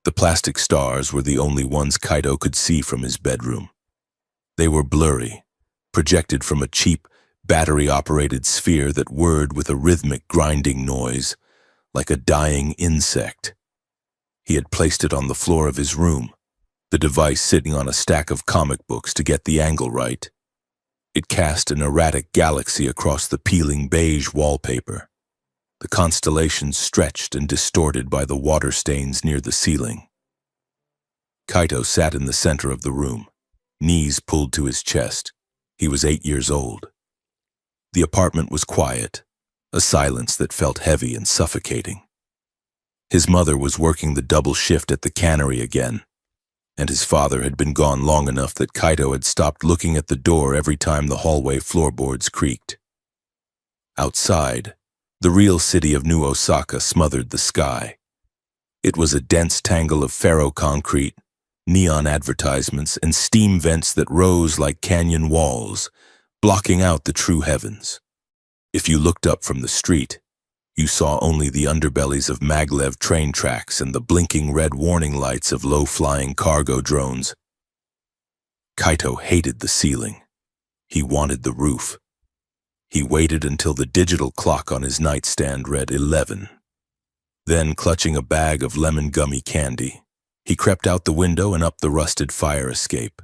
The plastic stars were the only ones Kaito could see from his bedroom. They were blurry, projected from a cheap, battery-operated sphere that whirred with a rhythmic grinding noise, like a dying insect. He had placed it on the floor of his room, the device sitting on a stack of comic books to get the angle right. It cast an erratic galaxy across the peeling beige wallpaper. The constellations stretched and distorted by the water stains near the ceiling. Kaito sat in the center of the room, knees pulled to his chest. He was 8 years old. The apartment was quiet, a silence that felt heavy and suffocating. His mother was working the double shift at the cannery again, and his father had been gone long enough that Kaito had stopped looking at the door every time the hallway floorboards creaked. Outside, the real city of New Osaka smothered the sky. It was a dense tangle of ferro-concrete, neon advertisements, and steam vents that rose like canyon walls, blocking out the true heavens. If you looked up from the street, you saw only the underbellies of maglev train tracks and the blinking red warning lights of low-flying cargo drones. Kaito hated the ceiling. He wanted the roof. He waited until the digital clock on his nightstand read 11. Then, clutching a bag of lemon gummy candy, he crept out the window and up the rusted fire escape.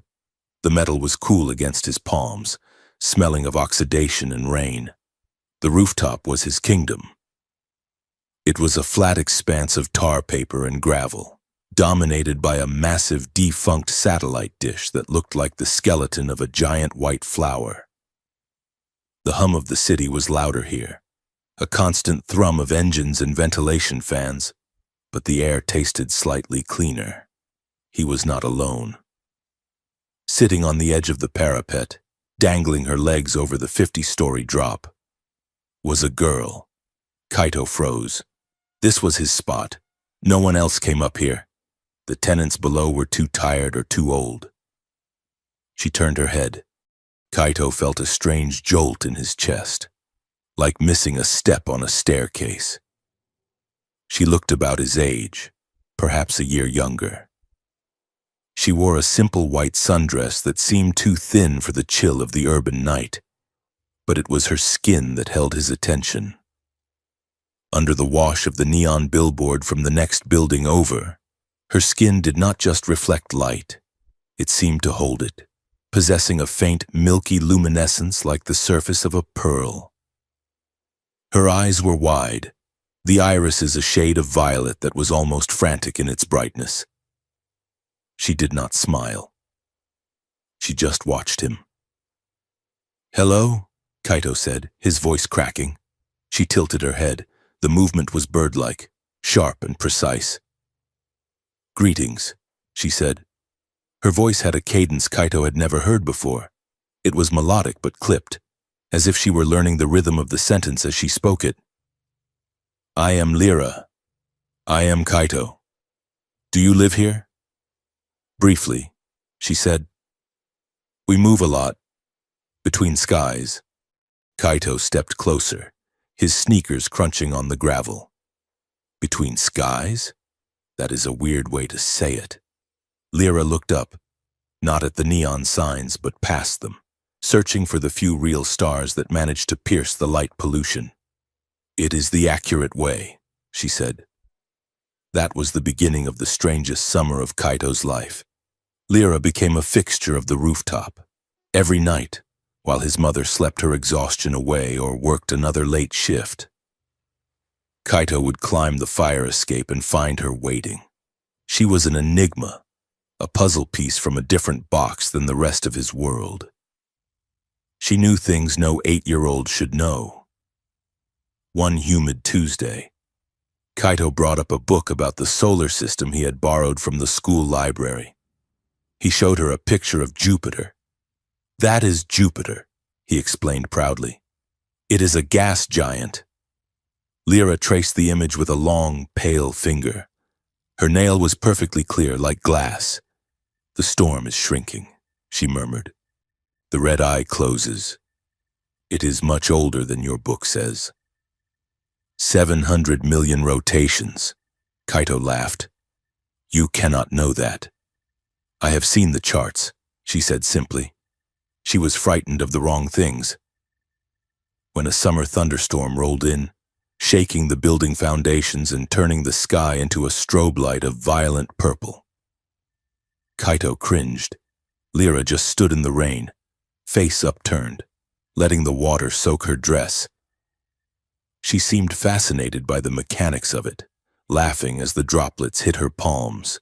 The metal was cool against his palms, smelling of oxidation and rain. The rooftop was his kingdom. It was a flat expanse of tar paper and gravel, dominated by a massive defunct satellite dish that looked like the skeleton of a giant white flower. The hum of the city was louder here, a constant thrum of engines and ventilation fans, but the air tasted slightly cleaner. He was not alone. Sitting on the edge of the parapet, dangling her legs over the 50-story drop, was a girl. Kaito froze. This was his spot. No one else came up here. The tenants below were too tired or too old. She turned her head. Kaito felt a strange jolt in his chest, like missing a step on a staircase. She looked about his age, perhaps a year younger. She wore a simple white sundress that seemed too thin for the chill of the urban night, but it was her skin that held his attention. Under the wash of the neon billboard from the next building over, her skin did not just reflect light, it seemed to hold it, possessing a faint, milky luminescence like the surface of a pearl. Her eyes were wide, the irises a shade of violet that was almost frantic in its brightness. She did not smile. She just watched him. "Hello?" Kaito said, his voice cracking. She tilted her head. The movement was bird-like, sharp and precise. "Greetings," she said. Her voice had a cadence Kaito had never heard before. It was melodic but clipped, as if she were learning the rhythm of the sentence as she spoke it. "I am Lyra. I am Kaito. Do you live here?" "Briefly," she said. "We move a lot. Between skies." Kaito stepped closer, his sneakers crunching on the gravel. "Between skies? That is a weird way to say it." Lyra looked up, not at the neon signs but past them, searching for the few real stars that managed to pierce the light pollution. "It is the accurate way," she said. That was the beginning of the strangest summer of Kaito's life. Lyra became a fixture of the rooftop. Every night, while his mother slept her exhaustion away or worked another late shift, Kaito would climb the fire escape and find her waiting. She was an enigma, a puzzle piece from a different box than the rest of his world. She knew things no 8-year-old should know. One humid Tuesday, Kaito brought up a book about the solar system he had borrowed from the school library. He showed her a picture of Jupiter. "That is Jupiter," he explained proudly. "It is a gas giant." Lyra traced the image with a long, pale finger. Her nail was perfectly clear, like glass. "The storm is shrinking," she murmured. "The red eye closes. It is much older than your book says." 700 million rotations, Kaito laughed. You cannot know that. I have seen the charts, she said simply. She was frightened of the wrong things. When a summer thunderstorm rolled in, shaking the building foundations and turning the sky into a strobe light of violent purple. Kaito cringed. Lyra just stood in the rain, face upturned, letting the water soak her dress. She seemed fascinated by the mechanics of it, laughing as the droplets hit her palms.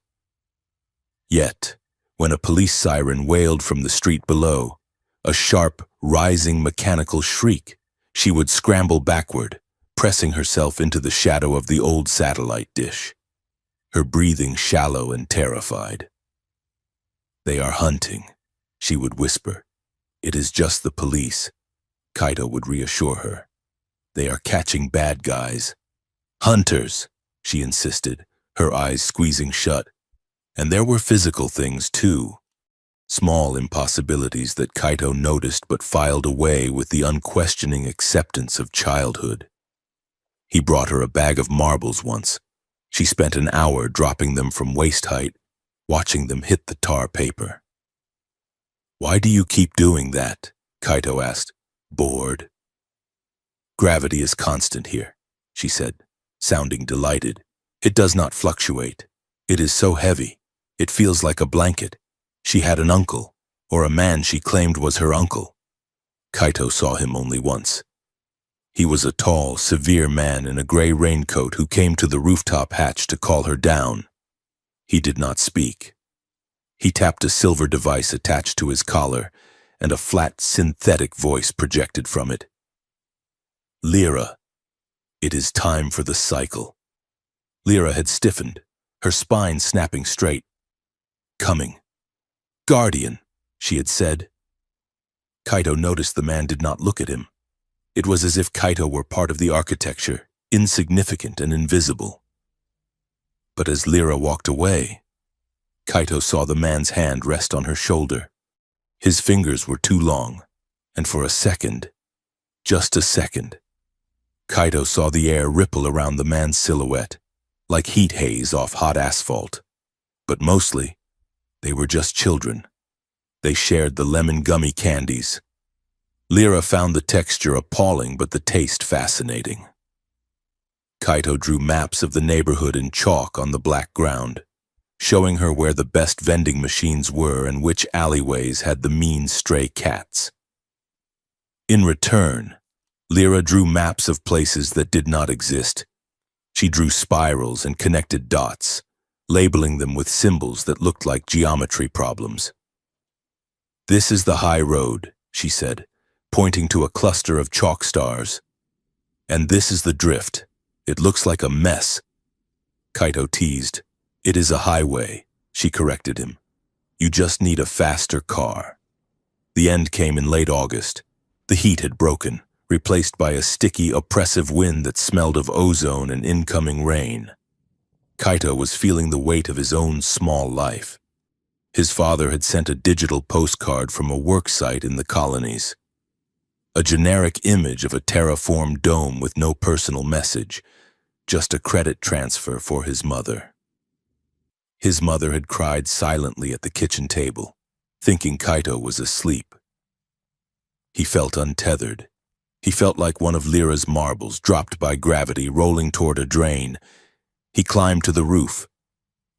Yet, when a police siren wailed from the street below, a sharp, rising mechanical shriek, she would scramble backward, pressing herself into the shadow of the old satellite dish, her breathing shallow and terrified. They are hunting, she would whisper. It is just the police, Kaito would reassure her. They are catching bad guys. Hunters, she insisted, her eyes squeezing shut. And there were physical things too. Small impossibilities that Kaito noticed but filed away with the unquestioning acceptance of childhood. He brought her a bag of marbles once. She spent an hour dropping them from waist height, watching them hit the tar paper. Why do you keep doing that? Kaito asked. Bored? Gravity is constant here, she said, sounding delighted. It does not fluctuate. It is so heavy. It feels like a blanket. She had an uncle, or a man she claimed was her uncle. Kaito saw him only once. He was a tall, severe man in a gray raincoat who came to the rooftop hatch to call her down. He did not speak. He tapped a silver device attached to his collar, and a flat, synthetic voice projected from it. Lyra, it is time for the cycle. Lyra had stiffened, her spine snapping straight. Coming. Guardian, she had said. Kaito noticed the man did not look at him. It was as if Kaito were part of the architecture, insignificant and invisible. But as Lyra walked away, Kaito saw the man's hand rest on her shoulder. His fingers were too long, and for a second, just a second, Kaito saw the air ripple around the man's silhouette, like heat haze off hot asphalt. But mostly, they were just children. They shared the lemon gummy candies. Lyra found the texture appalling but the taste fascinating. Kaito drew maps of the neighborhood in chalk on the black ground, showing her where the best vending machines were and which alleyways had the mean stray cats. In return, Lyra drew maps of places that did not exist. She drew spirals and connected dots, labeling them with symbols that looked like geometry problems. This is the high road, she said, pointing to a cluster of chalk stars. And this is the drift. It looks like a mess. Kaito teased. It is a highway, she corrected him. You just need a faster car. The end came in late August. The heat had broken, replaced by a sticky, oppressive wind that smelled of ozone and incoming rain. Kaito was feeling the weight of his own small life. His father had sent a digital postcard from a work site in the colonies. A generic image of a terraformed dome with no personal message, just a credit transfer for his mother. His mother had cried silently at the kitchen table, thinking Kaito was asleep. He felt untethered. He felt like one of Lyra's marbles dropped by gravity rolling toward a drain. He climbed to the roof.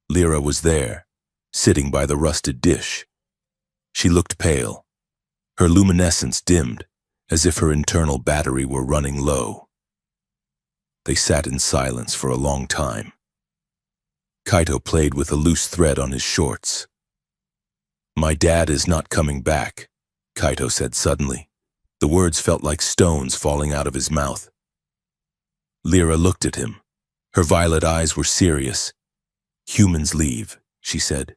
Lyra was there, sitting by the rusted dish. She looked pale. Her luminescence dimmed, as if her internal battery were running low. They sat in silence for a long time. Kaito played with a loose thread on his shorts. My dad is not coming back, Kaito said suddenly. The words felt like stones falling out of his mouth. Lyra looked at him. Her violet eyes were serious. Humans leave, she said.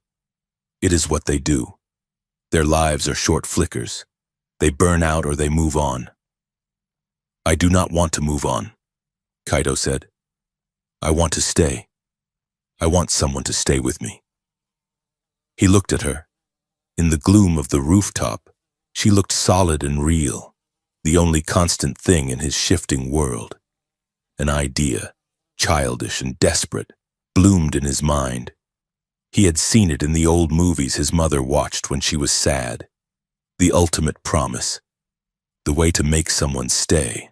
It is what they do. Their lives are short flickers. They burn out or they move on. I do not want to move on, Kaito said. I want to stay. I want someone to stay with me. He looked at her. In the gloom of the rooftop, she looked solid and real, the only constant thing in his shifting world. An idea, childish and desperate, bloomed in his mind. He had seen it in the old movies his mother watched when she was sad. The ultimate promise. The way to make someone stay.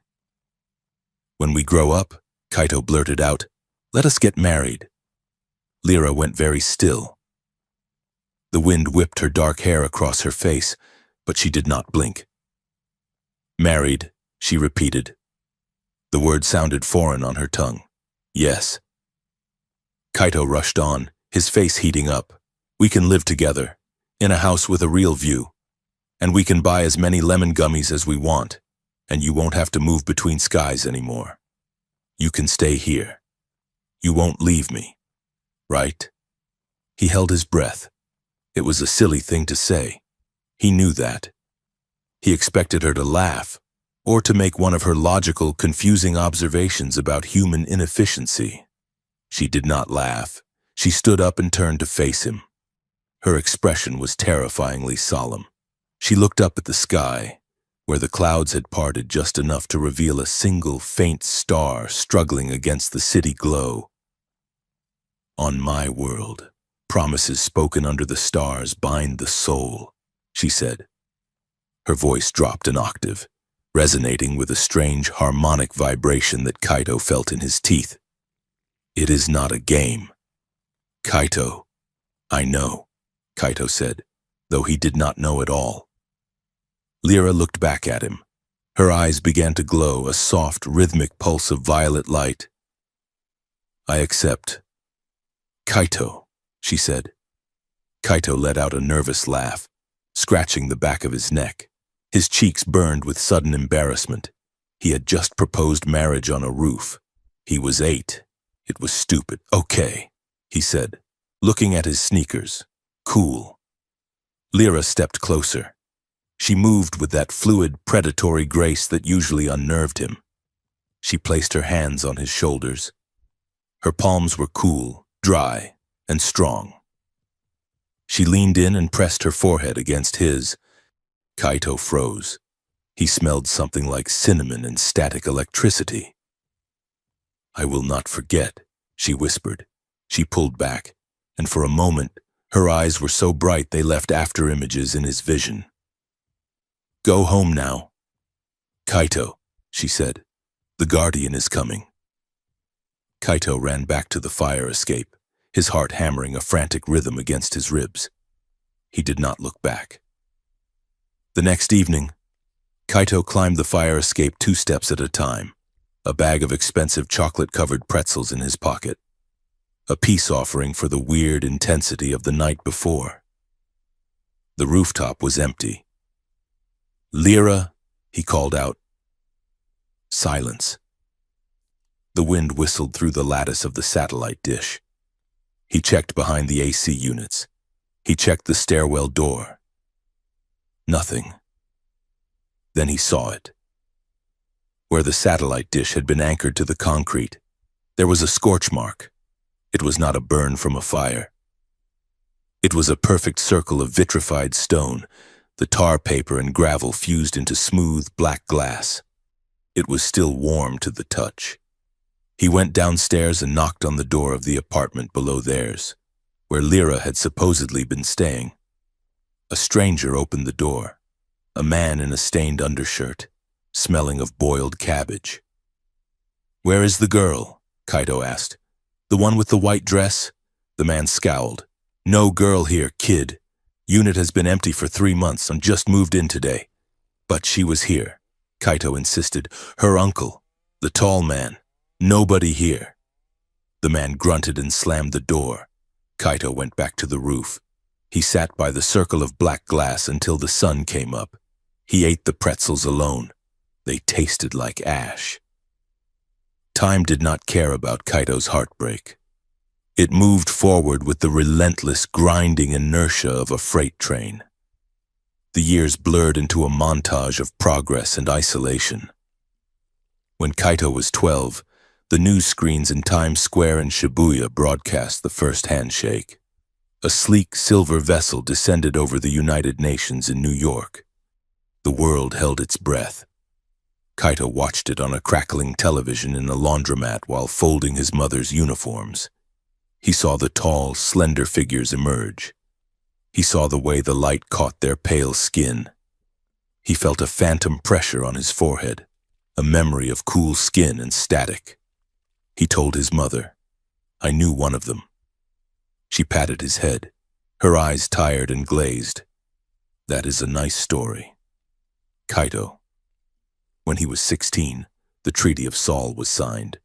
"When we grow up," Kaito blurted out, "let us get married." Lyra went very still. The wind whipped her dark hair across her face, but she did not blink. "Married," she repeated. The word sounded foreign on her tongue. "Yes." Kaito rushed on, his face heating up. "We can live together, in a house with a real view. And we can buy as many lemon gummies as we want, and you won't have to move between skies anymore. You can stay here. You won't leave me, right?" He held his breath. It was a silly thing to say. He knew that. He expected her to laugh, or to make one of her logical, confusing observations about human inefficiency. She did not laugh. She stood up and turned to face him. Her expression was terrifyingly solemn. She looked up at the sky, where the clouds had parted just enough to reveal a single faint star struggling against the city glow. "On my world, promises spoken under the stars bind the soul," she said. Her voice dropped an octave, resonating with a strange harmonic vibration that Kaito felt in his teeth. "It is not a game." "Kaito." "I know," Kaito said, though he did not know at all. Lyra looked back at him. Her eyes began to glow, a soft, rhythmic pulse of violet light. "I accept." "Kaito," she said. Kaito let out a nervous laugh, scratching the back of his neck. His cheeks burned with sudden embarrassment. He had just proposed marriage on a roof. He was 8. It was stupid. "Okay," he said, looking at his sneakers. "Cool." Lyra stepped closer. She moved with that fluid, predatory grace that usually unnerved him. She placed her hands on his shoulders. Her palms were cool, dry, and strong. She leaned in and pressed her forehead against his. Kaito froze. He smelled something like cinnamon and static electricity. "I will not forget," she whispered. She pulled back, and for a moment, her eyes were so bright they left after-images in his vision. "Go home now." "Kaito," she said, "the Guardian is coming." Kaito ran back to the fire escape, his heart hammering a frantic rhythm against his ribs. He did not look back. The next evening, Kaito climbed the fire escape 2 steps at a time, a bag of expensive chocolate-covered pretzels in his pocket, a peace offering for the weird intensity of the night before. The rooftop was empty. "Lyra," he called out. Silence. The wind whistled through the lattice of the satellite dish. He checked behind the AC units. He checked the stairwell door. Nothing. Then he saw it. Where the satellite dish had been anchored to the concrete, there was a scorch mark. It was not a burn from a fire. It was a perfect circle of vitrified stone, the tar paper and gravel fused into smooth, black glass. It was still warm to the touch. He went downstairs and knocked on the door of the apartment below theirs, where Lyra had supposedly been staying. A stranger opened the door, a man in a stained undershirt, smelling of boiled cabbage. "Where is the girl?" Kaito asked. "The one with the white dress?" The man scowled. "No girl here, kid. Unit has been empty for 3 months and just moved in today." "But she was here," Kaito insisted. "Her uncle, the tall man. Nobody here." The man grunted and slammed the door. Kaito went back to the roof. He sat by the circle of black glass until the sun came up. He ate the pretzels alone. They tasted like ash. Time did not care about Kaito's heartbreak. It moved forward with the relentless, grinding inertia of a freight train. The years blurred into a montage of progress and isolation. When Kaito was 12, the news screens in Times Square and Shibuya broadcast the first handshake. A sleek silver vessel descended over the United Nations in New York. The world held its breath. Kaito watched it on a crackling television in a laundromat while folding his mother's uniforms. He saw the tall, slender figures emerge. He saw the way the light caught their pale skin. He felt a phantom pressure on his forehead, a memory of cool skin and static. He told his mother, "I knew one of them." She patted his head, her eyes tired and glazed. "That is a nice story." Kaito. When he was 16, the Treaty of Saul was signed.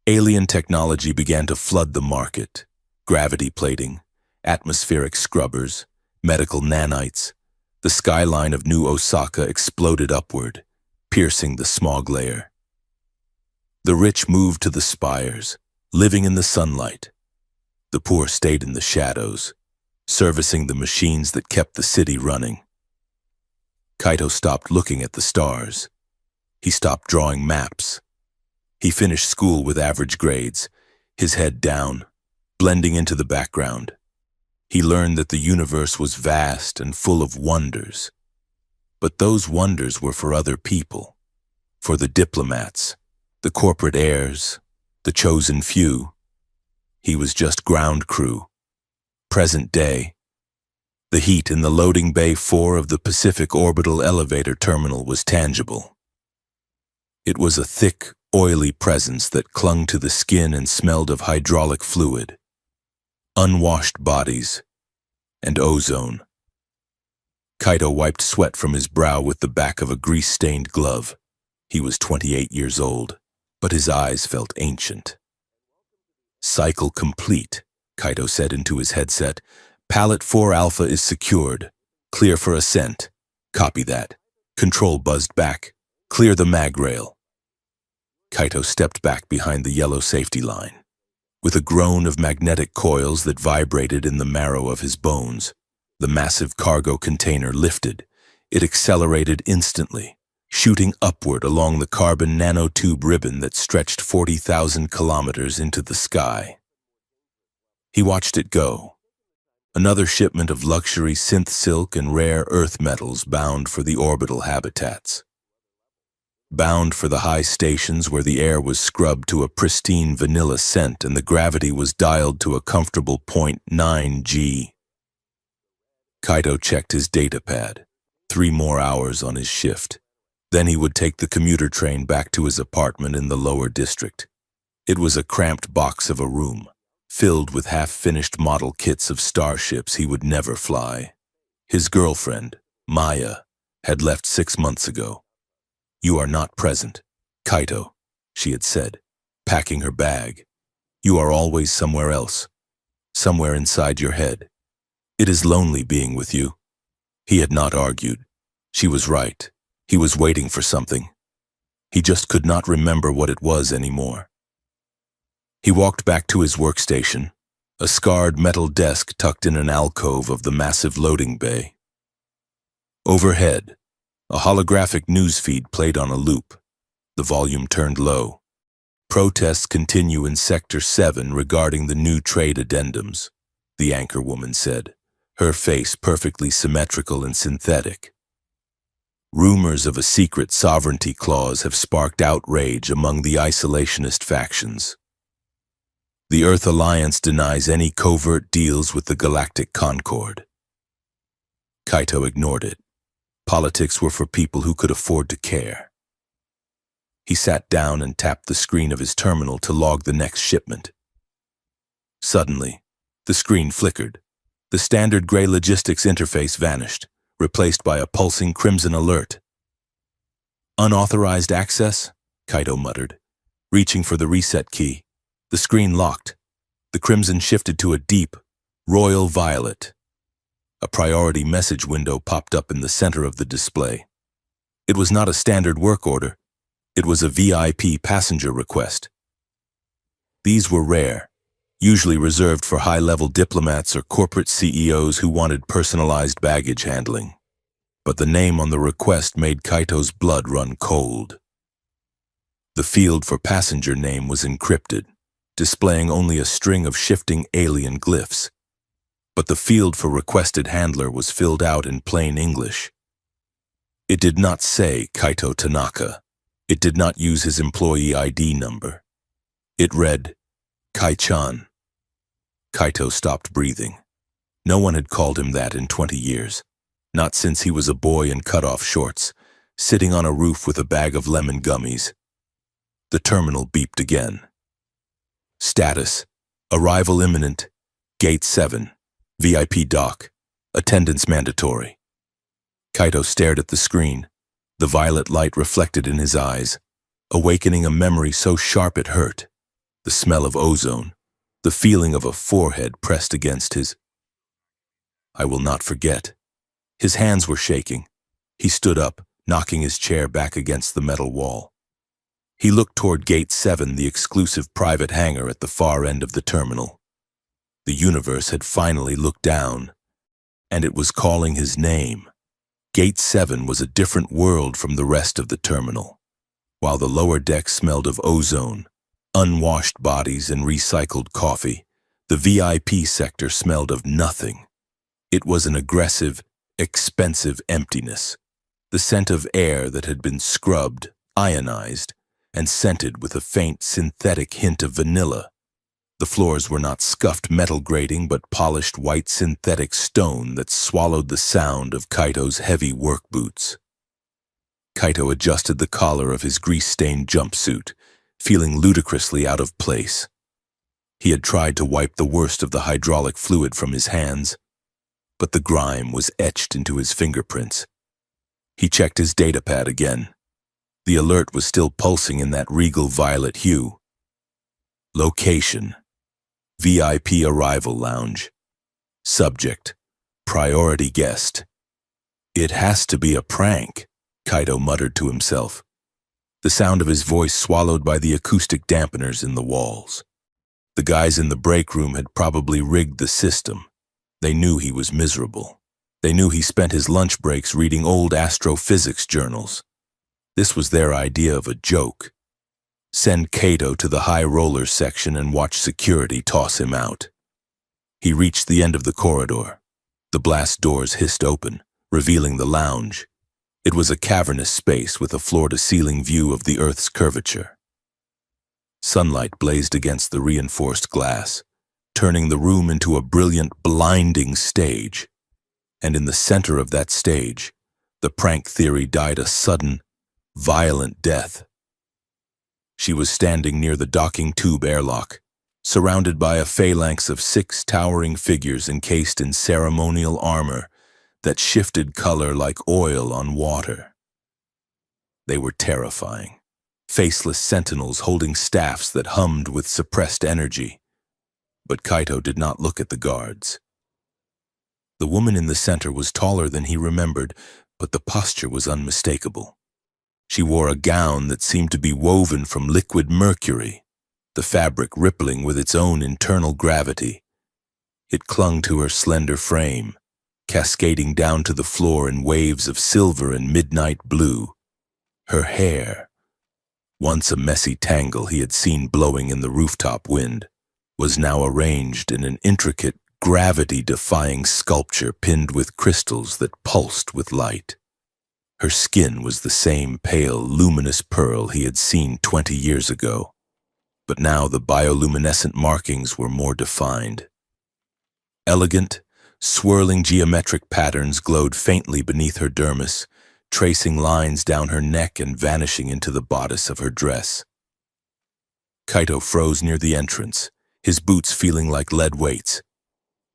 Alien technology began to flood the market. Gravity plating, atmospheric scrubbers, medical nanites. The skyline of New Osaka exploded upward, piercing the smog layer. The rich moved to the spires, living in the sunlight. The poor stayed in the shadows, servicing the machines that kept the city running. Kaito stopped looking at the stars. He stopped drawing maps. He finished school with average grades, his head down, blending into the background. He learned that the universe was vast and full of wonders. But those wonders were for other people, for the diplomats, the corporate heirs, the chosen few. He was just ground crew. Present day. The heat in the loading bay 4 of the Pacific Orbital Elevator Terminal was tangible. It was a thick, oily presence that clung to the skin and smelled of hydraulic fluid, unwashed bodies, and ozone. Kaito wiped sweat from his brow with the back of a grease-stained glove. He was 28 years old, but his eyes felt ancient. "Cycle complete," Kaito said into his headset. "Pallet 4 Alpha is secured. Clear for ascent." "Copy that." Control buzzed back. "Clear the mag rail." Kaito stepped back behind the yellow safety line. With a groan of magnetic coils that vibrated in the marrow of his bones, the massive cargo container lifted. It accelerated instantly, shooting upward along the carbon nanotube ribbon that stretched 40,000 kilometers into the sky. He watched it go. Another shipment of luxury synth silk and rare earth metals bound for the orbital habitats. Bound for the high stations where the air was scrubbed to a pristine vanilla scent and the gravity was dialed to a comfortable 0.9 G. Kaito checked his data pad. 3 more hours on his shift. Then he would take the commuter train back to his apartment in the lower district. It was a cramped box of a room, filled with half-finished model kits of starships he would never fly. His girlfriend, Maya, had left 6 months ago. "You are not present, Kaito," she had said, packing her bag. "You are always somewhere else, somewhere inside your head. It is lonely being with you." He had not argued. She was right. He was waiting for something. He just could not remember what it was anymore. He walked back to his workstation, a scarred metal desk tucked in an alcove of the massive loading bay. Overhead, a holographic newsfeed played on a loop. The volume turned low. "Protests continue in Sector 7 regarding the new trade addendums," the anchorwoman said, her face perfectly symmetrical and synthetic. "Rumors of a secret sovereignty clause have sparked outrage among the isolationist factions. The Earth Alliance denies any covert deals with the Galactic Concord." Kaito ignored it. Politics were for people who could afford to care. He sat down and tapped the screen of his terminal to log the next shipment. Suddenly, the screen flickered. The standard gray logistics interface vanished, replaced by a pulsing crimson alert. "Unauthorized access?" Kaito muttered, reaching for the reset key. The screen locked. The crimson shifted to a deep, royal violet. A priority message window popped up in the center of the display. It was not a standard work order. It was a VIP passenger request. These were rare, usually reserved for high-level diplomats or corporate CEOs who wanted personalized baggage handling. But the name on the request made Kaito's blood run cold. The field for passenger name was encrypted, displaying only a string of shifting alien glyphs. But the field for requested handler was filled out in plain English. It did not say Kaito Tanaka. It did not use his employee ID number. It read, Kai-chan, Kaito stopped breathing. No one had called him that in 20 years. Not since he was a boy in cut-off shorts, sitting on a roof with a bag of lemon gummies. The terminal beeped again. Status: arrival imminent. Gate 7. VIP dock. Attendance mandatory. Kaito stared at the screen, the violet light reflected in his eyes, awakening a memory so sharp it hurt. The smell of ozone, the feeling of a forehead pressed against his. I will not forget. His hands were shaking. He stood up, knocking his chair back against the metal wall. He looked toward Gate 7, the exclusive private hangar at the far end of the terminal. The universe had finally looked down, and it was calling his name. Gate 7 was a different world from the rest of the terminal. While the lower deck smelled of ozone, unwashed bodies, and recycled coffee, the VIP sector smelled of nothing. It was an aggressive, expensive emptiness, the scent of air that had been scrubbed, ionized, and scented with a faint synthetic hint of vanilla. The floors were not scuffed metal grating but polished white synthetic stone that swallowed the sound of Kaito's heavy work boots. Kaito adjusted the collar of his grease-stained jumpsuit, feeling ludicrously out of place. He had tried to wipe the worst of the hydraulic fluid from his hands, but the grime was etched into his fingerprints. He checked his datapad again. The alert was still pulsing in that regal violet hue. Location: VIP arrival lounge. Subject: priority guest. It has to be a prank, Kaito muttered to himself, the sound of his voice swallowed by the acoustic dampeners in the walls. The guys in the break room had probably rigged the system. They knew he was miserable. They knew he spent his lunch breaks reading old astrophysics journals. This was their idea of a joke. Send Kaito to the high rollers section and watch security toss him out. He reached the end of the corridor. The blast doors hissed open, revealing the lounge. It was a cavernous space with a floor-to-ceiling view of the Earth's curvature. Sunlight blazed against the reinforced glass, turning the room into a brilliant, blinding stage. And in the center of that stage, the prank theory died a sudden, violent death. She was standing near the docking tube airlock, surrounded by a phalanx of 6 towering figures encased in ceremonial armor that shifted color like oil on water. They were terrifying, faceless sentinels holding staffs that hummed with suppressed energy. But Kaito did not look at the guards. The woman in the center was taller than he remembered, but the posture was unmistakable. She wore a gown that seemed to be woven from liquid mercury, the fabric rippling with its own internal gravity. It clung to her slender frame, cascading down to the floor in waves of silver and midnight blue. Her hair, once a messy tangle he had seen blowing in the rooftop wind, was now arranged in an intricate, gravity-defying sculpture pinned with crystals that pulsed with light. Her skin was the same pale, luminous pearl he had seen 20 years ago, but now the bioluminescent markings were more defined. Elegant, swirling geometric patterns glowed faintly beneath her dermis, tracing lines down her neck and vanishing into the bodice of her dress. Kaito froze near the entrance, his boots feeling like lead weights.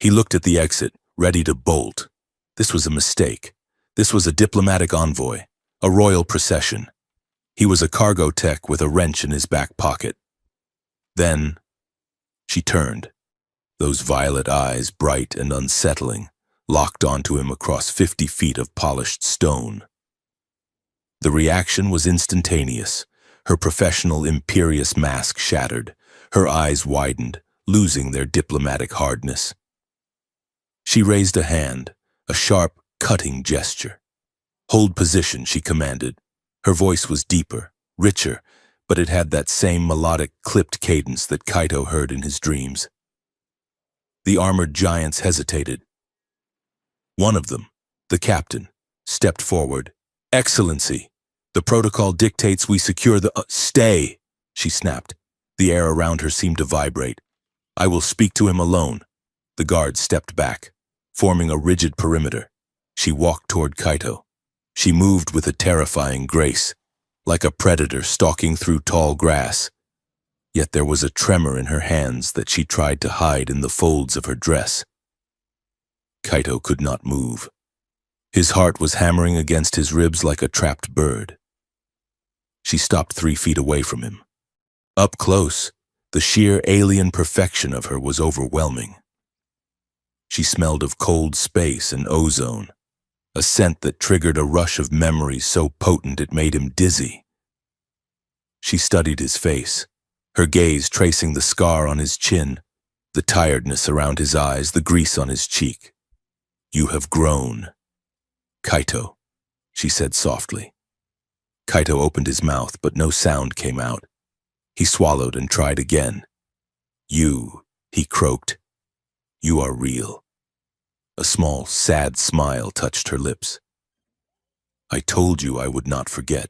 He looked at the exit, ready to bolt. This was a mistake. This was a diplomatic envoy, a royal procession. He was a cargo tech with a wrench in his back pocket. Then, she turned. Those violet eyes, bright and unsettling, locked onto him across 50 feet of polished stone. The reaction was instantaneous. Her professional, imperious mask shattered. Her eyes widened, losing their diplomatic hardness. She raised a hand, a sharp, cutting gesture. Hold position, she commanded. Her voice was deeper, richer, but it had that same melodic, clipped cadence that Kaito heard in his dreams. The armored giants hesitated. One of them, the captain, stepped forward. "Excellency, the protocol dictates we secure the— Stay!" she snapped. The air around her seemed to vibrate. "I will speak to him alone. The guard stepped back, forming a rigid perimeter. She walked toward Kaito. She moved with a terrifying grace, like a predator stalking through tall grass. Yet there was a tremor in her hands that she tried to hide in the folds of her dress. Kaito could not move. His heart was hammering against his ribs like a trapped bird. She stopped 3 feet away from him. Up close, the sheer alien perfection of her was overwhelming. She smelled of cold space and ozone, a scent that triggered a rush of memories so potent it made him dizzy. She studied his face, her gaze tracing the scar on his chin, the tiredness around his eyes, the grease on his cheek. "You have grown." "Kaito," she said softly. Kaito opened his mouth, but no sound came out. He swallowed and tried again. "You," he croaked. "You are real." A small, sad smile touched her lips. "I told you I would not forget,"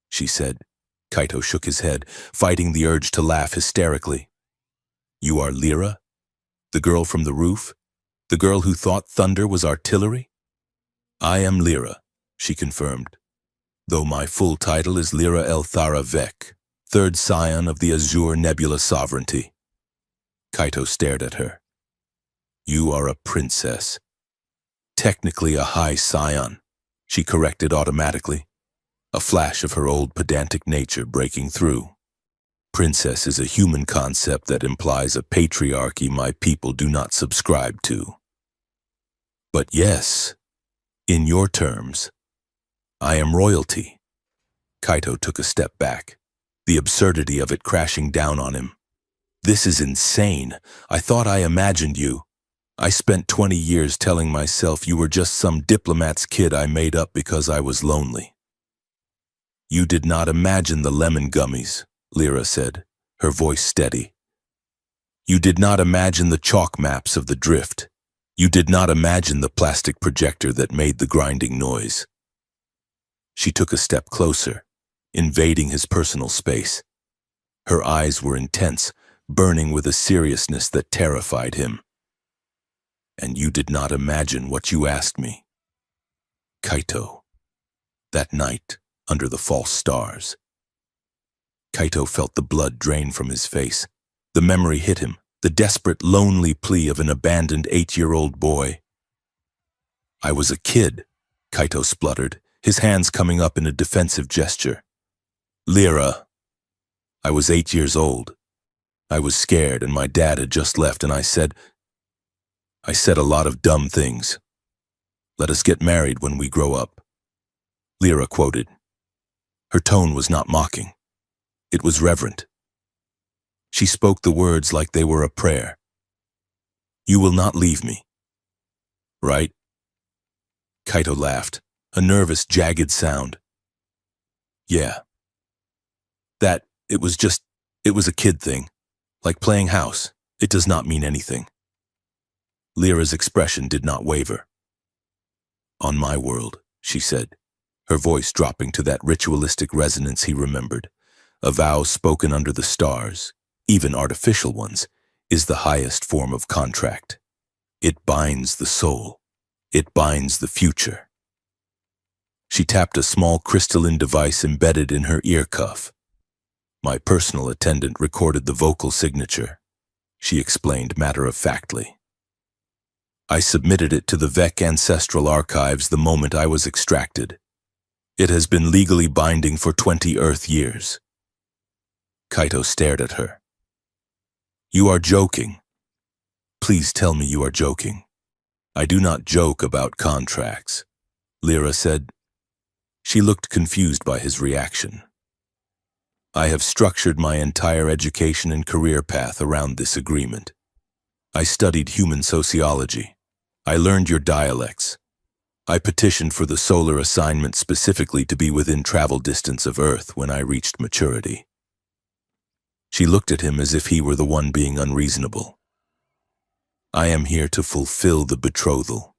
she said. Kaito shook his head, fighting the urge to laugh hysterically. "You are Lyra? The girl from the roof? The girl who thought thunder was artillery?" "I am Lyra," she confirmed, though my full title is Lyra El Thara Vek, third scion of the Azure Nebula sovereignty. Kaito stared at her. "You are a princess." "Technically a high scion," she corrected automatically, a flash of her old pedantic nature breaking through. "Princess is a human concept that implies a patriarchy my people do not subscribe to. But yes, in your terms, I am royalty." Kaito took a step back, the absurdity of it crashing down on him. "This is insane. I thought I imagined you. I spent 20 years telling myself you were just some diplomat's kid I made up because I was lonely." "You did not imagine the lemon gummies," Lyra said, her voice steady. "You did not imagine the chalk maps of the drift. You did not imagine the plastic projector that made the grinding noise." She took a step closer, invading his personal space. Her eyes were intense, burning with a seriousness that terrified him. "And you did not imagine what you asked me." "Kaito." That night, under the false stars. Kaito felt the blood drain from his face. The memory hit him, the desperate, lonely plea of an abandoned 8-year-old boy. "I was a kid," Kaito spluttered, his hands coming up in a defensive gesture. "Lyra, I was 8 years old. I was scared and my dad had just left and I said a lot of dumb things. 'Let us get married when we grow up,'" Lyra quoted. Her tone was not mocking. It was reverent. She spoke the words like they were a prayer. "You will not leave me, right?" Kaito laughed, a nervous, jagged sound. "Yeah. It was a kid thing, like playing house. It does not mean anything." Lyra's expression did not waver. "On my world," she said, her voice dropping to that ritualistic resonance he remembered. "A vow spoken under the stars, even artificial ones, is the highest form of contract. It binds the soul. It binds the future." She tapped a small crystalline device embedded in her ear cuff. "My personal attendant recorded the vocal signature," she explained matter-of-factly. "I submitted it to the Vec Ancestral Archives the moment I was extracted. It has been legally binding for 20 Earth years." Kaito stared at her. "You are joking. Please tell me you are joking." "I do not joke about contracts," Lyra said. She looked confused by his reaction. "I have structured my entire education and career path around this agreement. I studied human sociology. I learned your dialects. I petitioned for the solar assignment specifically to be within travel distance of Earth when I reached maturity." She looked at him as if he were the one being unreasonable. "I am here to fulfill the betrothal.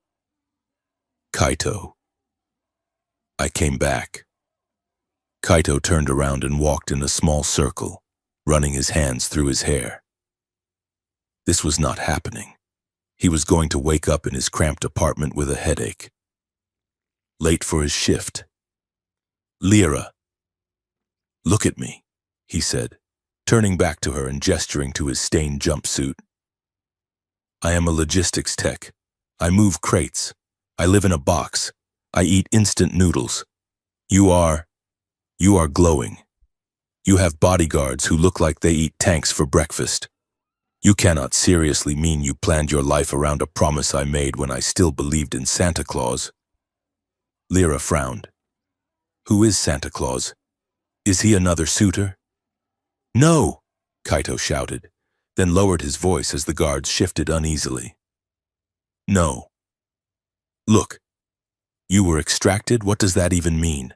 Kaito. I came back." Kaito turned around and walked in a small circle, running his hands through his hair. This was not happening. He was going to wake up in his cramped apartment with a headache. Late for his shift. Lyra. Look at me, he said, turning back to her and gesturing to his stained jumpsuit. I am a logistics tech. I move crates. I live in a box. I eat instant noodles. You are glowing. You have bodyguards who look like they eat tanks for breakfast. You cannot seriously mean you planned your life around a promise I made when I still believed in Santa Claus. Lyra frowned. Who is Santa Claus? Is he another suitor? No, Kaito shouted, then lowered his voice as the guards shifted uneasily. No. Look, you were extracted? What does that even mean?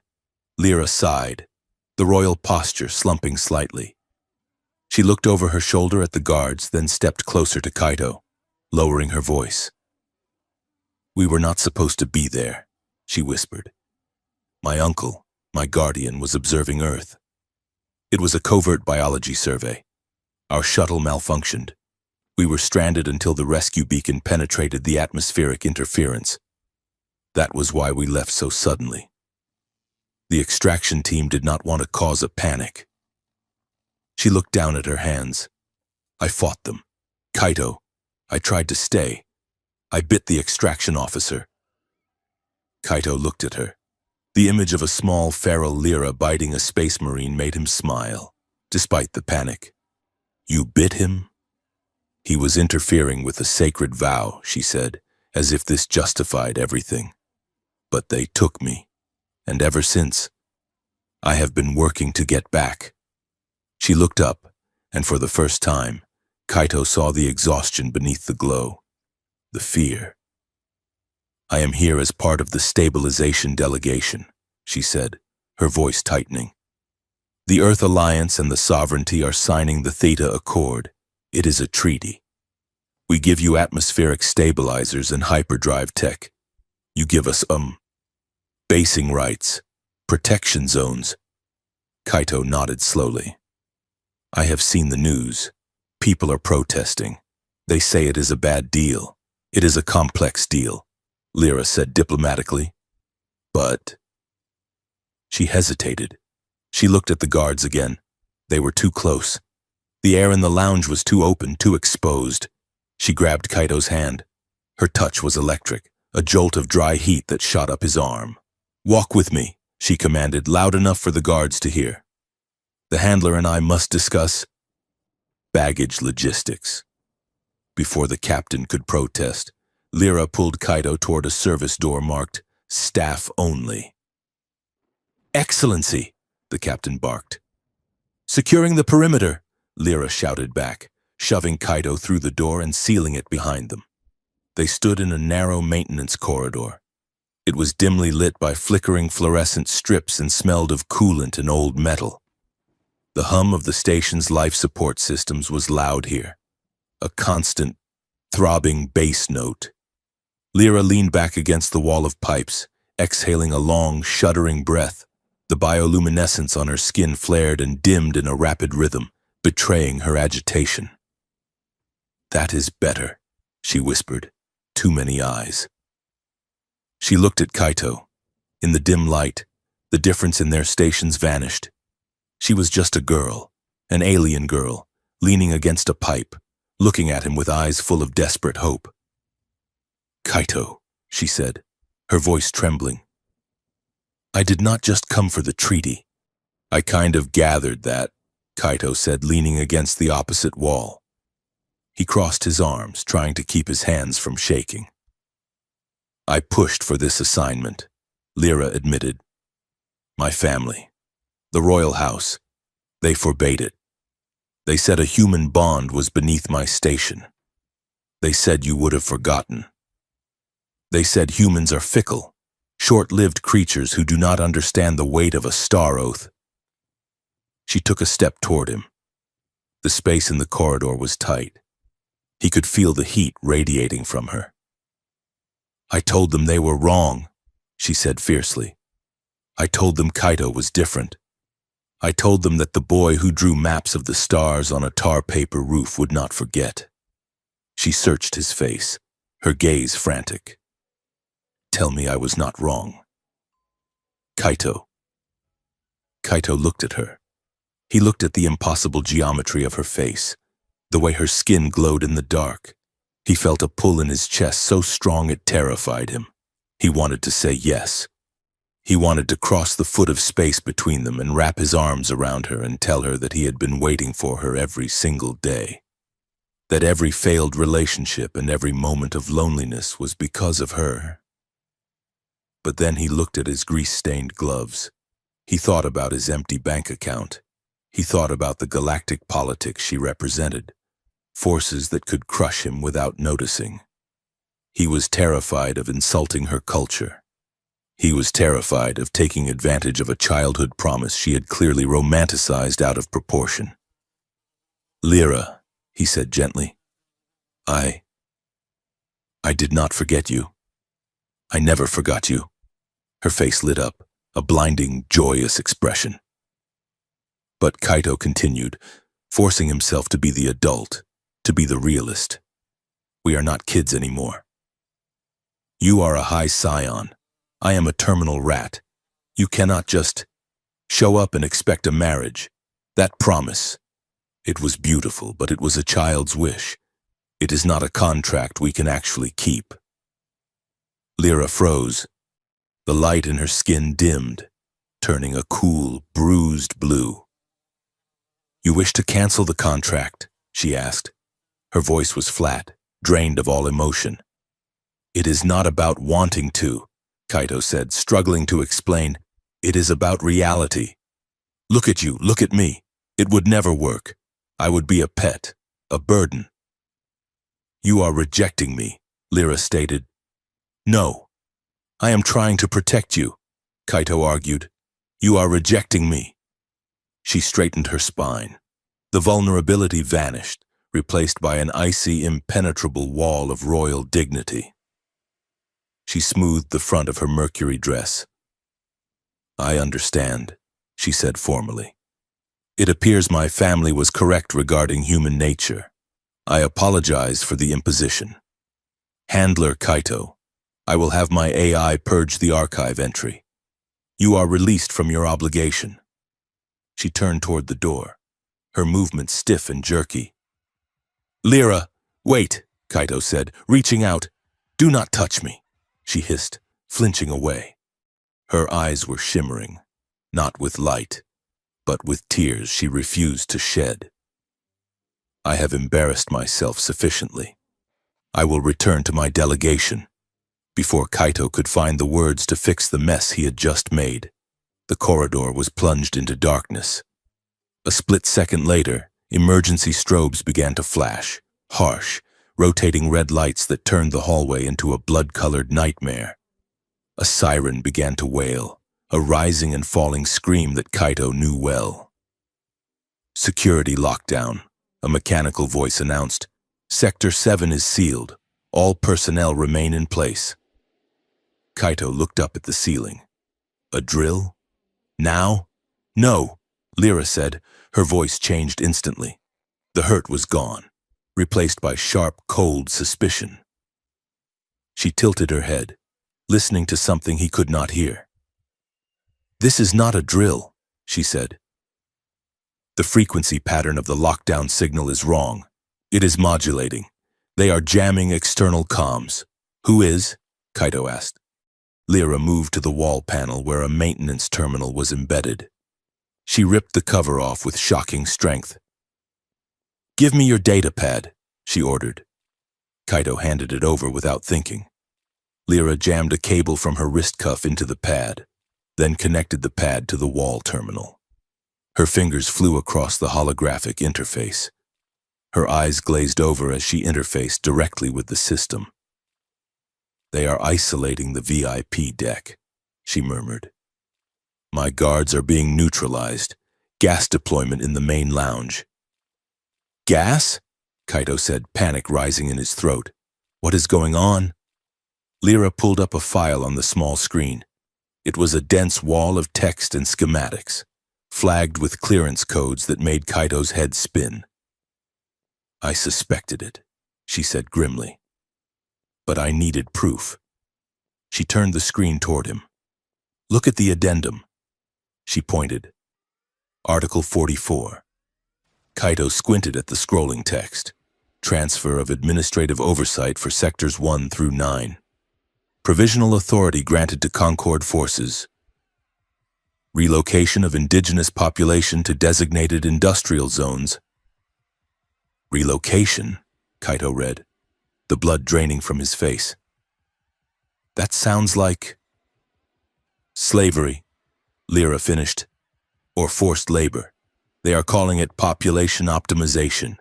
Lyra sighed, the royal posture slumping slightly. She looked over her shoulder at the guards, then stepped closer to Kaito, lowering her voice. We were not supposed to be there, she whispered. My uncle, my guardian, was observing Earth. It was a covert biology survey. Our shuttle malfunctioned. We were stranded until the rescue beacon penetrated the atmospheric interference. That was why we left so suddenly. The extraction team did not want to cause a panic. She looked down at her hands. I fought them. Kaito, I tried to stay. I bit the extraction officer. Kaito looked at her. The image of a small feral Lyra biting a space marine made him smile, despite the panic. You bit him? He was interfering with a sacred vow, she said, as if this justified everything. But they took me, and ever since, I have been working to get back. She looked up, and for the first time, Kaito saw the exhaustion beneath the glow, the fear. I am here as part of the stabilization delegation, she said, her voice tightening. The Earth Alliance and the Sovereignty are signing the Theta Accord. It is a treaty. We give you atmospheric stabilizers and hyperdrive tech. You give us, basing rights, protection zones. Kaito nodded slowly. I have seen the news. People are protesting. They say it is a bad deal. It is a complex deal, Lyra said diplomatically. But... She hesitated. She looked at the guards again. They were too close. The air in the lounge was too open, too exposed. She grabbed Kaito's hand. Her touch was electric, a jolt of dry heat that shot up his arm. Walk with me, she commanded, loud enough for the guards to hear. The handler and I must discuss baggage logistics. Before the captain could protest, Lyra pulled Kaito toward a service door marked Staff Only. Excellency, the captain barked. Securing the perimeter, Lyra shouted back, shoving Kaito through the door and sealing it behind them. They stood in a narrow maintenance corridor. It was dimly lit by flickering fluorescent strips and smelled of coolant and old metal. The hum of the station's life support systems was loud here, a constant, throbbing bass note. Lyra leaned back against the wall of pipes, exhaling a long, shuddering breath. The bioluminescence on her skin flared and dimmed in a rapid rhythm, betraying her agitation. That is better, she whispered. Too many eyes. She looked at Kaito. In the dim light, the difference in their stations vanished. She was just a girl, an alien girl, leaning against a pipe, looking at him with eyes full of desperate hope. Kaito, she said, her voice trembling. I did not just come for the treaty. I kind of gathered that, Kaito said, leaning against the opposite wall. He crossed his arms, trying to keep his hands from shaking. I pushed for this assignment, Lyra admitted. My family, the royal house, they forbade it. They said a human bond was beneath my station. They said you would have forgotten. They said humans are fickle, short-lived creatures who do not understand the weight of a star oath. She took a step toward him. The space in the corridor was tight. He could feel the heat radiating from her. I told them they were wrong, she said fiercely. I told them Kaito was different. I told them that the boy who drew maps of the stars on a tar paper roof would not forget. She searched his face, her gaze frantic. Tell me I was not wrong. Kaito. Kaito looked at her. He looked at the impossible geometry of her face, the way her skin glowed in the dark. He felt a pull in his chest so strong it terrified him. He wanted to say yes. He wanted to cross the foot of space between them and wrap his arms around her and tell her that he had been waiting for her every single day. That every failed relationship and every moment of loneliness was because of her. But then he looked at his grease-stained gloves. He thought about his empty bank account. He thought about the galactic politics she represented, forces that could crush him without noticing. He was terrified of insulting her culture. He was terrified of taking advantage of a childhood promise she had clearly romanticized out of proportion. Lyra, he said gently, I did not forget you. I never forgot you. Her face lit up, a blinding, joyous expression. But Kaito continued, forcing himself to be the adult, to be the realist. We are not kids anymore. You are a high scion. I am a terminal rat. You cannot just show up and expect a marriage. That promise. It was beautiful, but it was a child's wish. It is not a contract we can actually keep. Lyra froze. The light in her skin dimmed, turning a cool, bruised blue. You wish to cancel the contract? She asked. Her voice was flat, drained of all emotion. It is not about wanting to, Kaito said, struggling to explain. It is about reality. Look at you, look at me. It would never work. I would be a pet, a burden. You are rejecting me, Lyra stated. No. I am trying to protect you, Kaito argued. You are rejecting me. She straightened her spine. The vulnerability vanished, replaced by an icy, impenetrable wall of royal dignity. She smoothed the front of her mercury dress. I understand, she said formally. It appears my family was correct regarding human nature. I apologize for the imposition. Handler Kaito, I will have my AI purge the archive entry. You are released from your obligation. She turned toward the door, her movement stiff and jerky. Lyra, wait, Kaito said, reaching out. Do not touch me, she hissed, flinching away. Her eyes were shimmering, not with light, but with tears she refused to shed. I have embarrassed myself sufficiently. I will return to my delegation. Before Kaito could find the words to fix the mess he had just made, the corridor was plunged into darkness. A split second later, emergency strobes began to flash, harsh, rotating red lights that turned the hallway into a blood-colored nightmare. A siren began to wail, a rising and falling scream that Kaito knew well. Security lockdown, a mechanical voice announced. Sector 7 is sealed. All personnel remain in place. Kaito looked up at the ceiling. A drill? Now? No, Lyra said. Her voice changed instantly. The hurt was gone, replaced by sharp, cold suspicion. She tilted her head, listening to something he could not hear. This is not a drill, she said. The frequency pattern of the lockdown signal is wrong. It is modulating. They are jamming external comms. Who is? Kaito asked. Lyra moved to the wall panel where a maintenance terminal was embedded. She ripped the cover off with shocking strength. Give me your data pad, she ordered. Kaito handed it over without thinking. Lyra jammed a cable from her wrist cuff into the pad, then connected the pad to the wall terminal. Her fingers flew across the holographic interface. Her eyes glazed over as she interfaced directly with the system. They are isolating the VIP deck, she murmured. My guards are being neutralized. Gas deployment in the main lounge. Gas? Kaito said, panic rising in his throat. What is going on? Lyra pulled up a file on the small screen. It was a dense wall of text and schematics, flagged with clearance codes that made Kaito's head spin. I suspected it, she said grimly. But I needed proof. She turned the screen toward him. Look at the addendum. She pointed. Article 44. Kaito squinted at the scrolling text. Transfer of administrative oversight for sectors 1 through 9. Provisional authority granted to Concord forces. Relocation of indigenous population to designated industrial zones. Relocation, Kaito read, the blood draining from his face. That sounds like slavery, Lyra finished, or forced labor. They are calling it population optimization.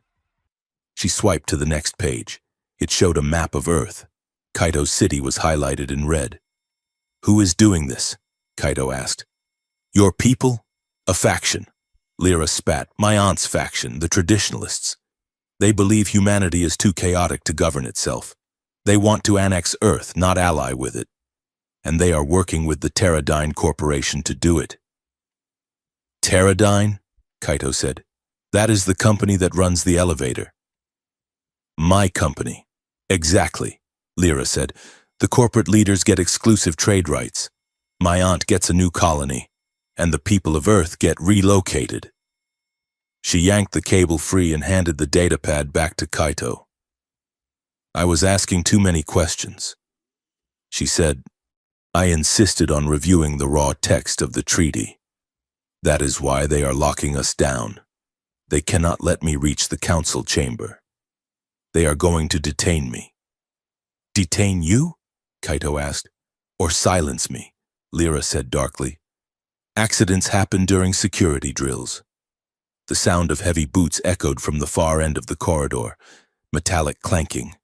She swiped to the next page. It showed a map of Earth. Kaito's city was highlighted in red. Who is doing this? Kaito asked. Your people? A faction. Lyra spat. My aunt's faction, the traditionalists. They believe humanity is too chaotic to govern itself. They want to annex Earth, not ally with it. And they are working with the Teradyne Corporation to do it. Teradyne? Kaito said. That is the company that runs the elevator. My company. Exactly, Lyra said. The corporate leaders get exclusive trade rights. My aunt gets a new colony, and the people of Earth get relocated. She yanked the cable free and handed the datapad back to Kaito. I was asking too many questions. She said, I insisted on reviewing the raw text of the treaty. That is why they are locking us down. They cannot let me reach the council chamber. They are going to detain me. Detain you? Kaito asked. Or silence me, Lyra said darkly. Accidents happen during security drills. The sound of heavy boots echoed from the far end of the corridor, metallic clanking,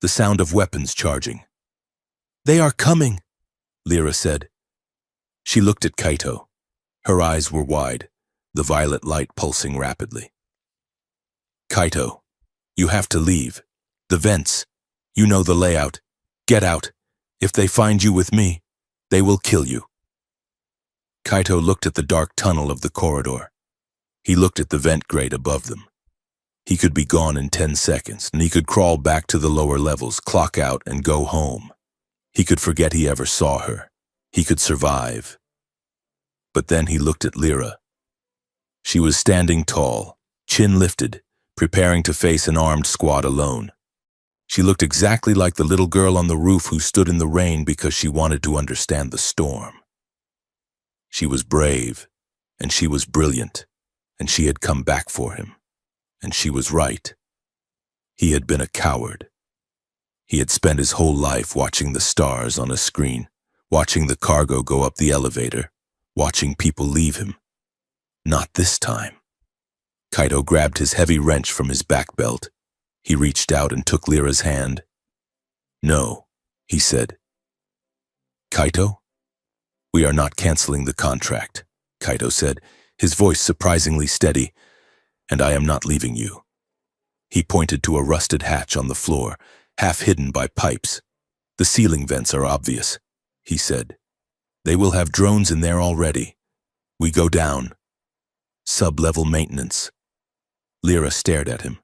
the sound of weapons charging. They are coming, Lyra said. She looked at Kaito. Her eyes were wide, the violet light pulsing rapidly. Kaito, you have to leave. The vents. You know the layout. Get out. If they find you with me, they will kill you. Kaito looked at the dark tunnel of the corridor. He looked at the vent grate above them. He could be gone in 10 seconds, and he could crawl back to the lower levels, clock out, and go home. He could forget he ever saw her. He could survive. But then he looked at Lyra. She was standing tall, chin lifted, preparing to face an armed squad alone. She looked exactly like the little girl on the roof who stood in the rain because she wanted to understand the storm. She was brave, and she was brilliant, and she had come back for him. And she was right. He had been a coward. He had spent his whole life watching the stars on a screen, watching the cargo go up the elevator, watching people leave him. Not this time. Kaito grabbed his heavy wrench from his back belt. He reached out and took Lyra's hand. No, he said. Kaito? We are not canceling the contract, Kaito said, his voice surprisingly steady, and I am not leaving you. He pointed to a rusted hatch on the floor, half hidden by pipes. The ceiling vents are obvious, he said. They will have drones in there already. We go down. Sub-level maintenance. Lyra stared at him.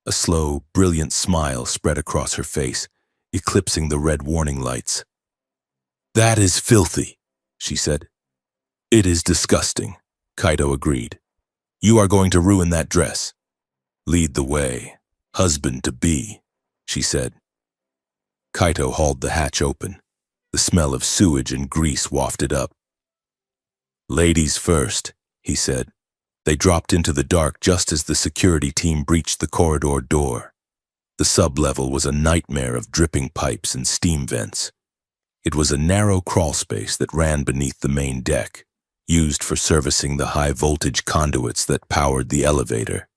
A slow, brilliant smile spread across her face, eclipsing the red warning lights. That is filthy, she said. It is disgusting, Kaito agreed. You are going to ruin that dress. Lead the way, husband-to-be, she said. Kaito hauled the hatch open. The smell of sewage and grease wafted up. Ladies first, he said. They dropped into the dark just as the security team breached the corridor door. The sub-level was a nightmare of dripping pipes and steam vents. It was a narrow crawl space that ran beneath the main deck, used for servicing the high-voltage conduits that powered the elevator.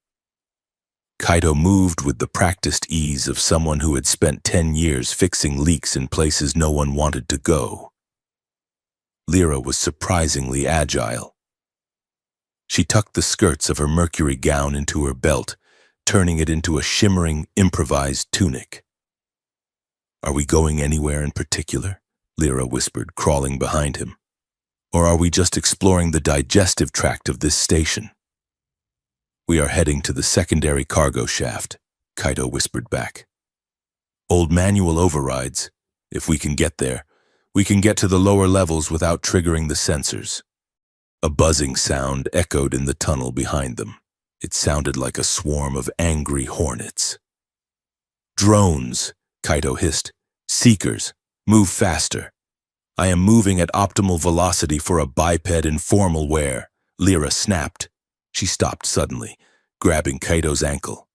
Kaito moved with the practiced ease of someone who had spent 10 years fixing leaks in places no one wanted to go. Lyra was surprisingly agile. She tucked the skirts of her mercury gown into her belt, turning it into a shimmering, improvised tunic. Are we going anywhere in particular? Lyra whispered, crawling behind him. Or are we just exploring the digestive tract of this station? We are heading to the secondary cargo shaft, Kaito whispered back. Old manual overrides. If we can get there, we can get to the lower levels without triggering the sensors. A buzzing sound echoed in the tunnel behind them. It sounded like a swarm of angry hornets. Drones, Kaito hissed. Seekers, move faster. I am moving at optimal velocity for a biped in formal wear. Lyra snapped. She stopped suddenly, grabbing Kaito's ankle.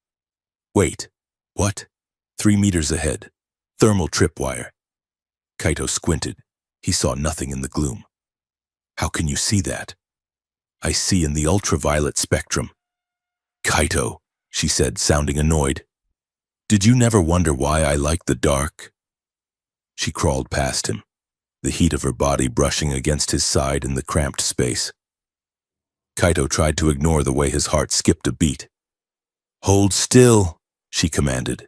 Wait, what? 3 meters ahead. Thermal tripwire. Kaito squinted. He saw nothing in the gloom. How can you see that? I see in the ultraviolet spectrum. Kaito, she said, sounding annoyed. Did you never wonder why I like the dark? She crawled past him, the heat of her body brushing against his side in the cramped space. Kaito tried to ignore the way his heart skipped a beat. Hold still, she commanded.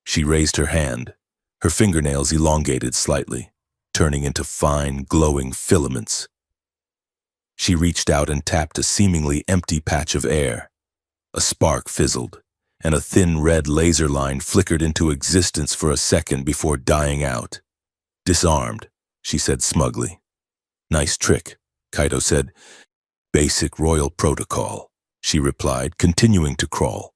She raised her hand, her fingernails elongated slightly, turning into fine, glowing filaments. She reached out and tapped a seemingly empty patch of air. A spark fizzled, and a thin red laser line flickered into existence for a second before dying out. Disarmed, she said smugly. Nice trick, Kaito said. Basic royal protocol, she replied, continuing to crawl.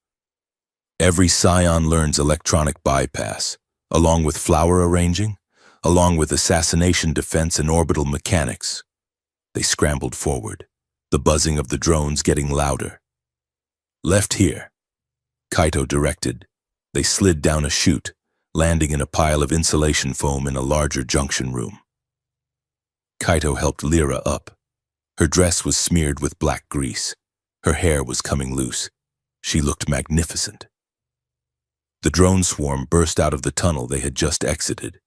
Every scion learns electronic bypass, along with flower arranging, along with assassination defense and orbital mechanics. They scrambled forward, the buzzing of the drones getting louder. Left here, Kaito directed. They slid down a chute, landing in a pile of insulation foam in a larger junction room. Kaito helped Lyra up. Her dress was smeared with black grease. Her hair was coming loose. She looked magnificent. The drone swarm burst out of the tunnel they had just exited.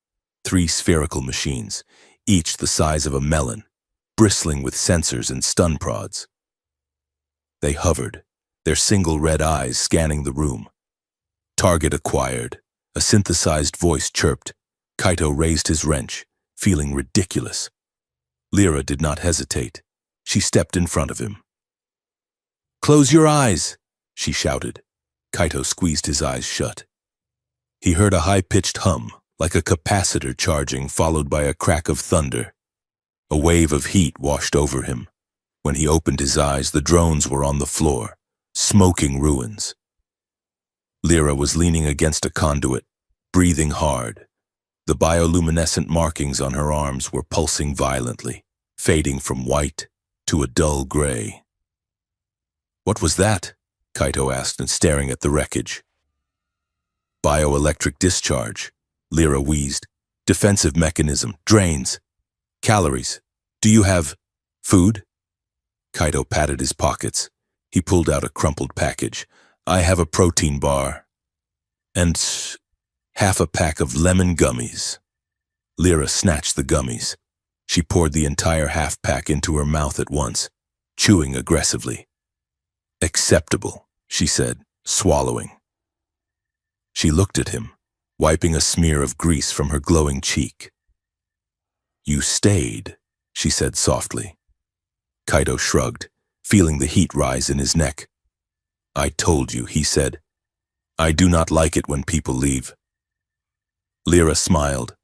3 spherical machines, each the size of a melon, bristling with sensors and stun prods. They hovered, their single red eyes scanning the room. Target acquired, a synthesized voice chirped. Kaito raised his wrench, feeling ridiculous. Lyra did not hesitate. She stepped in front of him. Close your eyes, she shouted. Kaito squeezed his eyes shut. He heard a high-pitched hum, like a capacitor charging, followed by a crack of thunder. A wave of heat washed over him. When he opened his eyes, the drones were on the floor, smoking ruins. Lyra was leaning against a conduit, breathing hard. The bioluminescent markings on her arms were pulsing violently, fading from white to a dull gray. What was that? Kaito asked, and staring at the wreckage. Bioelectric discharge, Lyra wheezed. Defensive mechanism, drains. Calories. Do you have food? Kaito patted his pockets. He pulled out a crumpled package. I have a protein bar. And half a pack of lemon gummies. Lyra snatched the gummies. She poured the entire half-pack into her mouth at once, chewing aggressively. Acceptable, she said, swallowing. She looked at him, wiping a smear of grease from her glowing cheek. You stayed, she said softly. Kaito shrugged, feeling the heat rise in his neck. I told you, he said. I do not like it when people leave. Lyra smiled.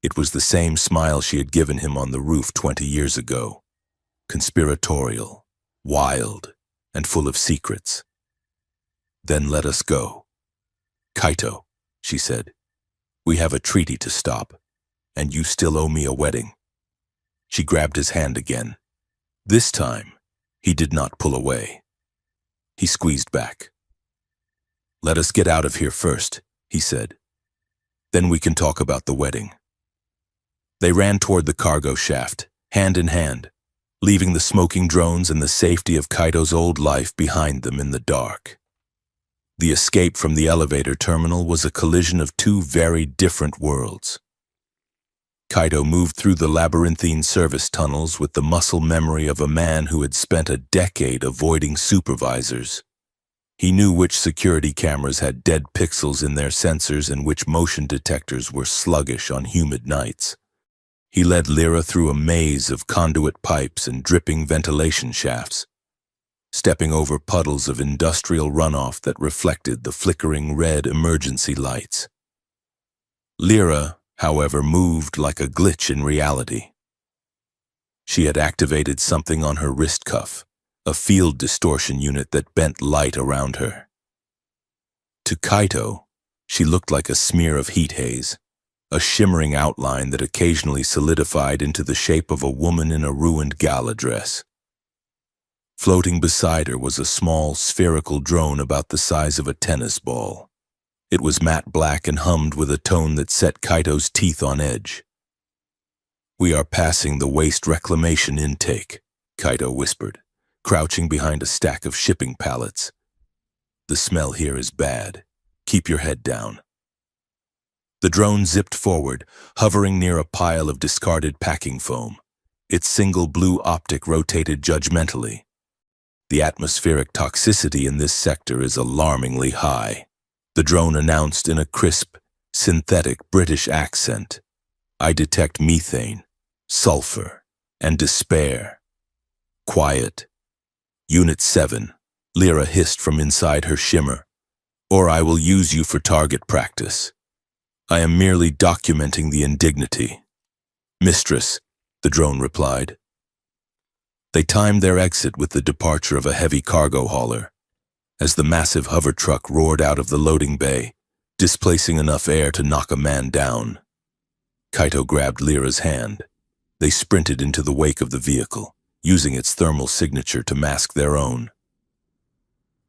It was the same smile she had given him on the roof 20 years ago. Conspiratorial, wild, and full of secrets. Then let us go. Kaito, she said, we have a treaty to stop, and you still owe me a wedding. She grabbed his hand again. This time, he did not pull away. He squeezed back. Let us get out of here first, he said. Then we can talk about the wedding. They ran toward the cargo shaft, hand in hand, leaving the smoking drones and the safety of Kaito's old life behind them in the dark. The escape from the elevator terminal was a collision of 2 very different worlds. Kaito moved through the labyrinthine service tunnels with the muscle memory of a man who had spent a decade avoiding supervisors. He knew which security cameras had dead pixels in their sensors and which motion detectors were sluggish on humid nights. He led Lyra through a maze of conduit pipes and dripping ventilation shafts, stepping over puddles of industrial runoff that reflected the flickering red emergency lights. Lyra, however, moved like a glitch in reality. She had activated something on her wrist cuff, a field distortion unit that bent light around her. To Kaito, she looked like a smear of heat haze, a shimmering outline that occasionally solidified into the shape of a woman in a ruined gala dress. Floating beside her was a small, spherical drone about the size of a tennis ball. It was matte black and hummed with a tone that set Kaito's teeth on edge. "We are passing the waste reclamation intake," Kaito whispered, crouching behind a stack of shipping pallets. "The smell here is bad. Keep your head down." The drone zipped forward, hovering near a pile of discarded packing foam. Its single blue optic rotated judgmentally. "The atmospheric toxicity in this sector is alarmingly high," the drone announced in a crisp, synthetic British accent. "I detect methane, sulfur, and despair." "Quiet. Unit 7, Lyra hissed from inside her shimmer, "or I will use you for target practice. I am merely documenting the indignity." "Mistress," the drone replied. They timed their exit with the departure of a heavy cargo hauler. As the massive hover truck roared out of the loading bay, displacing enough air to knock a man down. Kaito grabbed Lyra's hand. They sprinted into the wake of the vehicle, using its thermal signature to mask their own.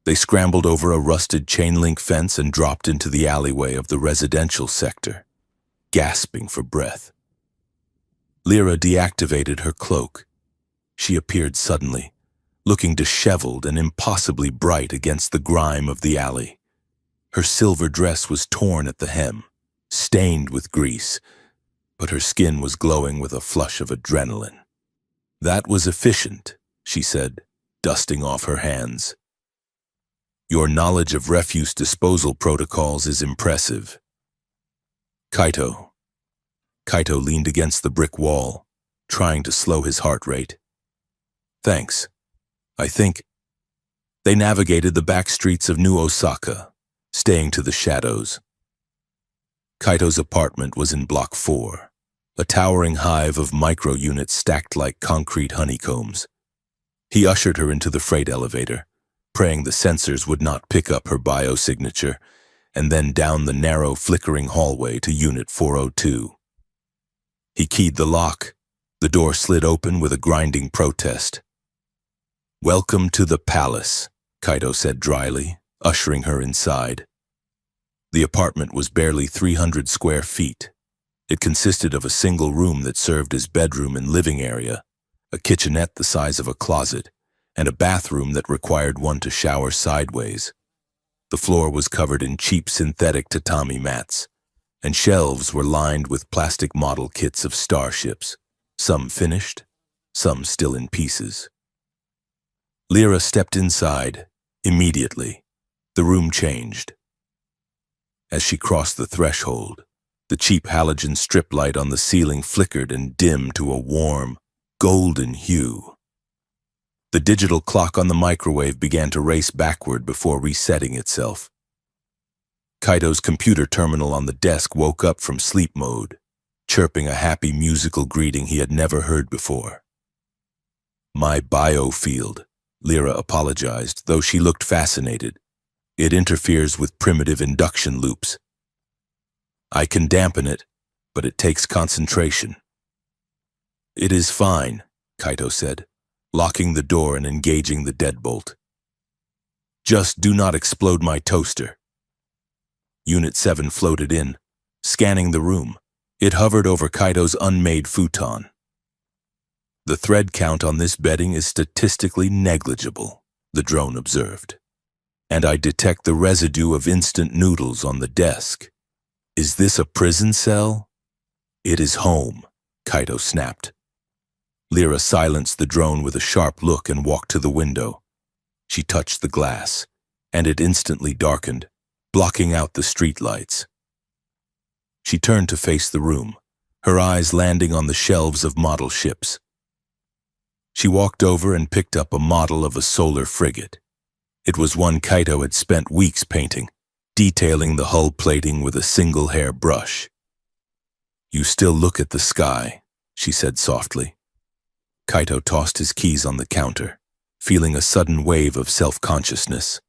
They scrambled over a rusted chain-link fence and dropped into the alleyway of the residential sector, gasping for breath. Lyra deactivated her cloak. She appeared suddenly, looking disheveled and impossibly bright against the grime of the alley. Her silver dress was torn at the hem, stained with grease, but her skin was glowing with a flush of adrenaline. "That was efficient," she said, dusting off her hands. "Your knowledge of refuse disposal protocols is impressive." Kaito leaned against the brick wall, trying to slow his heart rate. "Thanks. I think..." They navigated the back streets of New Osaka, staying to the shadows. Kaito's apartment was in Block 4, a towering hive of micro-units stacked like concrete honeycombs. He ushered her into the freight elevator, praying the sensors would not pick up her biosignature, and then down the narrow, flickering hallway to Unit 402. He keyed the lock. The door slid open with a grinding protest. "Welcome to the palace," Kaito said dryly, ushering her inside. The apartment was barely 300 square feet. It consisted of a single room that served as bedroom and living area, a kitchenette the size of a closet, and a bathroom that required one to shower sideways. The floor was covered in cheap synthetic tatami mats, and shelves were lined with plastic model kits of starships, some finished, some still in pieces. Lyra stepped inside. Immediately, the room changed. As she crossed the threshold, the cheap halogen strip light on the ceiling flickered and dimmed to a warm, golden hue. The digital clock on the microwave began to race backward before resetting itself. Kaito's computer terminal on the desk woke up from sleep mode, chirping a happy musical greeting he had never heard before. "My biofield," Lyra apologized, though she looked fascinated. "It interferes with primitive induction loops. I can dampen it, but it takes concentration." "It is fine," Kaito said, locking the door and engaging the deadbolt. "Just do not explode my toaster." Unit 7 floated in, scanning the room. It hovered over Kaito's unmade futon. "The thread count on this bedding is statistically negligible," the drone observed. "And I detect the residue of instant noodles on the desk. Is this a prison cell?" "It is home," Kaito snapped. Lyra silenced the drone with a sharp look and walked to the window. She touched the glass, and it instantly darkened, blocking out the streetlights. She turned to face the room, her eyes landing on the shelves of model ships. She walked over and picked up a model of a solar frigate. It was one Kaito had spent weeks painting, detailing the hull plating with a single hair brush. You still look at the sky, she said softly. Kaito tossed his keys on the counter, feeling a sudden wave of self-consciousness.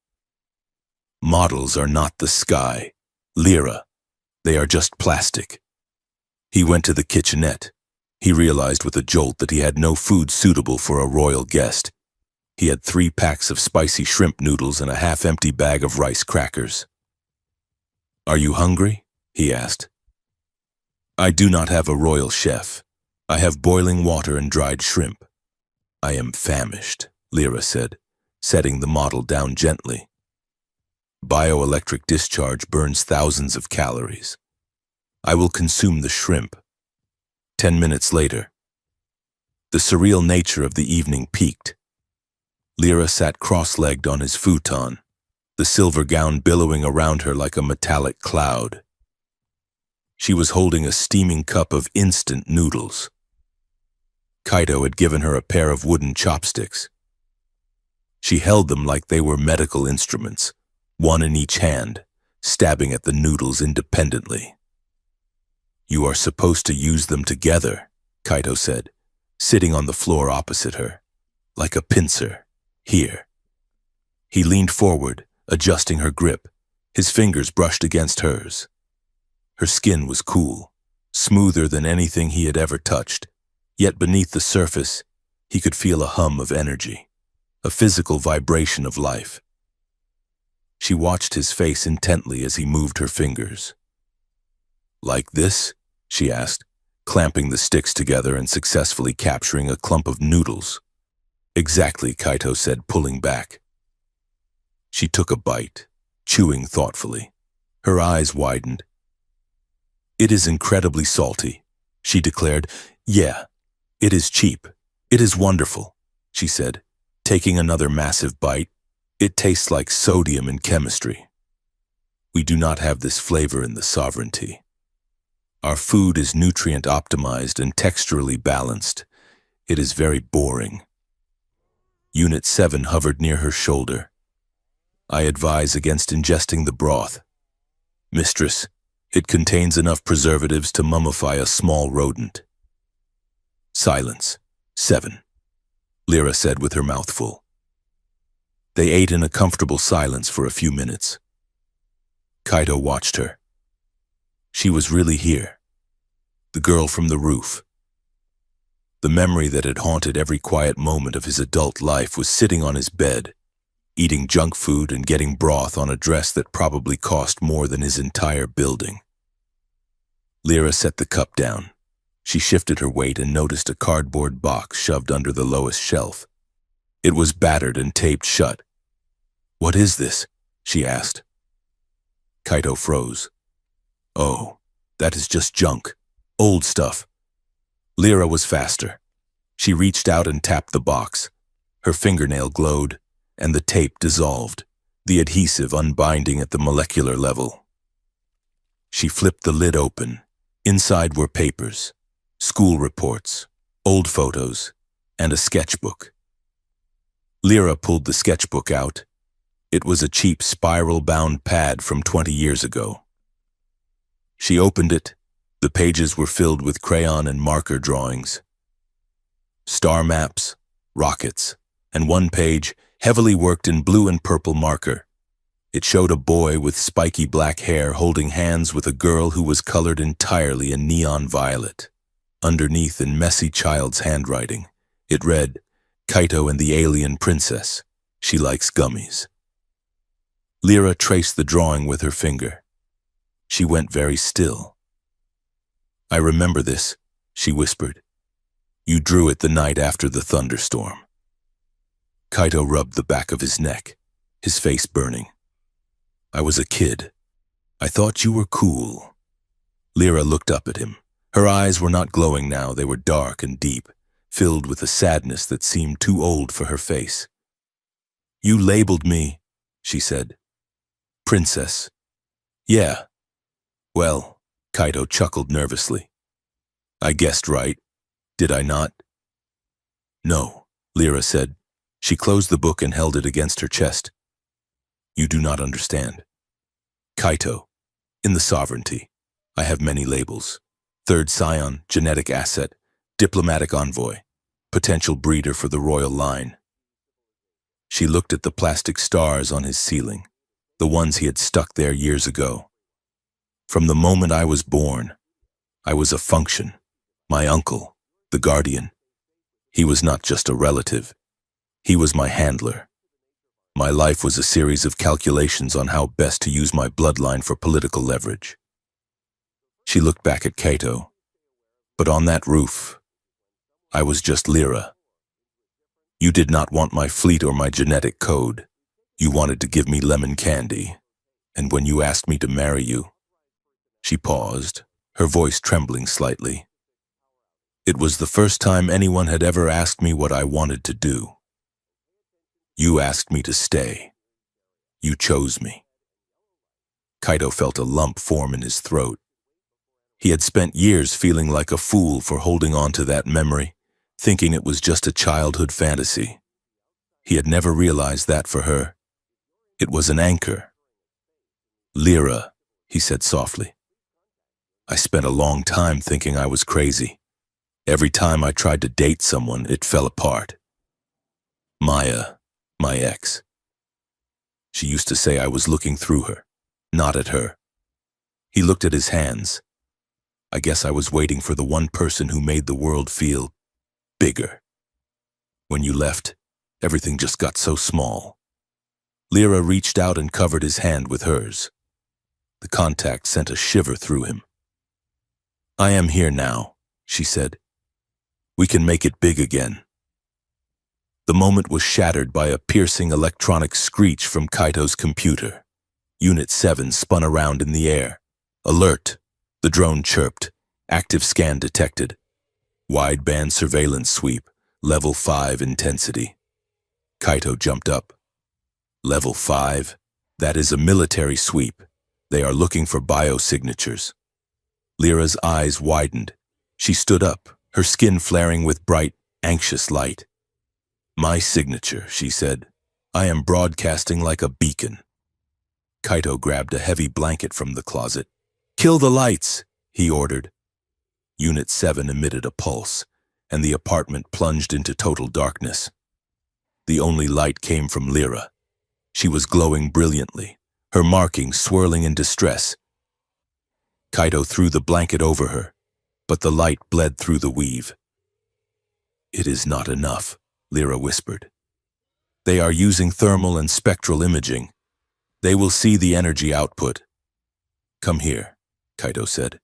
Models are not the sky, Lyra. They are just plastic. He went to the kitchenette. He realized with a jolt that he had no food suitable for a royal guest. He had 3 packs of spicy shrimp noodles and a half-empty bag of rice crackers. Are you hungry? He asked. I do not have a royal chef. I have boiling water and dried shrimp. I am famished, Lyra said, setting the model down gently. Bioelectric discharge burns thousands of calories. I will consume the shrimp. 10 minutes later. The surreal nature of the evening peaked. Lyra sat cross-legged on his futon, the silver gown billowing around her like a metallic cloud. She was holding a steaming cup of instant noodles. Kaito had given her a pair of wooden chopsticks. She held them like they were medical instruments, one in each hand, stabbing at the noodles independently. You are supposed to use them together, Kaito said, sitting on the floor opposite her, like a pincer. Here. He leaned forward, adjusting her grip. His fingers brushed against hers. Her skin was cool, smoother than anything he had ever touched, yet beneath the surface, he could feel a hum of energy, a physical vibration of life. She watched his face intently as he moved her fingers. Like this? She asked, clamping the sticks together and successfully capturing a clump of noodles. Exactly, Kaito said, pulling back. She took a bite, chewing thoughtfully. Her eyes widened. It is incredibly salty, she declared. Yeah, it is cheap. It is wonderful, she said, taking another massive bite. It tastes like sodium in chemistry. We do not have this flavor in the sovereignty. Our food is nutrient optimized and texturally balanced. It is very boring. Unit 7 hovered near her shoulder. I advise against ingesting the broth. Mistress, it contains enough preservatives to mummify a small rodent. Silence. 7. Lyra said with her mouth full. They ate in a comfortable silence for a few minutes. Kaito watched her. She was really here. The girl from the roof. The memory that had haunted every quiet moment of his adult life was sitting on his bed, eating junk food and getting broth on a dress that probably cost more than his entire building. Lyra set the cup down. She shifted her weight and noticed a cardboard box shoved under the lowest shelf. It was battered and taped shut. What is this? She asked. Kaito froze. Oh, that is just junk. Old stuff. Lyra was faster. She reached out and tapped the box. Her fingernail glowed, and the tape dissolved, the adhesive unbinding at the molecular level. She flipped the lid open. Inside were papers, school reports, old photos, and a sketchbook. Lyra pulled the sketchbook out. It was a cheap spiral-bound pad from 20 years ago. She opened it. The pages were filled with crayon and marker drawings. Star maps, rockets, and one page, heavily worked in blue and purple marker. It showed a boy with spiky black hair holding hands with a girl who was colored entirely in neon violet. Underneath, in messy child's handwriting, it read, Kaito and the Alien Princess. She likes gummies. Lyra traced the drawing with her finger. She went very still. I remember this, she whispered. You drew it the night after the thunderstorm. Kaito rubbed the back of his neck, his face burning. I was a kid. I thought you were cool. Lyra looked up at him. Her eyes were not glowing now, they were dark and deep, filled with a sadness that seemed too old for her face. You labeled me, she said. Princess. Yeah. Well, Kaito chuckled nervously. I guessed right, did I not? No, Lyra said. She closed the book and held it against her chest. You do not understand. Kaito, in the sovereignty, I have many labels. Third scion, genetic asset, diplomatic envoy, potential breeder for the royal line. She looked at the plastic stars on his ceiling, the ones he had stuck there years ago. From the moment I was born, I was a function, my uncle, the guardian. He was not just a relative, he was my handler. My life was a series of calculations on how best to use my bloodline for political leverage. She looked back at Kato, but on that roof, I was just Lyra. You did not want my fleet or my genetic code. You wanted to give me lemon candy. And when you asked me to marry you, she paused, her voice trembling slightly. It was the first time anyone had ever asked me what I wanted to do. You asked me to stay. You chose me. Kaito felt a lump form in his throat. He had spent years feeling like a fool for holding on to that memory, thinking it was just a childhood fantasy. He had never realized that for her. It was an anchor. Lyra, he said softly. I spent a long time thinking I was crazy. Every time I tried to date someone, it fell apart. Maya, my ex. She used to say I was looking through her, not at her. He looked at his hands. I guess I was waiting for the one person who made the world feel bigger. When you left, everything just got so small. Lyra reached out and covered his hand with hers. The contact sent a shiver through him. I am here now, she said. We can make it big again. The moment was shattered by a piercing electronic screech from Kaito's computer. Unit 7 spun around in the air. Alert! The drone chirped. Active scan detected. Wideband surveillance sweep. Level 5 intensity. Kaito jumped up. Level 5? That is a military sweep. They are looking for biosignatures. Lyra's eyes widened. She stood up, her skin flaring with bright, anxious light. My signature, she said. I am broadcasting like a beacon. Kaito grabbed a heavy blanket from the closet. Kill the lights, he ordered. Unit 7 emitted a pulse, and the apartment plunged into total darkness. The only light came from Lyra. She was glowing brilliantly, her markings swirling in distress. Kaito threw the blanket over her, but the light bled through the weave. It is not enough, Lyra whispered. They are using thermal and spectral imaging. They will see the energy output. Come here, Kaito said.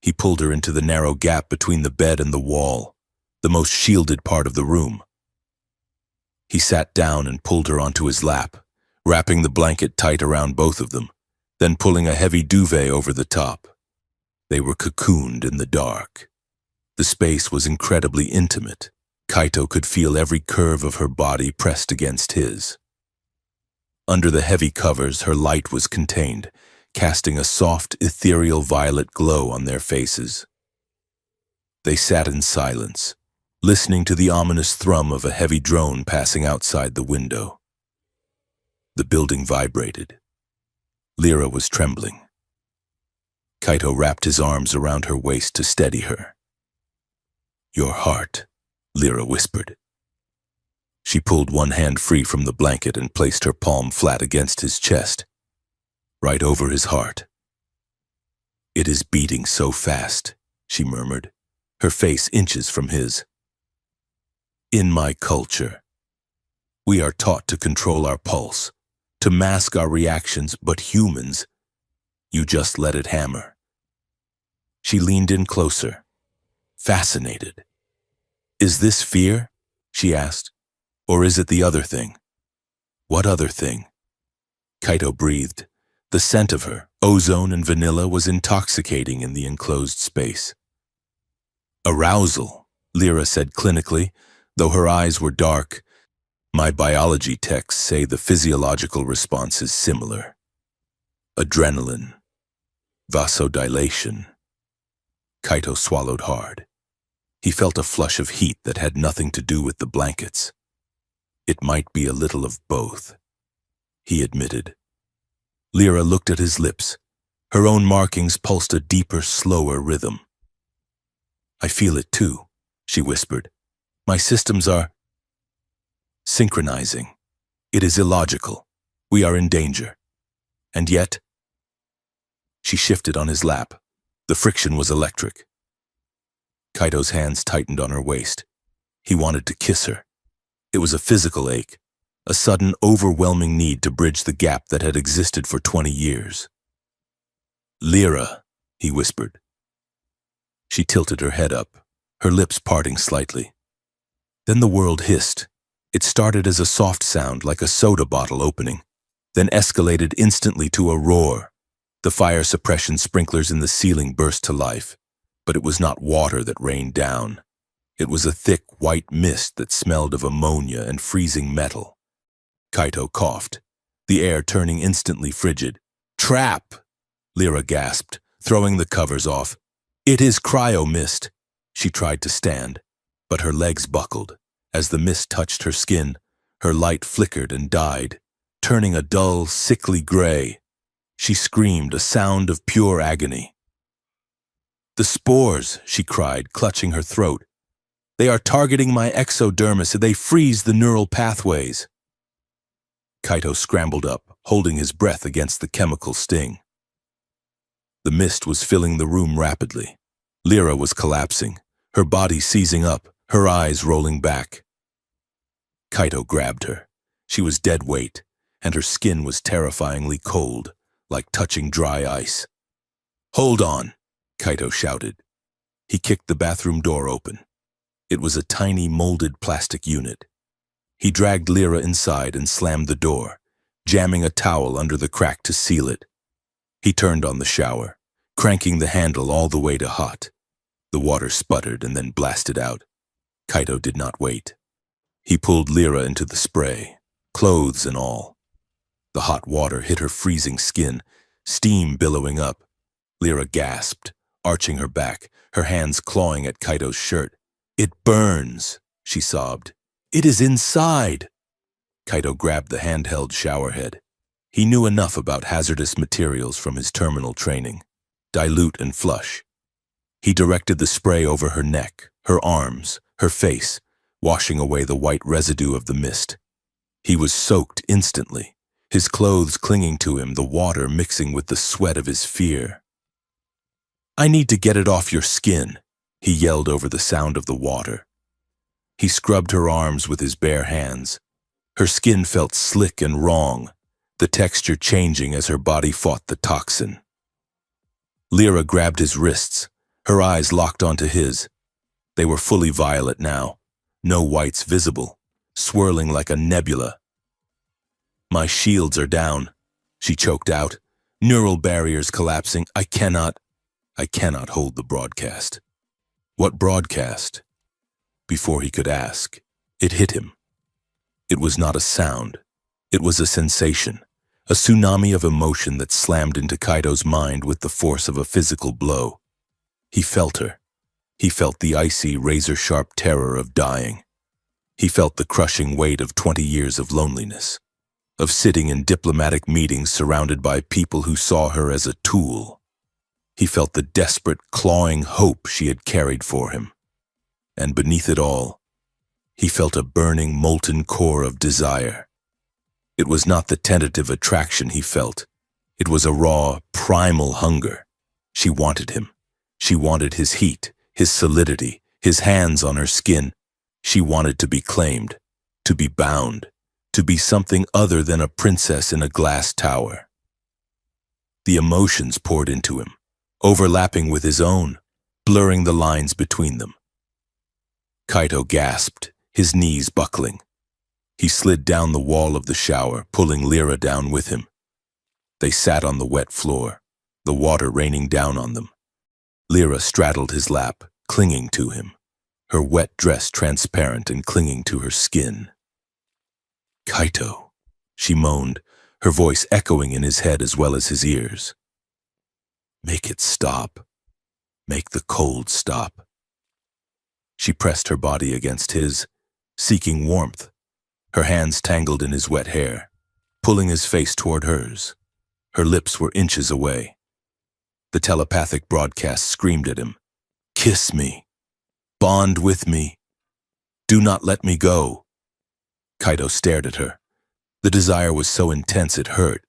He pulled her into the narrow gap between the bed and the wall, the most shielded part of the room. He sat down and pulled her onto his lap, wrapping the blanket tight around both of them, then pulling a heavy duvet over the top. They were cocooned in the dark. The space was incredibly intimate. Kaito could feel every curve of her body pressed against his. Under the heavy covers, her light was contained, casting a soft, ethereal violet glow on their faces. They sat in silence, listening to the ominous thrum of a heavy drone passing outside the window. The building vibrated. Lyra was trembling. Kaito wrapped his arms around her waist to steady her. Your heart, Lyra whispered. She pulled one hand free from the blanket and placed her palm flat against his chest, right over his heart. It is beating so fast, she murmured, her face inches from his. In my culture, we are taught to control our pulse, to mask our reactions, but humans, you just let it hammer. She leaned in closer, fascinated. Is this fear? She asked. Or is it the other thing? What other thing? Kaito breathed. The scent of her, ozone and vanilla, was intoxicating in the enclosed space. Arousal, Lyra said clinically, though her eyes were dark. My biology texts say the physiological response is similar. Adrenaline. Vasodilation. Kaito swallowed hard. He felt a flush of heat that had nothing to do with the blankets. It might be a little of both, he admitted. Lyra looked at his lips. Her own markings pulsed a deeper, slower rhythm. I feel it too, she whispered. My systems are synchronizing. It is illogical. We are in danger. And yet, she shifted on his lap. The friction was electric. Kaito's hands tightened on her waist. He wanted to kiss her. It was a physical ache, a sudden, overwhelming need to bridge the gap that had existed for 20 years. Lyra, he whispered. She tilted her head up, her lips parting slightly. Then the world hissed. It started as a soft sound like a soda bottle opening, then escalated instantly to a roar. The fire suppression sprinklers in the ceiling burst to life, but it was not water that rained down. It was a thick white mist that smelled of ammonia and freezing metal. Kaito coughed, the air turning instantly frigid. Trap! Lyra gasped, throwing the covers off. It is cryo mist. She tried to stand, but her legs buckled. As the mist touched her skin, her light flickered and died, turning a dull, sickly gray. She screamed, a sound of pure agony. The spores, she cried, clutching her throat. They are targeting my exodermis. They freeze the neural pathways. Kaito scrambled up, holding his breath against the chemical sting. The mist was filling the room rapidly. Lyra was collapsing, her body seizing up, her eyes rolling back. Kaito grabbed her. She was dead weight, and her skin was terrifyingly cold, like touching dry ice. Hold on, Kaito shouted. He kicked the bathroom door open. It was a tiny molded plastic unit. He dragged Lyra inside and slammed the door, jamming a towel under the crack to seal it. He turned on the shower, cranking the handle all the way to hot. The water sputtered and then blasted out. Kaito did not wait. He pulled Lyra into the spray, clothes and all. The hot water hit her freezing skin, steam billowing up. Lyra gasped, arching her back, her hands clawing at Kaito's shirt. It burns, she sobbed. It is inside. Kaito grabbed the handheld showerhead. He knew enough about hazardous materials from his terminal training. Dilute and flush. He directed the spray over her neck, her arms, her face, washing away the white residue of the mist. He was soaked instantly, his clothes clinging to him, the water mixing with the sweat of his fear. I need to get it off your skin, he yelled over the sound of the water. He scrubbed her arms with his bare hands. Her skin felt slick and wrong, the texture changing as her body fought the toxin. Lyra grabbed his wrists, her eyes locked onto his. They were fully violet now, no whites visible, swirling like a nebula. My shields are down, she choked out, neural barriers collapsing. I cannot hold the broadcast. What broadcast? Before he could ask, it hit him. It was not a sound. It was a sensation, a tsunami of emotion that slammed into Kaito's mind with the force of a physical blow. He felt her. He felt the icy, razor-sharp terror of dying. He felt the crushing weight of 20 years of loneliness, of sitting in diplomatic meetings surrounded by people who saw her as a tool. He felt the desperate, clawing hope she had carried for him. And beneath it all, he felt a burning, molten core of desire. It was not the tentative attraction he felt. It was a raw, primal hunger. She wanted him. She wanted his heat, his solidity, his hands on her skin. She wanted to be claimed, to be bound, to be something other than a princess in a glass tower. The emotions poured into him, overlapping with his own, blurring the lines between them. Kaito gasped, his knees buckling. He slid down the wall of the shower, pulling Lyra down with him. They sat on the wet floor, the water raining down on them. Lyra straddled his lap, clinging to him, her wet dress transparent and clinging to her skin. Kaito, she moaned, her voice echoing in his head as well as his ears. Make it stop. Make the cold stop. She pressed her body against his, seeking warmth, her hands tangled in his wet hair, pulling his face toward hers. Her lips were inches away. The telepathic broadcast screamed at him. Kiss me. Bond with me. Do not let me go. Kaito stared at her. The desire was so intense it hurt.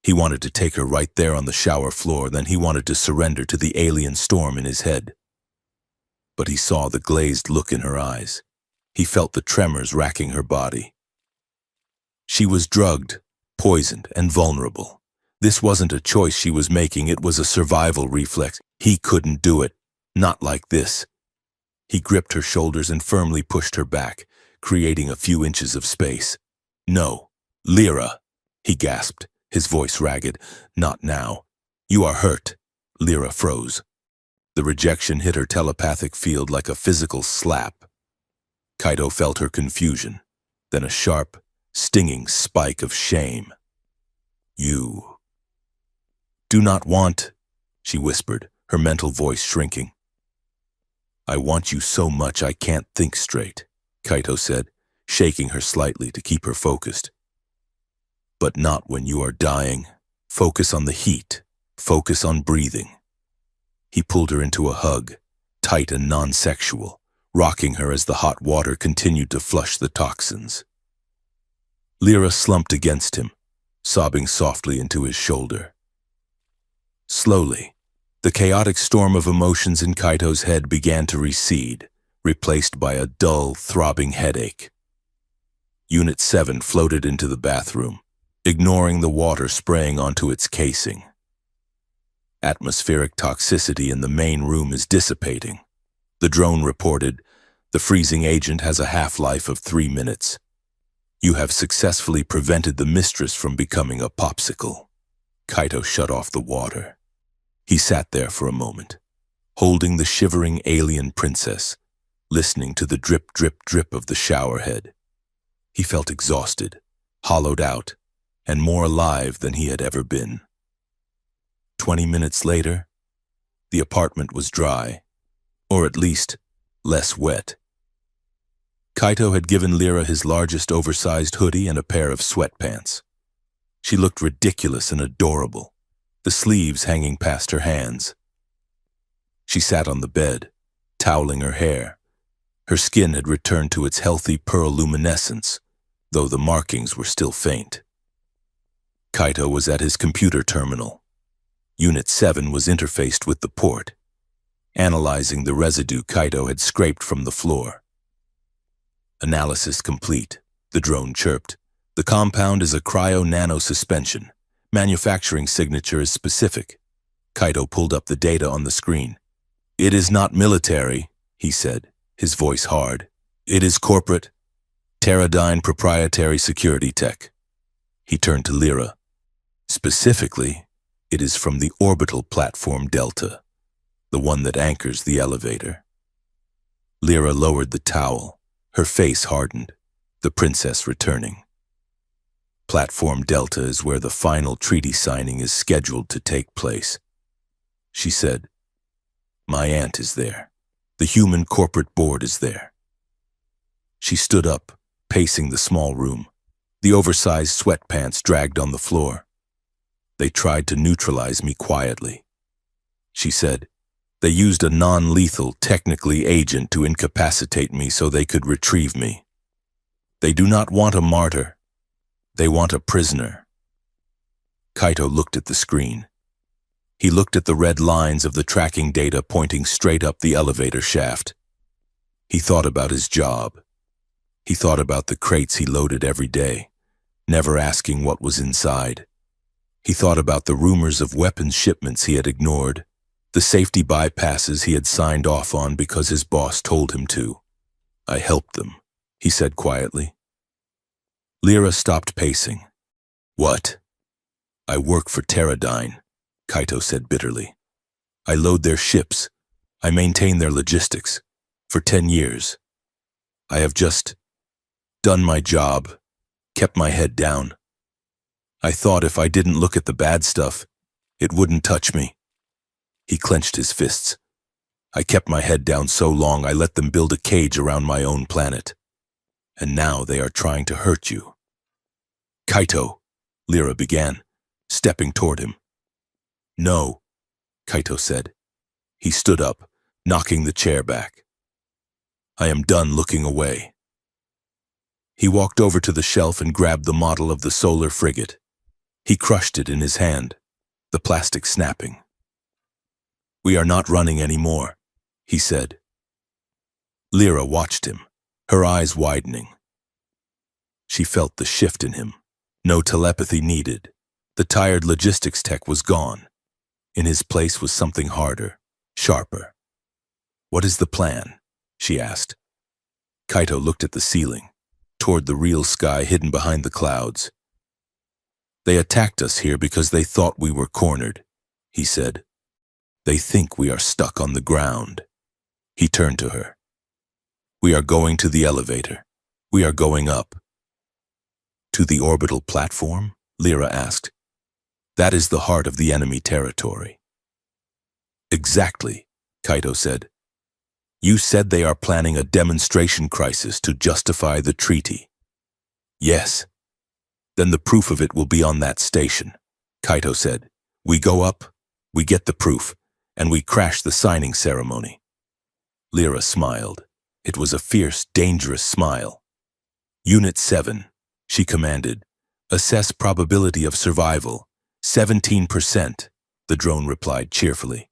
He wanted to take her right there on the shower floor, then he wanted to surrender to the alien storm in his head. But he saw the glazed look in her eyes. He felt the tremors racking her body. She was drugged, poisoned, and vulnerable. This wasn't a choice she was making, it was a survival reflex. He couldn't do it. Not like this. He gripped her shoulders and firmly pushed her back, creating a few inches of space. No, Lyra, he gasped, his voice ragged. Not now. You are hurt. Lyra froze. The rejection hit her telepathic field like a physical slap. Kaito felt her confusion, then a sharp, stinging spike of shame. You do not want, she whispered, her mental voice shrinking. I want you so much I can't think straight, Kaito said, shaking her slightly to keep her focused. But not when you are dying. Focus on the heat. Focus on breathing. He pulled her into a hug, tight and non-sexual, rocking her as the hot water continued to flush the toxins. Lyra slumped against him, sobbing softly into his shoulder. Slowly, the chaotic storm of emotions in Kaito's head began to recede, replaced by a dull, throbbing headache. Unit 7 floated into the bathroom, ignoring the water spraying onto its casing. Atmospheric toxicity in the main room is dissipating. The drone reported, the freezing agent has a half-life of 3 minutes. You have successfully prevented the mistress from becoming a popsicle. Kaito shut off the water. He sat there for a moment, holding the shivering alien princess, listening to the drip, drip, drip of the shower head. He felt exhausted, hollowed out, and more alive than he had ever been. 20 minutes later, the apartment was dry, or at least less wet. Kaito had given Lyra his largest oversized hoodie and a pair of sweatpants. She looked ridiculous and adorable, the sleeves hanging past her hands. She sat on the bed, toweling her hair. Her skin had returned to its healthy pearl luminescence, though the markings were still faint. Kaito was at his computer terminal. Unit 7 was interfaced with the port, analyzing the residue Kaito had scraped from the floor. Analysis complete, the drone chirped. The compound is a cryo-nano suspension. Manufacturing signature is specific. Kaito pulled up the data on the screen. It is not military, he said, his voice hard. It is corporate, Teradyne proprietary security tech. He turned to Lyra. Specifically, it is from the orbital platform Delta, the one that anchors the elevator. Lyra lowered the towel, her face hardened, the princess returning. Platform Delta is where the final treaty signing is scheduled to take place. She said, my aunt is there. The human corporate board is there. She stood up, pacing the small room. The oversized sweatpants dragged on the floor. They tried to neutralize me quietly. She said, they used a non-lethal, technically agent to incapacitate me so they could retrieve me. They do not want a martyr. They want a prisoner. Kaito looked at the screen. He looked at the red lines of the tracking data pointing straight up the elevator shaft. He thought about his job. He thought about the crates he loaded every day, never asking what was inside. He thought about the rumors of weapons shipments he had ignored, the safety bypasses he had signed off on because his boss told him to. I helped them, he said quietly. Lyra stopped pacing. What? I work for Teradyne, Kaito said bitterly. I load their ships. I maintain their logistics. For 10 years. I have just done my job, kept my head down. I thought if I didn't look at the bad stuff, it wouldn't touch me. He clenched his fists. I kept my head down so long I let them build a cage around my own planet. And now they are trying to hurt you. Kaito, Lyra began, stepping toward him. No, Kaito said. He stood up, knocking the chair back. I am done looking away. He walked over to the shelf and grabbed the model of the solar frigate. He crushed it in his hand, the plastic snapping. We are not running anymore, he said. Lyra watched him, her eyes widening. She felt the shift in him. No telepathy needed. The tired logistics tech was gone. In his place was something harder, sharper. What is the plan? She asked. Kaito looked at the ceiling, toward the real sky hidden behind the clouds. They attacked us here because they thought we were cornered, he said. They think we are stuck on the ground. He turned to her. We are going to the elevator. We are going up. To the orbital platform? Lyra asked. That is the heart of the enemy territory. Exactly, Kaito said. You said they are planning a demonstration crisis to justify the treaty. Yes. Then the proof of it will be on that station, Kaito said. We go up, we get the proof, and we crash the signing ceremony. Lyra smiled. It was a fierce, dangerous smile. Unit 7, she commanded. Assess probability of survival. 17%, the drone replied cheerfully.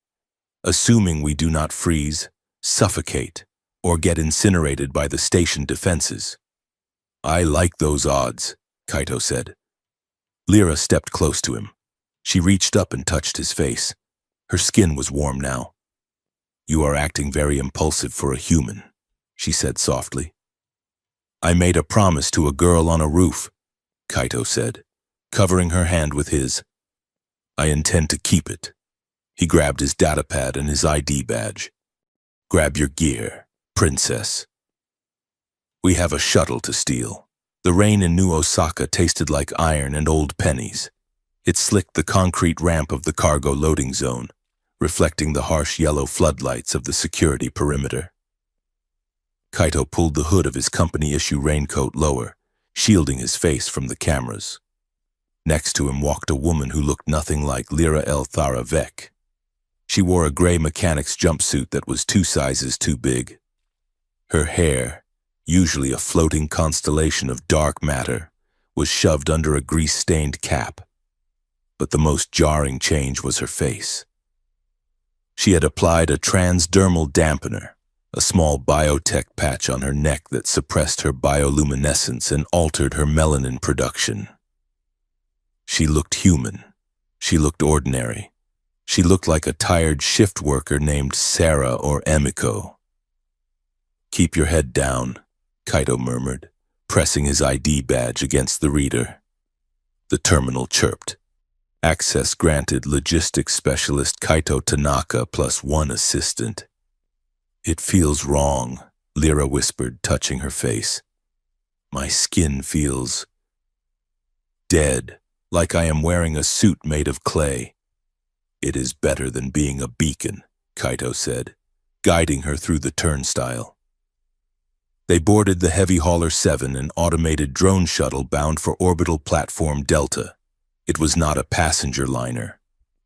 Assuming we do not freeze, suffocate, or get incinerated by the station defenses. I like those odds, Kaito said. Lyra stepped close to him. She reached up and touched his face. Her skin was warm now. You are acting very impulsive for a human, she said softly. I made a promise to a girl on a roof, Kaito said, covering her hand with his. I intend to keep it. He grabbed his datapad and his ID badge. Grab your gear, princess. We have a shuttle to steal. The rain in New Osaka tasted like iron and old pennies. It slicked the concrete ramp of the cargo loading zone, reflecting the harsh yellow floodlights of the security perimeter. Kaito pulled the hood of his company-issue raincoat lower, shielding his face from the cameras. Next to him walked a woman who looked nothing like Lyra El Tharavek. She wore a gray mechanic's jumpsuit that was 2 sizes too big. Her hair, usually a floating constellation of dark matter, was shoved under a grease-stained cap. But the most jarring change was her face. She had applied a transdermal dampener, a small biotech patch on her neck that suppressed her bioluminescence and altered her melanin production. She looked human. She looked ordinary. She looked like a tired shift worker named Sarah or Emiko. Keep your head down, Kaito murmured, pressing his ID badge against the reader. The terminal chirped. Access granted logistics specialist Kaito Tanaka plus 1 assistant. It feels wrong, Lyra whispered, touching her face. My skin feels dead, like I am wearing a suit made of clay. It is better than being a beacon, Kaito said, guiding her through the turnstile. They boarded the Heavy Hauler 7, an automated drone shuttle bound for orbital platform Delta. It was not a passenger liner.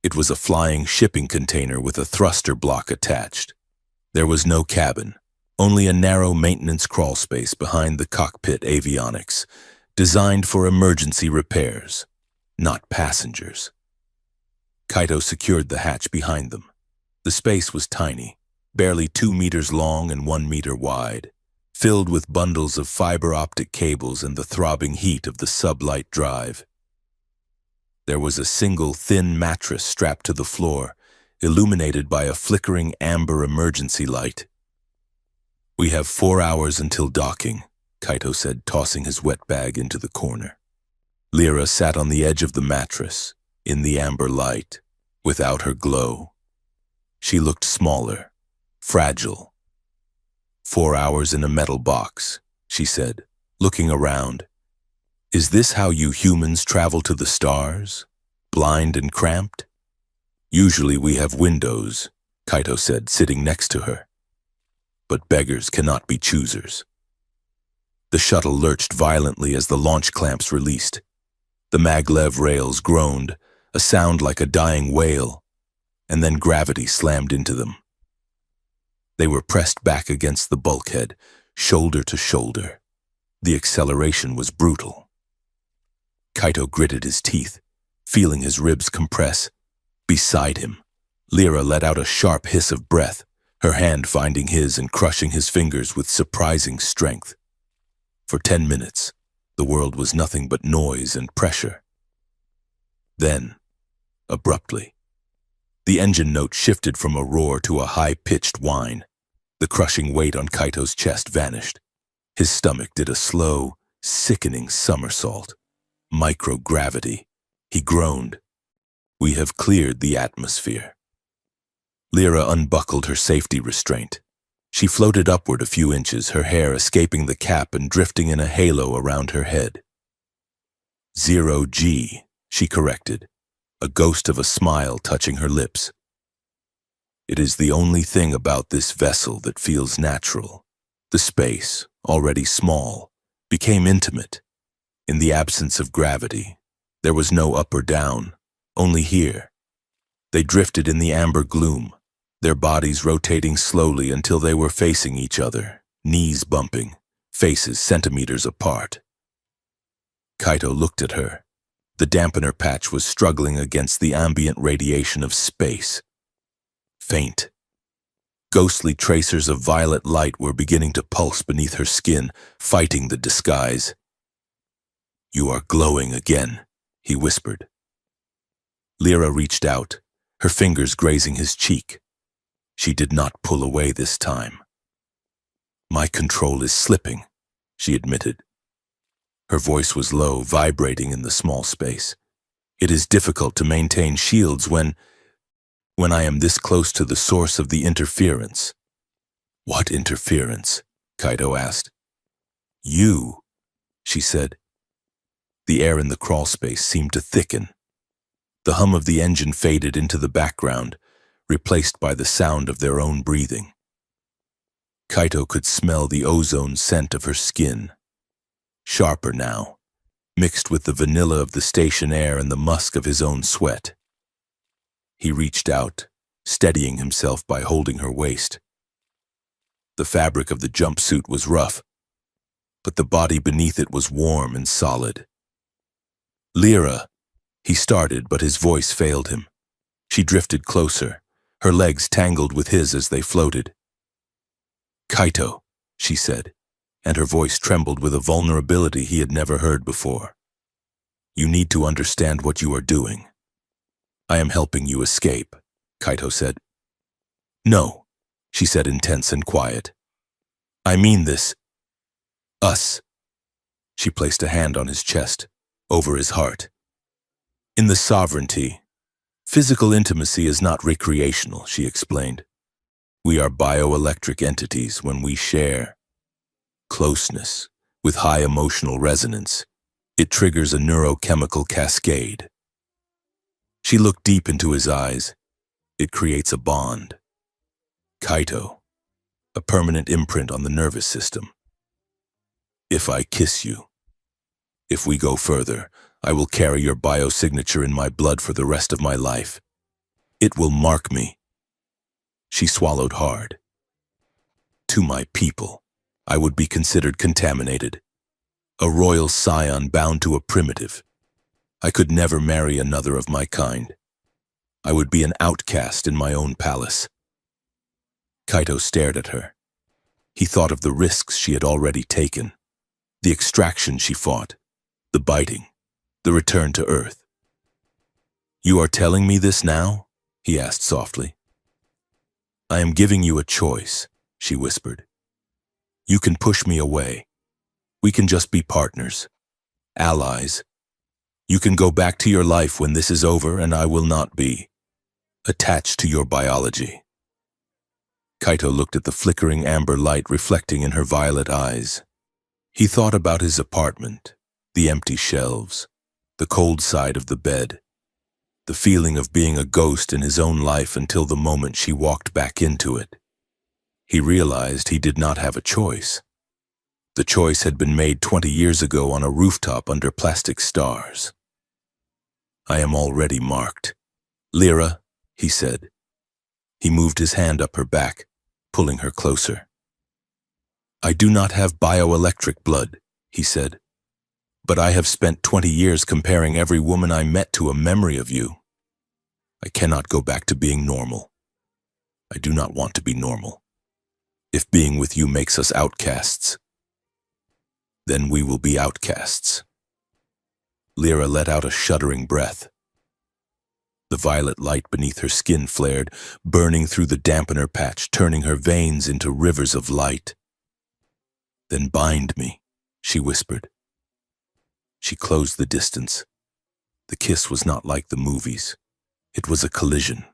It was a flying shipping container with a thruster block attached. There was no cabin, only a narrow maintenance crawl space behind the cockpit avionics, designed for emergency repairs, not passengers. Kaito secured the hatch behind them. The space was tiny, barely 2 meters long and 1 meter wide, filled with bundles of fiber optic cables and the throbbing heat of the sublight drive. There was a single thin mattress strapped to the floor, illuminated by a flickering amber emergency light. We have 4 hours until docking, Kaito said, tossing his wet bag into the corner. Lyra sat on the edge of the mattress, in the amber light, without her glow. She looked smaller, fragile. 4 hours in a metal box, she said, looking around. Is this how you humans travel to the stars? Blind and cramped? Usually we have windows, Kaito said, sitting next to her. But beggars cannot be choosers. The shuttle lurched violently as the launch clamps released. The maglev rails groaned, a sound like a dying whale, and then gravity slammed into them. They were pressed back against the bulkhead, shoulder to shoulder. The acceleration was brutal. Kaito gritted his teeth, feeling his ribs compress. Beside him, Lyra let out a sharp hiss of breath, her hand finding his and crushing his fingers with surprising strength. For 10 minutes, the world was nothing but noise and pressure. Then, abruptly, the engine note shifted from a roar to a high-pitched whine. The crushing weight on Kaito's chest vanished. His stomach did a slow, sickening somersault. Microgravity. He groaned. We have cleared the atmosphere. Lyra unbuckled her safety restraint. She floated upward a few inches, her hair escaping the cap and drifting in a halo around her head. 0G, she corrected, a ghost of a smile touching her lips. It is the only thing about this vessel that feels natural. The space, already small, became intimate. In the absence of gravity, there was no up or down, only here. They drifted in the amber gloom, their bodies rotating slowly until they were facing each other, knees bumping, faces centimeters apart. Kaito looked at her. The dampener patch was struggling against the ambient radiation of space. Faint. Ghostly tracers of violet light were beginning to pulse beneath her skin, fighting the disguise. You are glowing again, he whispered. Lyra reached out, her fingers grazing his cheek. She did not pull away this time. My control is slipping, she admitted. Her voice was low, vibrating in the small space. It is difficult to maintain shields when I am this close to the source of the interference. What interference? Kaito asked. You, she said. The air in the crawl space seemed to thicken. The hum of the engine faded into the background, replaced by the sound of their own breathing. Kaito could smell the ozone scent of her skin. Sharper now, mixed with the vanilla of the station air and the musk of his own sweat. He reached out, steadying himself by holding her waist. The fabric of the jumpsuit was rough, but the body beneath it was warm and solid. Lyra, he started, but his voice failed him. She drifted closer, her legs tangled with his as they floated. Kaito, she said, and her voice trembled with a vulnerability he had never heard before. You need to understand what you are doing. I am helping you escape, Kaito said. No, she said, intense and quiet. I mean this. Us. She placed a hand on his chest, over his heart. In the sovereignty, physical intimacy is not recreational, she explained. We are bioelectric entities when we share closeness with high emotional resonance. It triggers a neurochemical cascade. She looked deep into his eyes. It creates a bond. Kaito, a permanent imprint on the nervous system. If I kiss you, if we go further, I will carry your biosignature in my blood for the rest of my life. It will mark me. She swallowed hard. To my people, I would be considered contaminated. A royal scion bound to a primitive. I could never marry another of my kind. I would be an outcast in my own palace. Kaito stared at her. He thought of the risks she had already taken, the extraction she fought, the biting, the return to Earth. You are telling me this now? He asked softly. I am giving you a choice, she whispered. You can push me away. We can just be partners, allies. You can go back to your life when this is over, and I will not be attached to your biology. Kaito looked at the flickering amber light reflecting in her violet eyes. He thought about his apartment, the empty shelves, the cold side of the bed, the feeling of being a ghost in his own life until the moment she walked back into it. He realized he did not have a choice. The choice had been made 20 years ago on a rooftop under plastic stars. I am already marked. Lyra, he said. He moved his hand up her back, pulling her closer. "I do not have bioelectric blood," he said, "but I have spent 20 years comparing every woman I met to a memory of you. I cannot go back to being normal. I do not want to be normal. If being with you makes us outcasts, then we will be outcasts." Lyra let out a shuddering breath. The violet light beneath her skin flared, burning through the dampener patch, turning her veins into rivers of light. "Then bind me," she whispered. She closed the distance. The kiss was not like the movies. It was a collision.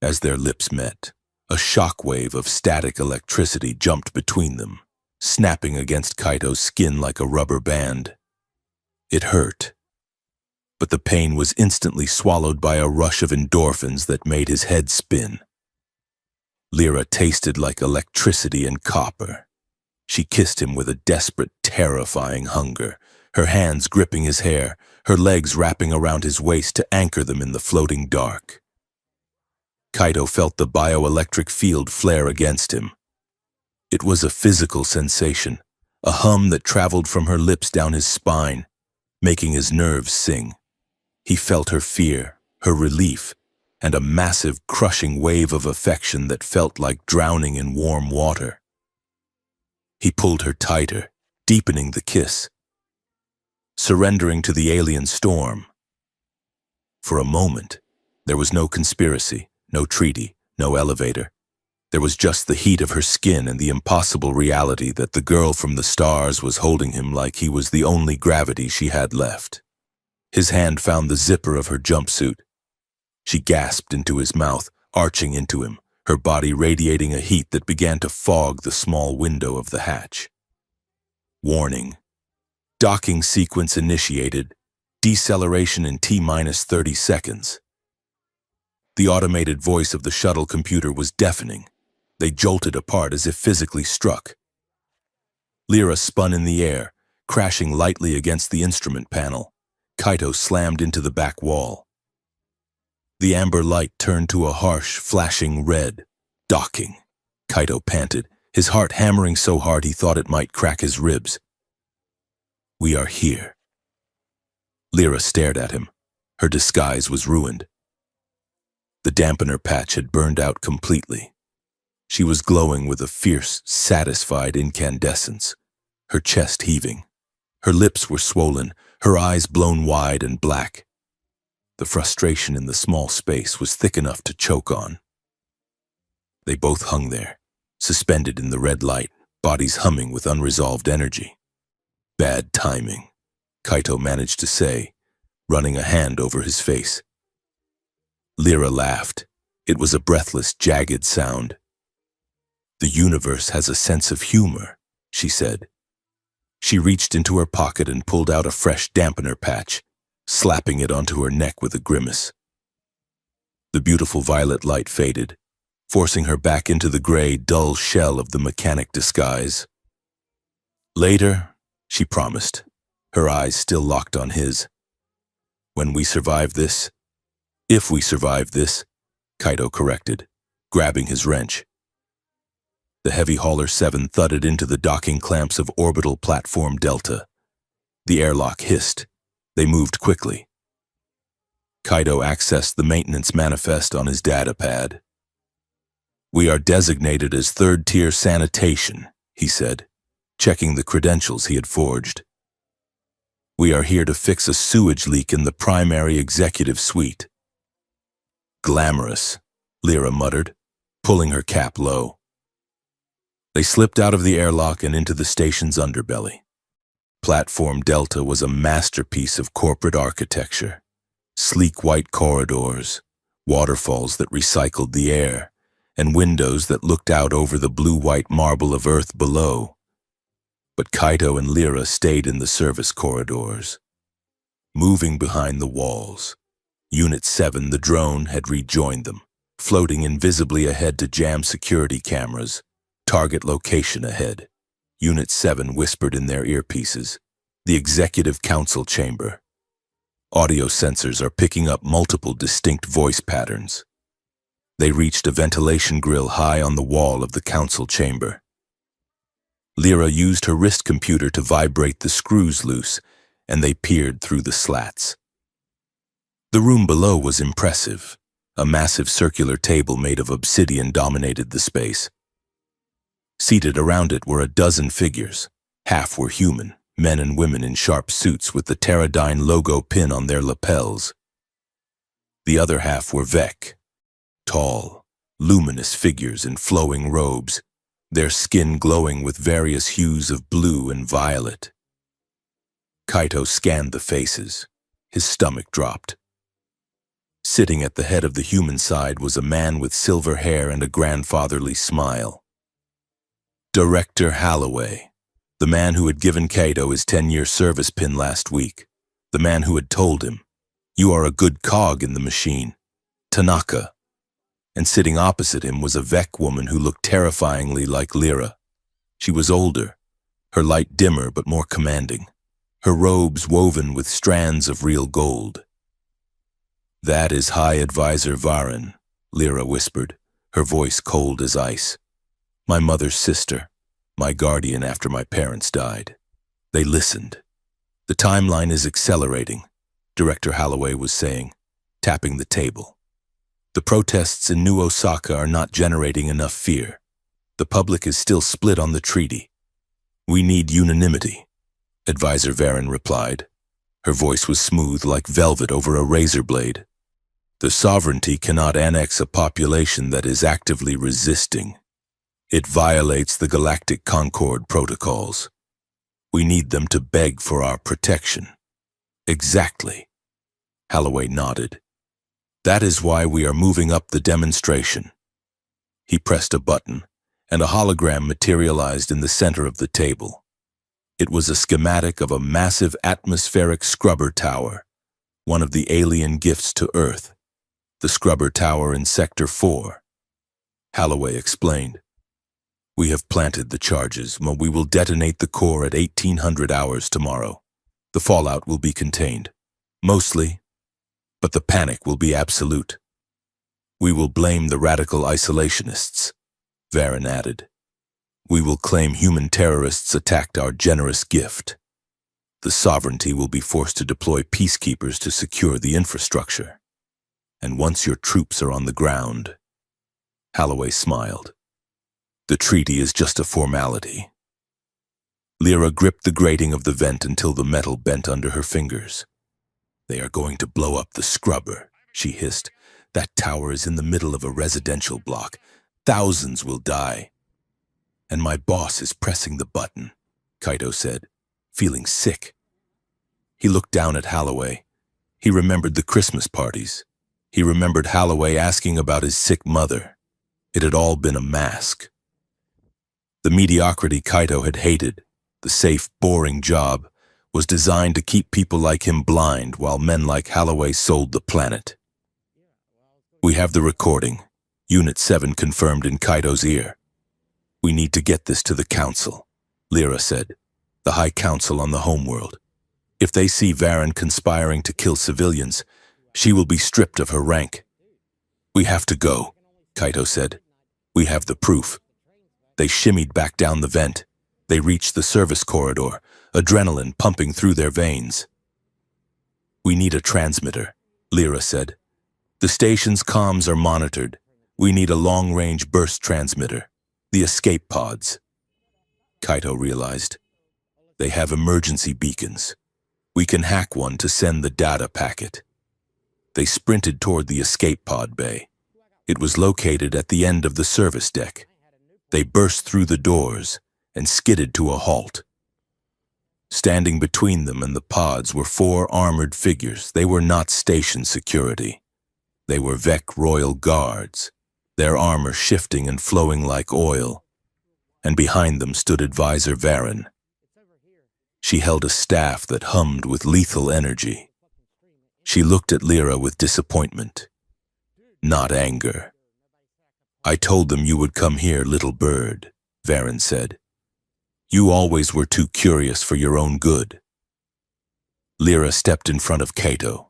As their lips met, a shockwave of static electricity jumped between them, snapping against Kaito's skin like a rubber band. It hurt, but the pain was instantly swallowed by a rush of endorphins that made his head spin. Lyra tasted like electricity and copper. She kissed him with a desperate, terrifying hunger, her hands gripping his hair, her legs wrapping around his waist to anchor them in the floating dark. Kaito felt the bioelectric field flare against him. It was a physical sensation, a hum that traveled from her lips down his spine, making his nerves sing. He felt her fear, her relief, and a massive, crushing wave of affection that felt like drowning in warm water. He pulled her tighter, deepening the kiss, surrendering to the alien storm. For a moment, there was no conspiracy, no treaty, no elevator. There was just the heat of her skin and the impossible reality that the girl from the stars was holding him like he was the only gravity she had left. His hand found the zipper of her jumpsuit. She gasped into his mouth, arching into him, her body radiating a heat that began to fog the small window of the hatch. Warning. Docking sequence initiated. Deceleration in T-30 seconds. The automated voice of the shuttle computer was deafening. They jolted apart as if physically struck. Lyra spun in the air, crashing lightly against the instrument panel. Kaito slammed into the back wall. The amber light turned to a harsh, flashing red. Docking. Kaito panted, his heart hammering so hard he thought it might crack his ribs. "We are here." Lyra stared at him. Her disguise was ruined. The dampener patch had burned out completely. She was glowing with a fierce, satisfied incandescence, her chest heaving. Her lips were swollen, her eyes blown wide and black. The frustration in the small space was thick enough to choke on. They both hung there, suspended in the red light, bodies humming with unresolved energy. "Bad timing," Kaito managed to say, running a hand over his face. Lyra laughed. It was a breathless, jagged sound. "The universe has a sense of humor," she said. She reached into her pocket and pulled out a fresh dampener patch, slapping it onto her neck with a grimace. The beautiful violet light faded, forcing her back into the gray, dull shell of the mechanic disguise. "Later," she promised, her eyes still locked on his. "When we survive this." "If we survive this," Kaito corrected, grabbing his wrench. The heavy Hauler 7 thudded into the docking clamps of orbital platform Delta. The airlock hissed. They moved quickly. Kaito accessed the maintenance manifest on his data pad. "We are designated as third-tier sanitation," he said, checking the credentials he had forged. "We are here to fix a sewage leak in the primary executive suite." "Glamorous," Lyra muttered, pulling her cap low. They slipped out of the airlock and into the station's underbelly. Platform Delta was a masterpiece of corporate architecture. Sleek white corridors, waterfalls that recycled the air, and windows that looked out over the blue-white marble of Earth below. But Kaito and Lyra stayed in the service corridors, moving behind the walls. Unit 7, the drone, had rejoined them, floating invisibly ahead to jam security cameras. "Target location ahead," Unit 7 whispered in their earpieces. "The Executive Council chamber. Audio sensors are picking up multiple distinct voice patterns." They reached a ventilation grill high on the wall of the council chamber. Lyra used her wrist computer to vibrate the screws loose, and they peered through the slats. The room below was impressive. A massive circular table made of obsidian dominated the space. Seated around it were a dozen figures. Half were human, men and women in sharp suits with the Pterodyne logo pin on their lapels. The other half were Vec, tall, luminous figures in flowing robes, their skin glowing with various hues of blue and violet. Kaito scanned the faces. His stomach dropped. Sitting at the head of the human side was a man with silver hair and a grandfatherly smile. Director Holloway, the man who had given Kaito his 10-year service pin last week, the man who had told him, "You are a good cog in the machine." Tanaka. And sitting opposite him was a Vec woman who looked terrifyingly like Lyra. She was older, her light dimmer but more commanding, her robes woven with strands of real gold. "That is High Advisor Varen," Lyra whispered, her voice cold as ice. "My mother's sister, my guardian after my parents died." They listened. "The timeline is accelerating," Director Holloway was saying, tapping the table. "The protests in New Osaka are not generating enough fear. The public is still split on the treaty. We need unanimity," Advisor Varen replied. Her voice was smooth like velvet over a razor blade. "The sovereignty cannot annex a population that is actively resisting. It violates the Galactic Concord protocols. We need them to beg for our protection." "Exactly," Holloway nodded. "That is why we are moving up the demonstration." He pressed a button, and a hologram materialized in the center of the table. It was a schematic of a massive atmospheric scrubber tower, one of the alien gifts to Earth, the scrubber tower in Sector 4. Holloway explained, "We have planted the charges, but we will detonate the core at 1800 hours tomorrow. The fallout will be contained, mostly, but the panic will be absolute. We will blame the radical isolationists," Varen added. "We will claim human terrorists attacked our generous gift. The sovereignty will be forced to deploy peacekeepers to secure the infrastructure. And once your troops are on the ground," Holloway smiled, "the treaty is just a formality." Lyra gripped the grating of the vent until the metal bent under her fingers. "They are going to blow up the scrubber," she hissed. "That tower is in the middle of a residential block. Thousands will die." "And my boss is pressing the button," Kaito said, feeling sick. He looked down at Holloway. He remembered the Christmas parties. He remembered Holloway asking about his sick mother. It had all been a mask. The mediocrity Kaito had hated, the safe, boring job, was designed to keep people like him blind while men like Holloway sold the planet. "We have the recording," Unit 7 confirmed in Kaito's ear. "We need to get this to the Council," Lyra said, "the High Council on the homeworld. If they see Varen conspiring to kill civilians, she will be stripped of her rank." "We have to go," Kaito said. "We have the proof." They shimmied back down the vent. They reached the service corridor, adrenaline pumping through their veins. "We need a transmitter," Lyra said. "The station's comms are monitored. We need a long-range burst transmitter. The escape pods." Kaito realized. They have emergency beacons. We can hack one to send the data packet. They sprinted toward the escape pod bay. It was located at the end of the service deck. They burst through the doors and skidded to a halt. Standing between them and the pods were 4 armored figures. They were not station security. They were Vec Royal Guards, their armor shifting and flowing like oil. And behind them stood Advisor Varen. She held a staff that hummed with lethal energy. She looked at Lyra with disappointment, not anger. "I told them you would come here, little bird," Varen said. "You always were too curious for your own good." Lyra stepped in front of Kaito,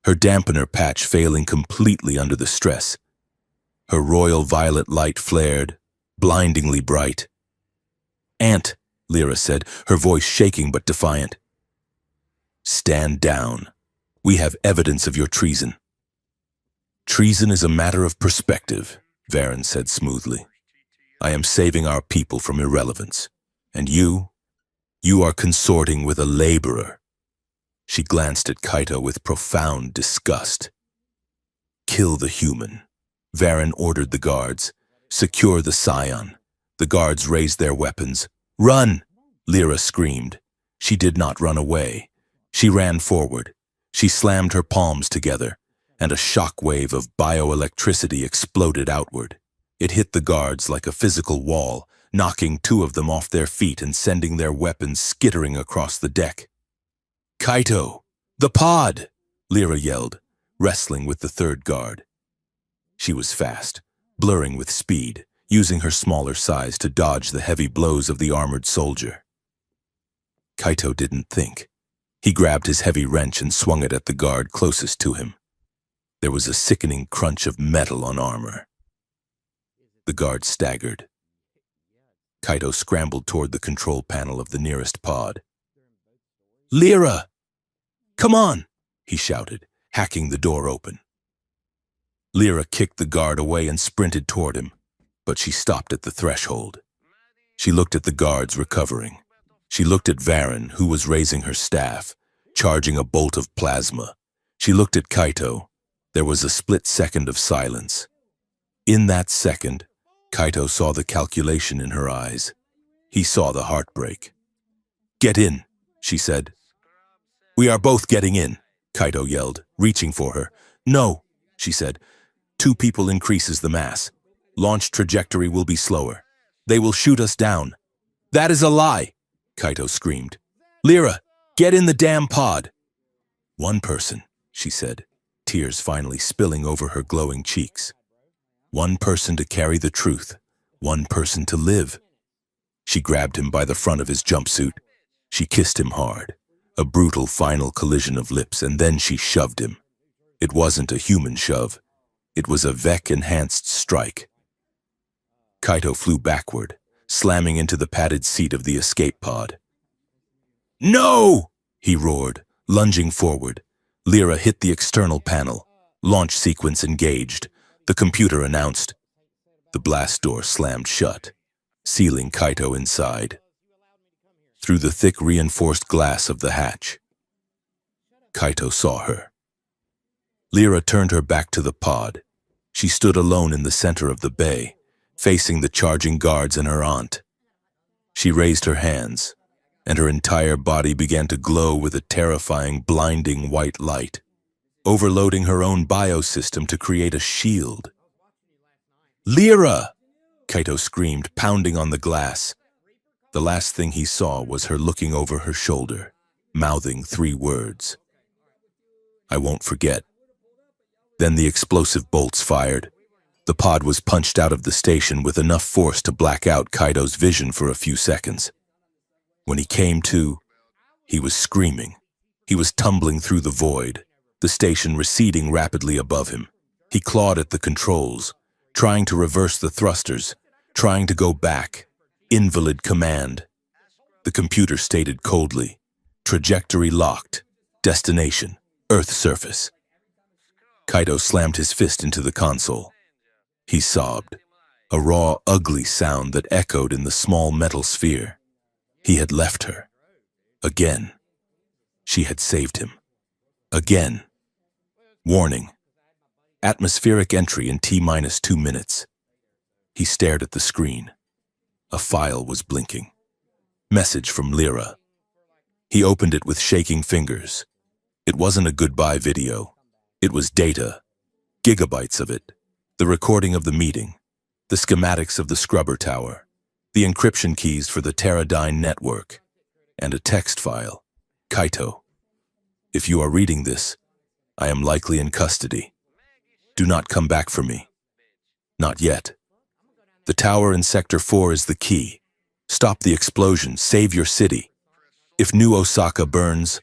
her dampener patch failing completely under the stress. Her royal violet light flared, blindingly bright. "Aunt," Lyra said, her voice shaking but defiant. "Stand down. We have evidence of your treason." "Treason is a matter of perspective," Varen said smoothly. "I am saving our people from irrelevance. And you are consorting with a laborer." She glanced at Kaito with profound disgust. "Kill the human," Varen ordered the guards. "Secure the scion." The guards raised their weapons. "Run!" Lyra screamed. She did not run away. She ran forward. She slammed her palms together, and a shock wave of bioelectricity exploded outward. It hit the guards like a physical wall, knocking two of them off their feet and sending their weapons skittering across the deck. "Kaito! The pod!" Lyra yelled, wrestling with the third guard. She was fast, blurring with speed, using her smaller size to dodge the heavy blows of the armored soldier. Kaito didn't think. He grabbed his heavy wrench and swung it at the guard closest to him. There was a sickening crunch of metal on armor. The guard staggered. Kaito scrambled toward the control panel of the nearest pod. "Lyra! Come on!" he shouted, hacking the door open. Lyra kicked the guard away and sprinted toward him, but she stopped at the threshold. She looked at the guards recovering. She looked at Varen, who was raising her staff, charging a bolt of plasma. She looked at Kaito. There was a split second of silence. In that second, Kaito saw the calculation in her eyes. He saw the heartbreak. "Get in," she said. "We are both getting in," Kaito yelled, reaching for her. "No," she said. "Two people increases the mass. Launch trajectory will be slower. They will shoot us down." "That is a lie," Kaito screamed. "Lyra, get in the damn pod." "One person," she said, tears finally spilling over her glowing cheeks. "One person to carry the truth. One person to live." She grabbed him by the front of his jumpsuit. She kissed him hard, a brutal final collision of lips, and then she shoved him. It wasn't a human shove. It was a Vec-enhanced strike. Kaito flew backward, slamming into the padded seat of the escape pod. "No!" he roared, lunging forward. Lyra hit the external panel. Launch sequence engaged. The computer announced. The blast door slammed shut, sealing Kaito inside. Through the thick reinforced glass of the hatch, Kaito saw her. Lyra turned her back to the pod. She stood alone in the center of the bay, facing the charging guards and her aunt. She raised her hands, and her entire body began to glow with a terrifying, blinding white light, overloading her own biosystem to create a shield. "Lyra!" Kaito screamed, pounding on the glass. The last thing he saw was her looking over her shoulder, mouthing 3 words. "I won't forget." Then the explosive bolts fired. The pod was punched out of the station with enough force to black out Kaito's vision for a few seconds. When he came to, he was screaming. He was tumbling through the void, the station receding rapidly above him. He clawed at the controls, trying to reverse the thrusters, trying to go back. Invalid command. The computer stated coldly, "Trajectory locked. Destination, Earth surface." Kaito slammed his fist into the console. He sobbed, a raw, ugly sound that echoed in the small metal sphere. He had left her. Again. She had saved him. Again. Warning. Atmospheric entry in T-2 minutes. He stared at the screen. A file was blinking. Message from Lyra. He opened it with shaking fingers. It wasn't a goodbye video. It was data. Gigabytes of it. The recording of the meeting. The schematics of the scrubber tower. The encryption keys for the Teradyne network. And a text file. "Kaito, if you are reading this, I am likely in custody. Do not come back for me. Not yet. The tower in Sector 4 is the key. Stop the explosion. Save your city. If New Osaka burns,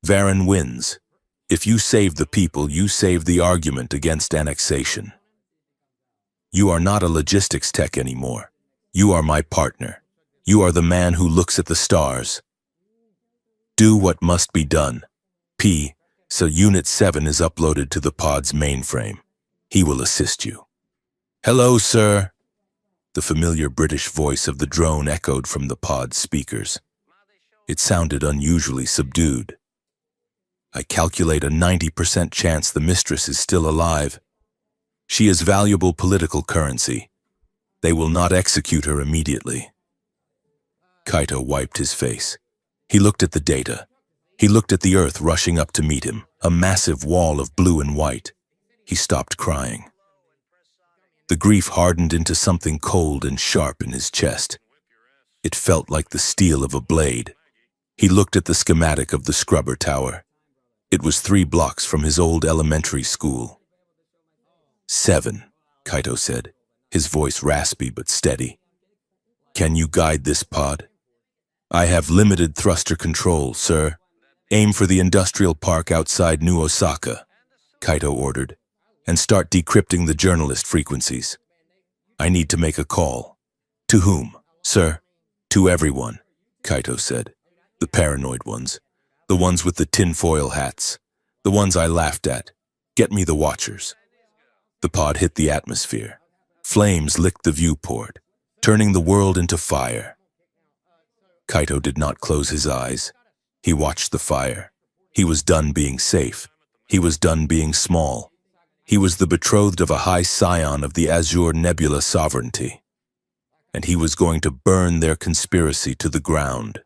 Varen wins. If you save the people, you save the argument against annexation." You are not a logistics tech anymore. You are my partner. You are the man who looks at the stars. Do what must be done. So Unit 7 is uploaded to the pod's mainframe. He will assist you. Hello, sir. The familiar British voice of the drone echoed from the pod's speakers. It sounded unusually subdued. I calculate a 90% chance the mistress is still alive. She is valuable political currency. They will not execute her immediately. Kaito wiped his face. He looked at the data. He looked at the earth rushing up to meet him, a massive wall of blue and white. He stopped crying. The grief hardened into something cold and sharp in his chest. It felt like the steel of a blade. He looked at the schematic of the scrubber tower. It was 3 blocks from his old elementary school. 7, Kaito said, his voice raspy but steady. Can you guide this pod? I have limited thruster control, sir. Aim for the industrial park outside New Osaka, Kaito ordered, and start decrypting the journalist frequencies. I need to make a call. To whom, sir? To everyone, Kaito said. The paranoid ones. The ones with the tinfoil hats. The ones I laughed at. Get me the watchers. The pod hit the atmosphere. Flames licked the viewport, turning the world into fire. Kaito did not close his eyes. He watched the fire. He was done being safe. He was done being small. He was the betrothed of a high scion of the Azure Nebula sovereignty. And he was going to burn their conspiracy to the ground.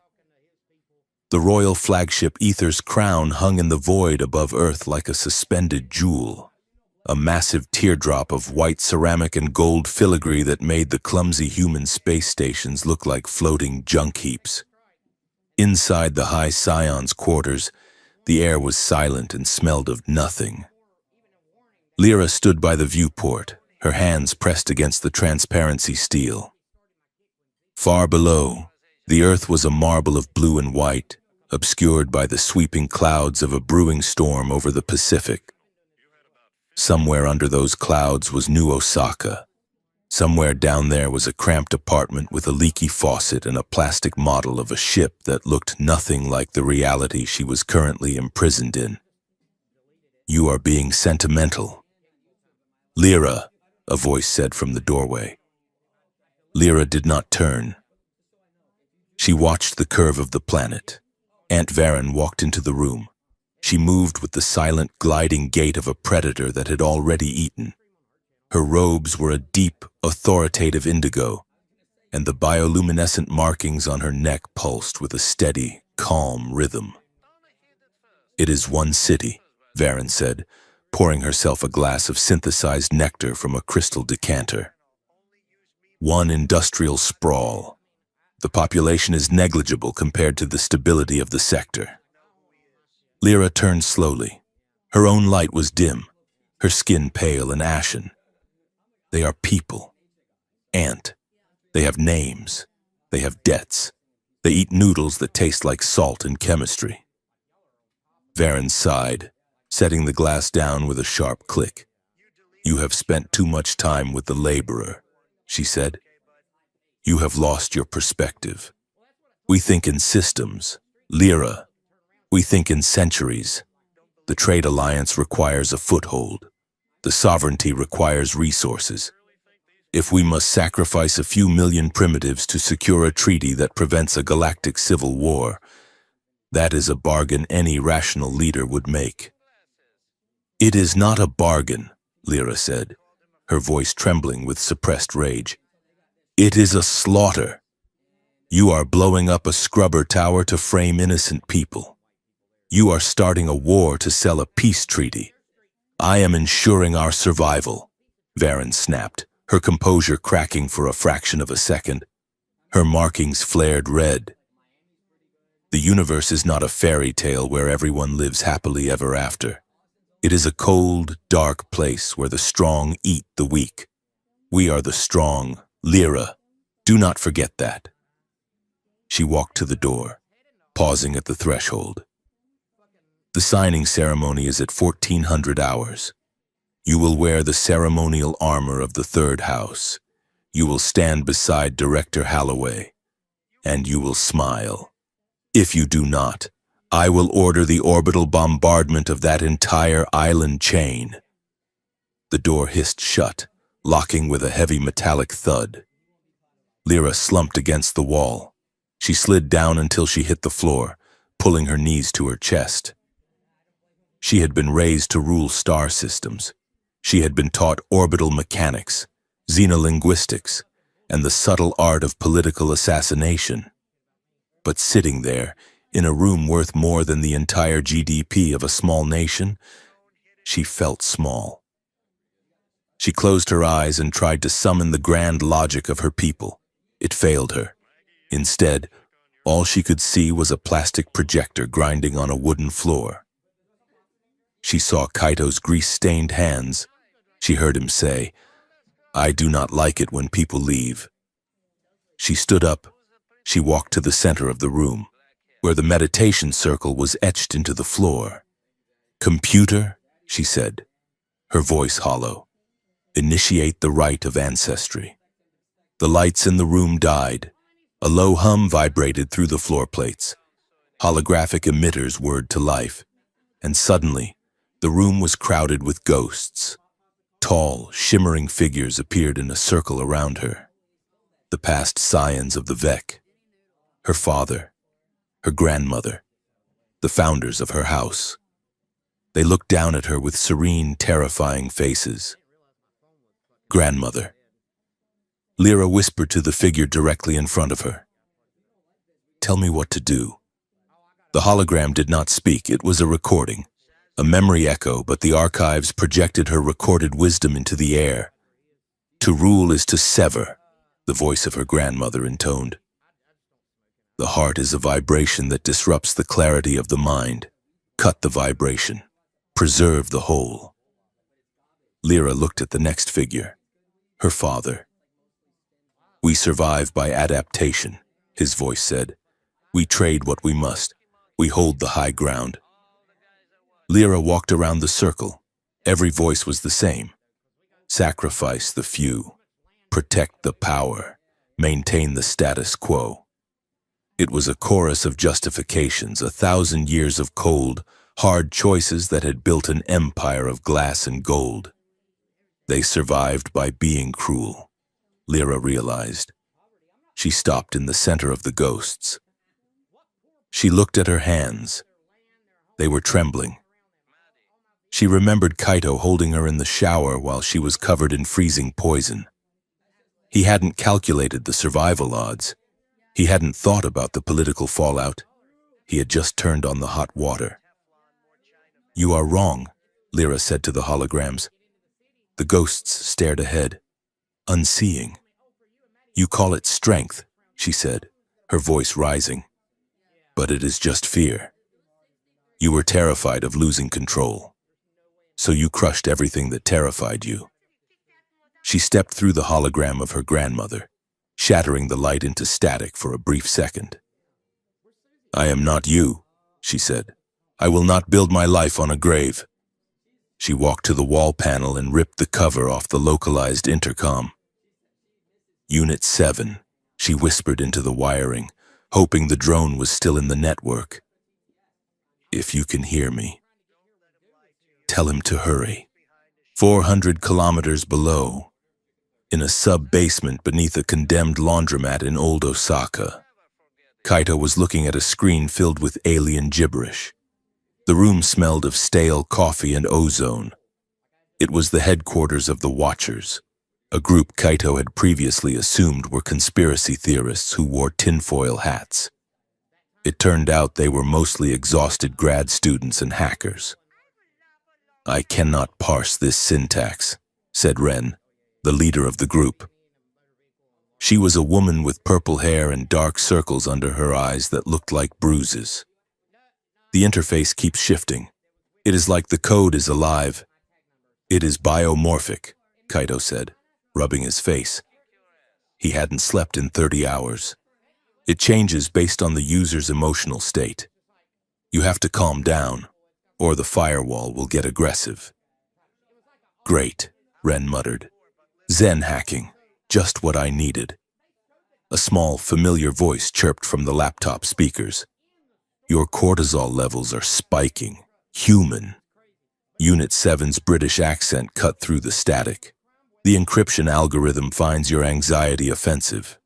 The royal flagship Aether's crown hung in the void above Earth like a suspended jewel, a massive teardrop of white ceramic and gold filigree that made the clumsy human space stations look like floating junk heaps. Inside the High Scion's quarters, the air was silent and smelled of nothing. Lyra stood by the viewport, her hands pressed against the transparency steel. Far below, the earth was a marble of blue and white, obscured by the sweeping clouds of a brewing storm over the Pacific. Somewhere under those clouds was New Osaka. Somewhere down there was a cramped apartment with a leaky faucet and a plastic model of a ship that looked nothing like the reality she was currently imprisoned in. You are being sentimental. Lyra, a voice said from the doorway. Lyra did not turn. She watched the curve of the planet. Aunt Varen walked into the room. She moved with the silent, gliding gait of a predator that had already eaten. Her robes were a deep, authoritative indigo, and the bioluminescent markings on her neck pulsed with a steady, calm rhythm. It is one city, Varen said, pouring herself a glass of synthesized nectar from a crystal decanter. One industrial sprawl. The population is negligible compared to the stability of the sector. Lyra turned slowly. Her own light was dim, her skin pale and ashen. They are people. Ant. They have names. They have debts. They eat noodles that taste like salt and chemistry. Varen sighed, setting the glass down with a sharp click. You have spent too much time with the laborer, she said. You have lost your perspective. We think in systems, Lyra. We think in centuries. The trade alliance requires a foothold. The sovereignty requires resources. If we must sacrifice a few million primitives to secure a treaty that prevents a galactic civil war, that is a bargain any rational leader would make. It is not a bargain, Lyra said, her voice trembling with suppressed rage. It is a slaughter. You are blowing up a scrubber tower to frame innocent people. You are starting a war to sell a peace treaty. I am ensuring our survival, Varen snapped, her composure cracking for a fraction of a second. Her markings flared red. The universe is not a fairy tale where everyone lives happily ever after. It is a cold, dark place where the strong eat the weak. We are the strong, Lyra. Do not forget that. She walked to the door, pausing at the threshold. The signing ceremony is at 1400 hours. You will wear the ceremonial armor of the third house. You will stand beside Director Holloway, and you will smile. If you do not, I will order the orbital bombardment of that entire island chain. The door hissed shut, locking with a heavy metallic thud. Lyra slumped against the wall. She slid down until she hit the floor, pulling her knees to her chest. She had been raised to rule star systems. She had been taught orbital mechanics, xenolinguistics, and the subtle art of political assassination. But sitting there, in a room worth more than the entire GDP of a small nation, she felt small. She closed her eyes and tried to summon the grand logic of her people. It failed her. Instead, all she could see was a plastic projector grinding on a wooden floor. She saw Kaito's grease-stained hands. She heard him say, "I do not like it when people leave." She stood up. She walked to the center of the room, where the meditation circle was etched into the floor. "Computer," she said, her voice hollow, "initiate the rite of ancestry." The lights in the room died. A low hum vibrated through the floor plates. Holographic emitters whirred to life, and suddenly, the room was crowded with ghosts. Tall, shimmering figures appeared in a circle around her. The past scions of the Vec, her father, her grandmother, the founders of her house. They looked down at her with serene, terrifying faces. "Grandmother." Lyra whispered to the figure directly in front of her. "Tell me what to do." The hologram did not speak. It was a recording, a memory echo, but the archives projected her recorded wisdom into the air. "To rule is to sever," the voice of her grandmother intoned. "The heart is a vibration that disrupts the clarity of the mind. Cut the vibration. Preserve the whole." Lyra looked at the next figure, her father. "We survive by adaptation," his voice said. "We trade what we must. We hold the high ground." Lyra walked around the circle. Every voice was the same. Sacrifice the few. Protect the power. Maintain the status quo. It was a chorus of justifications, 1,000 years of cold, hard choices that had built an empire of glass and gold. They survived by being cruel, Lyra realized. She stopped in the center of the ghosts. She looked at her hands. They were trembling. She remembered Kaito holding her in the shower while she was covered in freezing poison. He hadn't calculated the survival odds. He hadn't thought about the political fallout. He had just turned on the hot water. "You are wrong," Lyra said to the holograms. The ghosts stared ahead, unseeing. "You call it strength," she said, her voice rising. "But it is just fear. You were terrified of losing control. So you crushed everything that terrified you." She stepped through the hologram of her grandmother, shattering the light into static for a brief second. "I am not you," she said. "I will not build my life on a grave." She walked to the wall panel and ripped the cover off the localized intercom. "Unit 7, she whispered into the wiring, hoping the drone was still in the network. "If you can hear me, tell him to hurry. 400 kilometers below, in a sub-basement beneath a condemned laundromat in old Osaka." Kaito was looking at a screen filled with alien gibberish. The room smelled of stale coffee and ozone. It was the headquarters of the Watchers, a group Kaito had previously assumed were conspiracy theorists who wore tinfoil hats. It turned out they were mostly exhausted grad students and hackers. "I cannot parse this syntax," said Ren, the leader of the group. She was a woman with purple hair and dark circles under her eyes that looked like bruises. "The interface keeps shifting. It is like the code is alive." "It is biomorphic," Kaito said, rubbing his face. He hadn't slept in 30 hours. "It changes based on the user's emotional state. You have to calm down, or the firewall will get aggressive." Great, Ren muttered. Zen hacking, just what I needed. A small, familiar voice chirped from the laptop speakers. Your cortisol levels are spiking. Human. Unit 7's British accent cut through the static. The encryption algorithm finds your anxiety offensive.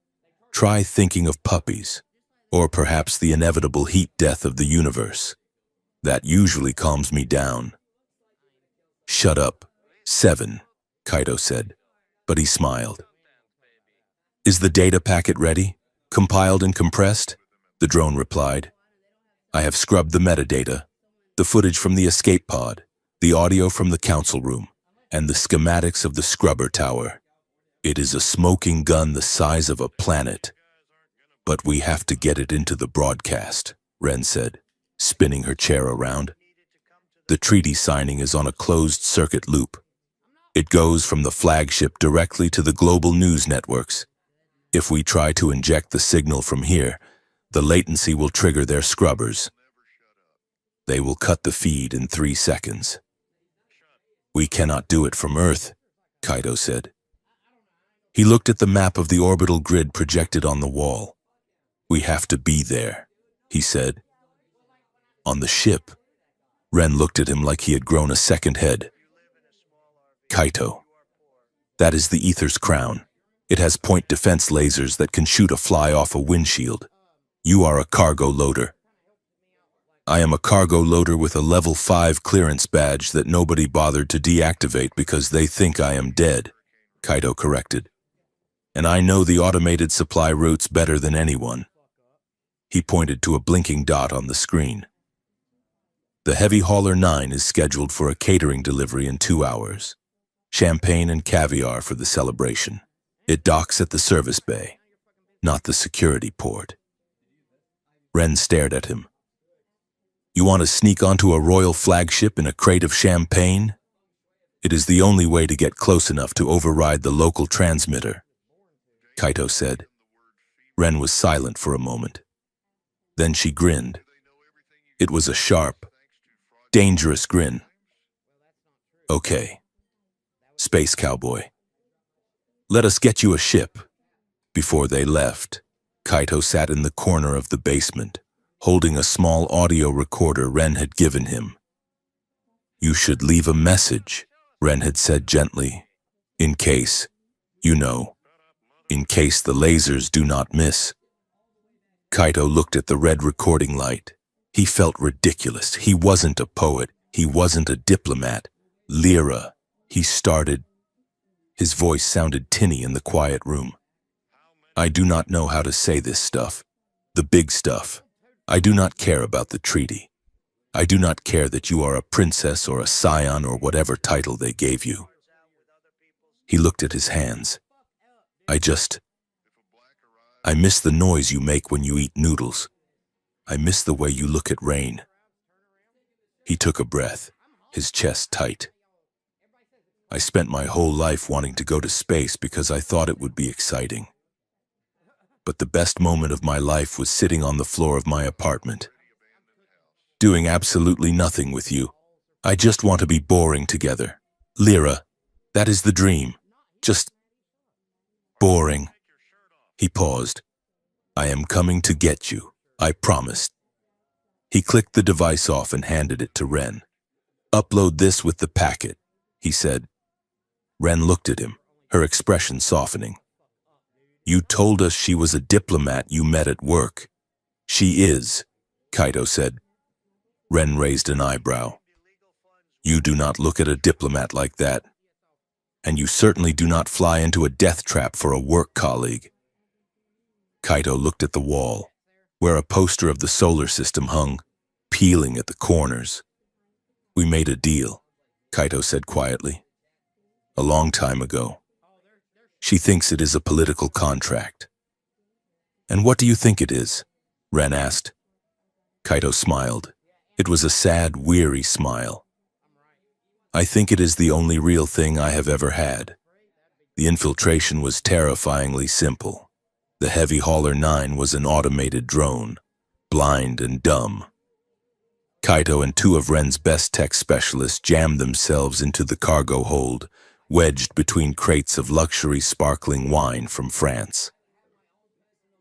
Try thinking of puppies, or perhaps the inevitable heat death of the universe. That usually calms me down. Shut up, 7, Kaito said, but he smiled. Is the data packet ready? Compiled and compressed? The drone replied. I have scrubbed the metadata, the footage from the escape pod, the audio from the council room, and the schematics of the scrubber tower. It is a smoking gun the size of a planet. But we have to get it into the broadcast, Ren said, spinning her chair around. The treaty signing is on a closed-circuit loop. It goes from the flagship directly to the global news networks. If we try to inject the signal from here, the latency will trigger their scrubbers. They will cut the feed in 3 seconds. We cannot do it from Earth, Kaito said. He looked at the map of the orbital grid projected on the wall. We have to be there, he said. On the ship, Ren looked at him like he had grown a second head. Kaito, that is the Ether's crown. It has point defense lasers that can shoot a fly off a windshield. You are a cargo loader. I am a cargo loader with a level 5 clearance badge that nobody bothered to deactivate because they think I am dead, Kaito corrected. And I know the automated supply routes better than anyone. He pointed to a blinking dot on the screen. The Heavy Hauler 9 is scheduled for a catering delivery in 2 hours. Champagne and caviar for the celebration. It docks at the service bay, not the security port. Ren stared at him. You want to sneak onto a royal flagship in a crate of champagne? It is the only way to get close enough to override the local transmitter, Kaito said. Ren was silent for a moment. Then she grinned. It was a sharp, dangerous grin. Okay, space cowboy. Let us get you a ship. Before they left, Kaito sat in the corner of the basement, holding a small audio recorder Ren had given him. You should leave a message, Ren had said gently, in case, in case the lasers do not miss. Kaito looked at the red recording light. He felt ridiculous. He wasn't a poet. He wasn't a diplomat. Lyra, he started. His voice sounded tinny in the quiet room. I do not know how to say this stuff. The big stuff. I do not care about the treaty. I do not care that you are a princess or a scion or whatever title they gave you. He looked at his hands. I miss the noise you make when you eat noodles. I miss the way you look at rain. He took a breath, his chest tight. I spent my whole life wanting to go to space because I thought it would be exciting. But the best moment of my life was sitting on the floor of my apartment, doing absolutely nothing with you. I just want to be boring together. Lyra, that is the dream. Just boring. He paused. I am coming to get you, I promised. He clicked the device off and handed it to Ren. Upload this with the packet, he said. Ren looked at him, her expression softening. You told us she was a diplomat you met at work. She is, Kaito said. Ren raised an eyebrow. You do not look at a diplomat like that. And you certainly do not fly into a death trap for a work colleague. Kaito looked at the wall, where a poster of the solar system hung, peeling at the corners. We made a deal, Kaito said quietly. A long time ago. She thinks it is a political contract. And what do you think it is? Ren asked. Kaito smiled. It was a sad, weary smile. I think it is the only real thing I have ever had. The infiltration was terrifyingly simple. The Heavy Hauler 9 was an automated drone, blind and dumb. Kaito and two of Ren's best tech specialists jammed themselves into the cargo hold, wedged between crates of luxury sparkling wine from France.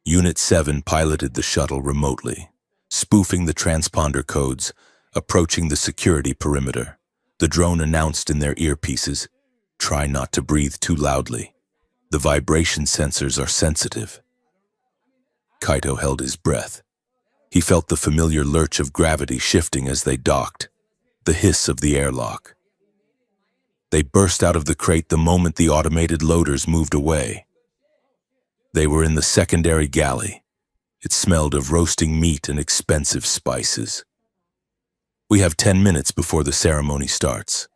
Unit 7 piloted the shuttle remotely, spoofing the transponder codes, approaching the security perimeter. The drone announced in their earpieces, "Try not to breathe too loudly. The vibration sensors are sensitive." Kaito held his breath. He felt the familiar lurch of gravity shifting as they docked, the hiss of the airlock. They burst out of the crate the moment the automated loaders moved away. They were in the secondary galley. It smelled of roasting meat and expensive spices. "We have 10 minutes before the ceremony starts,"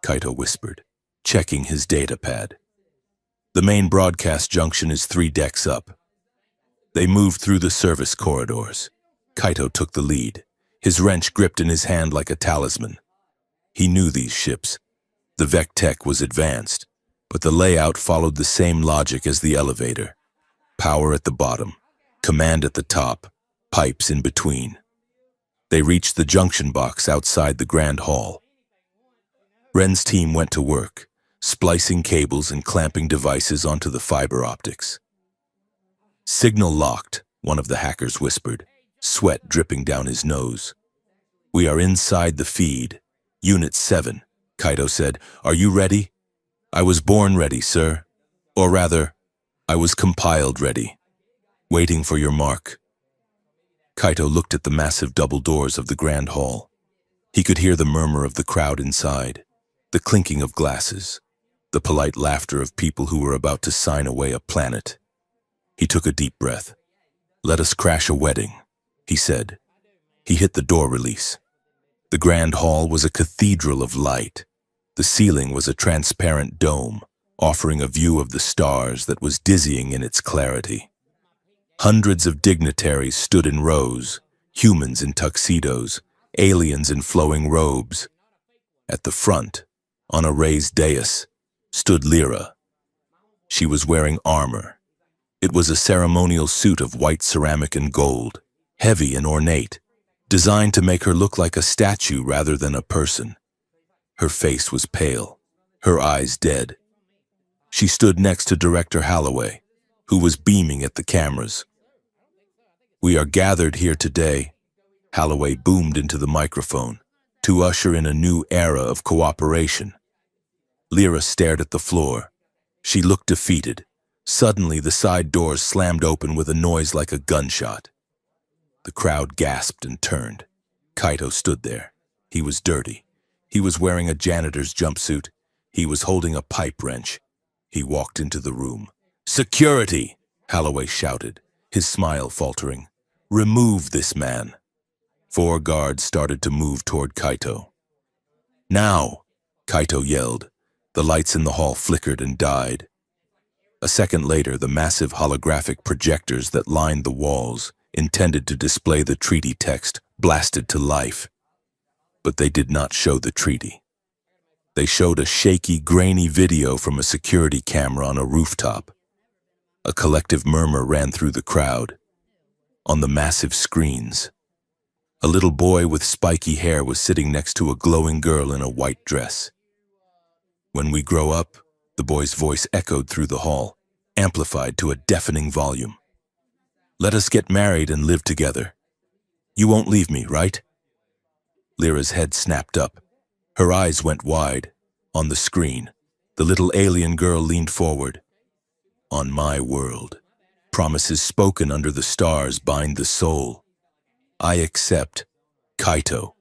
Kaito whispered, checking his data pad. "The main broadcast junction is 3 decks up." They moved through the service corridors. Kaito took the lead, his wrench gripped in his hand like a talisman. He knew these ships. The Vec-Tech was advanced, but the layout followed the same logic as the elevator. Power at the bottom, command at the top, pipes in between. They reached the junction box outside the Grand Hall. Ren's team went to work, splicing cables and clamping devices onto the fiber optics. "Signal locked," one of the hackers whispered, sweat dripping down his nose. "We are inside the feed. Unit 7, Kaito said. "Are you ready?" "I was born ready, sir. Or rather, I was compiled ready. Waiting for your mark." Kaito looked at the massive double doors of the Grand Hall. He could hear the murmur of the crowd inside, the clinking of glasses, the polite laughter of people who were about to sign away a planet. He took a deep breath. "Let us crash a wedding," he said. He hit the door release. The Grand Hall was a cathedral of light. The ceiling was a transparent dome, offering a view of the stars that was dizzying in its clarity. Hundreds of dignitaries stood in rows, humans in tuxedos, aliens in flowing robes. At the front, on a raised dais, stood Lyra. She was wearing armor. It was a ceremonial suit of white ceramic and gold, heavy and ornate, designed to make her look like a statue rather than a person. Her face was pale, her eyes dead. She stood next to Director Holloway, who was beaming at the cameras. "We are gathered here today," Holloway boomed into the microphone, "to usher in a new era of cooperation." Lyra stared at the floor. She looked defeated. Suddenly, the side doors slammed open with a noise like a gunshot. The crowd gasped and turned. Kaito stood there. He was dirty. He was wearing a janitor's jumpsuit. He was holding a pipe wrench. He walked into the room. "Security!" Holloway shouted, his smile faltering. "Remove this man." 4 guards started to move toward Kaito. "Now!" Kaito yelled. The lights in the hall flickered and died. A second later, the massive holographic projectors that lined the walls, intended to display the treaty text, blasted to life. But they did not show the treaty. They showed a shaky, grainy video from a security camera on a rooftop. A collective murmur ran through the crowd. On the massive screens, a little boy with spiky hair was sitting next to a glowing girl in a white dress. "When we grow up," the boy's voice echoed through the hall, amplified to a deafening volume. "Let us get married and live together. You won't leave me, right?" Lyra's head snapped up. Her eyes went wide. On the screen, the little alien girl leaned forward. "On my world, promises spoken under the stars bind the soul. I accept, Kaito."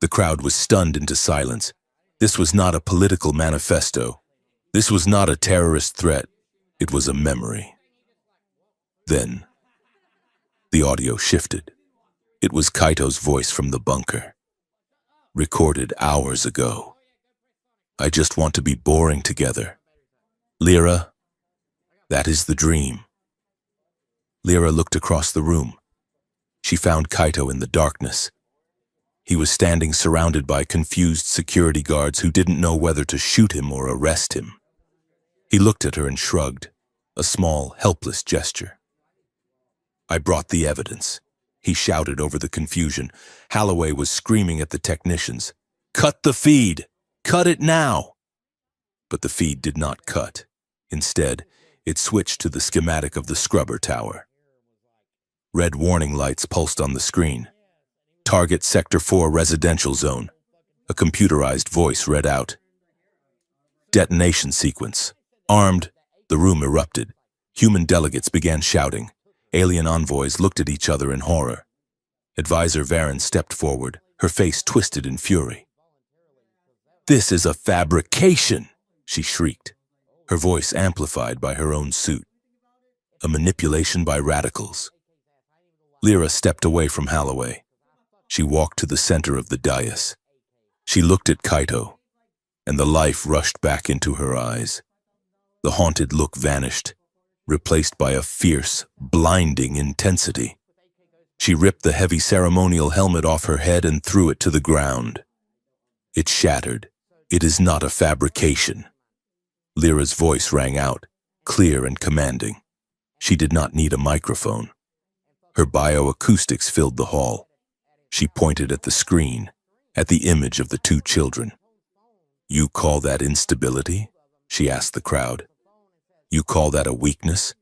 The crowd was stunned into silence. This was not a political manifesto. This was not a terrorist threat. It was a memory. Then, the audio shifted. It was Kaito's voice from the bunker. "Recorded hours ago. I just want to be boring together. Lyra, that is the dream." Lyra looked across the room. She found Kaito in the darkness. He was standing surrounded by confused security guards who didn't know whether to shoot him or arrest him. He looked at her and shrugged, a small, helpless gesture. "I brought the evidence," he shouted over the confusion. Holloway was screaming at the technicians. "Cut the feed! Cut it now!" But the feed did not cut. Instead, it switched to the schematic of the scrubber tower. Red warning lights pulsed on the screen. "Target Sector 4 residential zone." A computerized voice read out. "Detonation sequence. Armed." The room erupted. Human delegates began shouting. Alien envoys looked at each other in horror. Advisor Varen stepped forward, her face twisted in fury. "This is a fabrication!" she shrieked, her voice amplified by her own suit. "A manipulation by radicals." Lyra stepped away from Holloway. She walked to the center of the dais. She looked at Kaito, and the life rushed back into her eyes. The haunted look vanished, replaced by a fierce, blinding intensity. She ripped the heavy ceremonial helmet off her head and threw it to the ground. It shattered. "It is not a fabrication." Lyra's voice rang out, clear and commanding. She did not need a microphone. Her bioacoustics filled the hall. She pointed at the screen, at the image of the two children. "You call that instability?" she asked the crowd. "You call that a weakness?"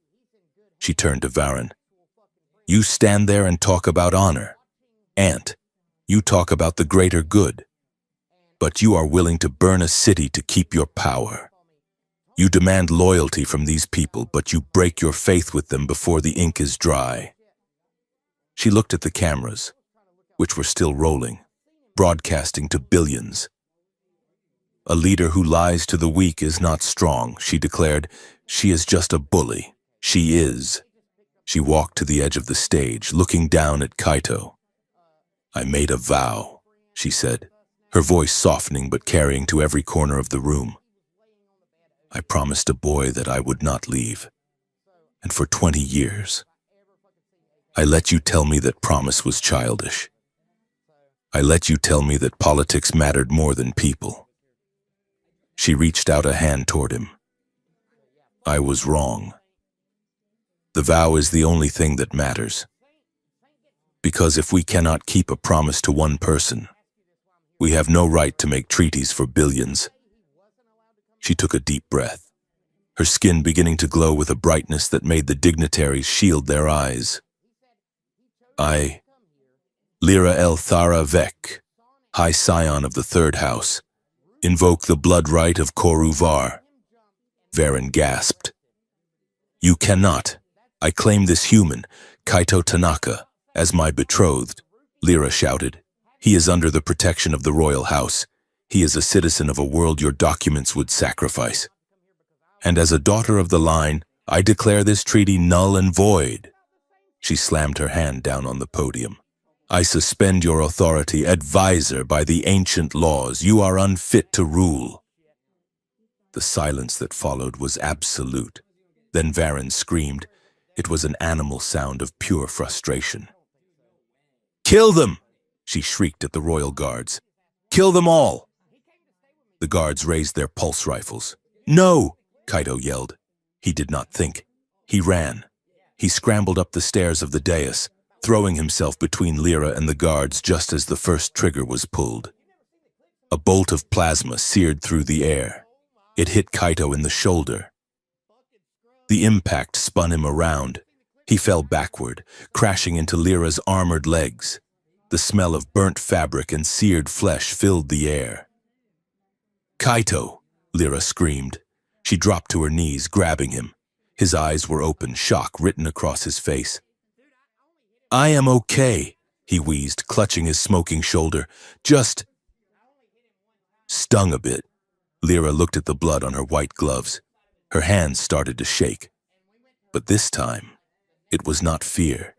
She turned to Varen. "You stand there and talk about honor. Ant, you talk about the greater good. But you are willing to burn a city to keep your power. You demand loyalty from these people, but you break your faith with them before the ink is dry." She looked at the cameras, which were still rolling, broadcasting to billions. "A leader who lies to the weak is not strong," she declared. "She is just a bully. She is." She walked to the edge of the stage, looking down at Kaito. "I made a vow," she said, her voice softening but carrying to every corner of the room. "I promised a boy that I would not leave. And for 20 years, I let you tell me that promise was childish. I let you tell me that politics mattered more than people." She reached out a hand toward him. "I was wrong. The vow is the only thing that matters. Because if we cannot keep a promise to one person, we have no right to make treaties for billions." She took a deep breath, her skin beginning to glow with a brightness that made the dignitaries shield their eyes. "I, Lyra El Thara Vek, High Scion of the Third House, invoke the blood right of Koru Var." Varen gasped. "You cannot. I claim this human, Kaito Tanaka, as my betrothed," Lyra shouted. "He is under the protection of the royal house. He is a citizen of a world your documents would sacrifice. And as a daughter of the line, I declare this treaty null and void." She slammed her hand down on the podium. "I suspend your authority, advisor by the ancient laws. You are unfit to rule." The silence that followed was absolute. Then Varen screamed. It was an animal sound of pure frustration. "Kill them!" she shrieked at the royal guards. "Kill them all!" The guards raised their pulse rifles. "No!" Kaito yelled. He did not think. He ran. He scrambled up the stairs of the dais, throwing himself between Lyra and the guards just as the first trigger was pulled. A bolt of plasma seared through the air. It hit Kaito in the shoulder. The impact spun him around. He fell backward, crashing into Lyra's armored legs. The smell of burnt fabric and seared flesh filled the air. "Kaito!" Lyra screamed. She dropped to her knees, grabbing him. His eyes were open, shock written across his face. "I am okay," he wheezed, clutching his smoking shoulder. "Just stung a bit." Lyra looked at the blood on her white gloves. Her hands started to shake. But this time, it was not fear.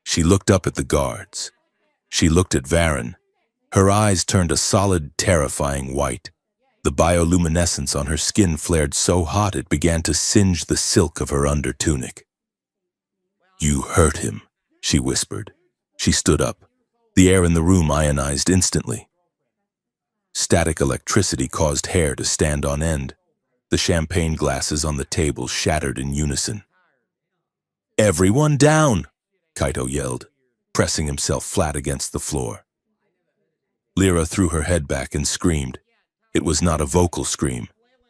She looked up at the guards. She looked at Varen. Her eyes turned a solid, terrifying white. The bioluminescence on her skin flared so hot it began to singe the silk of her undertunic. "You hurt him," she whispered. She stood up. The air in the room ionized instantly. Static electricity caused hair to stand on end. The champagne glasses on the table shattered in unison. "Everyone down!" Kaito yelled. pressing himself flat against the floor. Lyra threw her head back and screamed. It was not a vocal scream.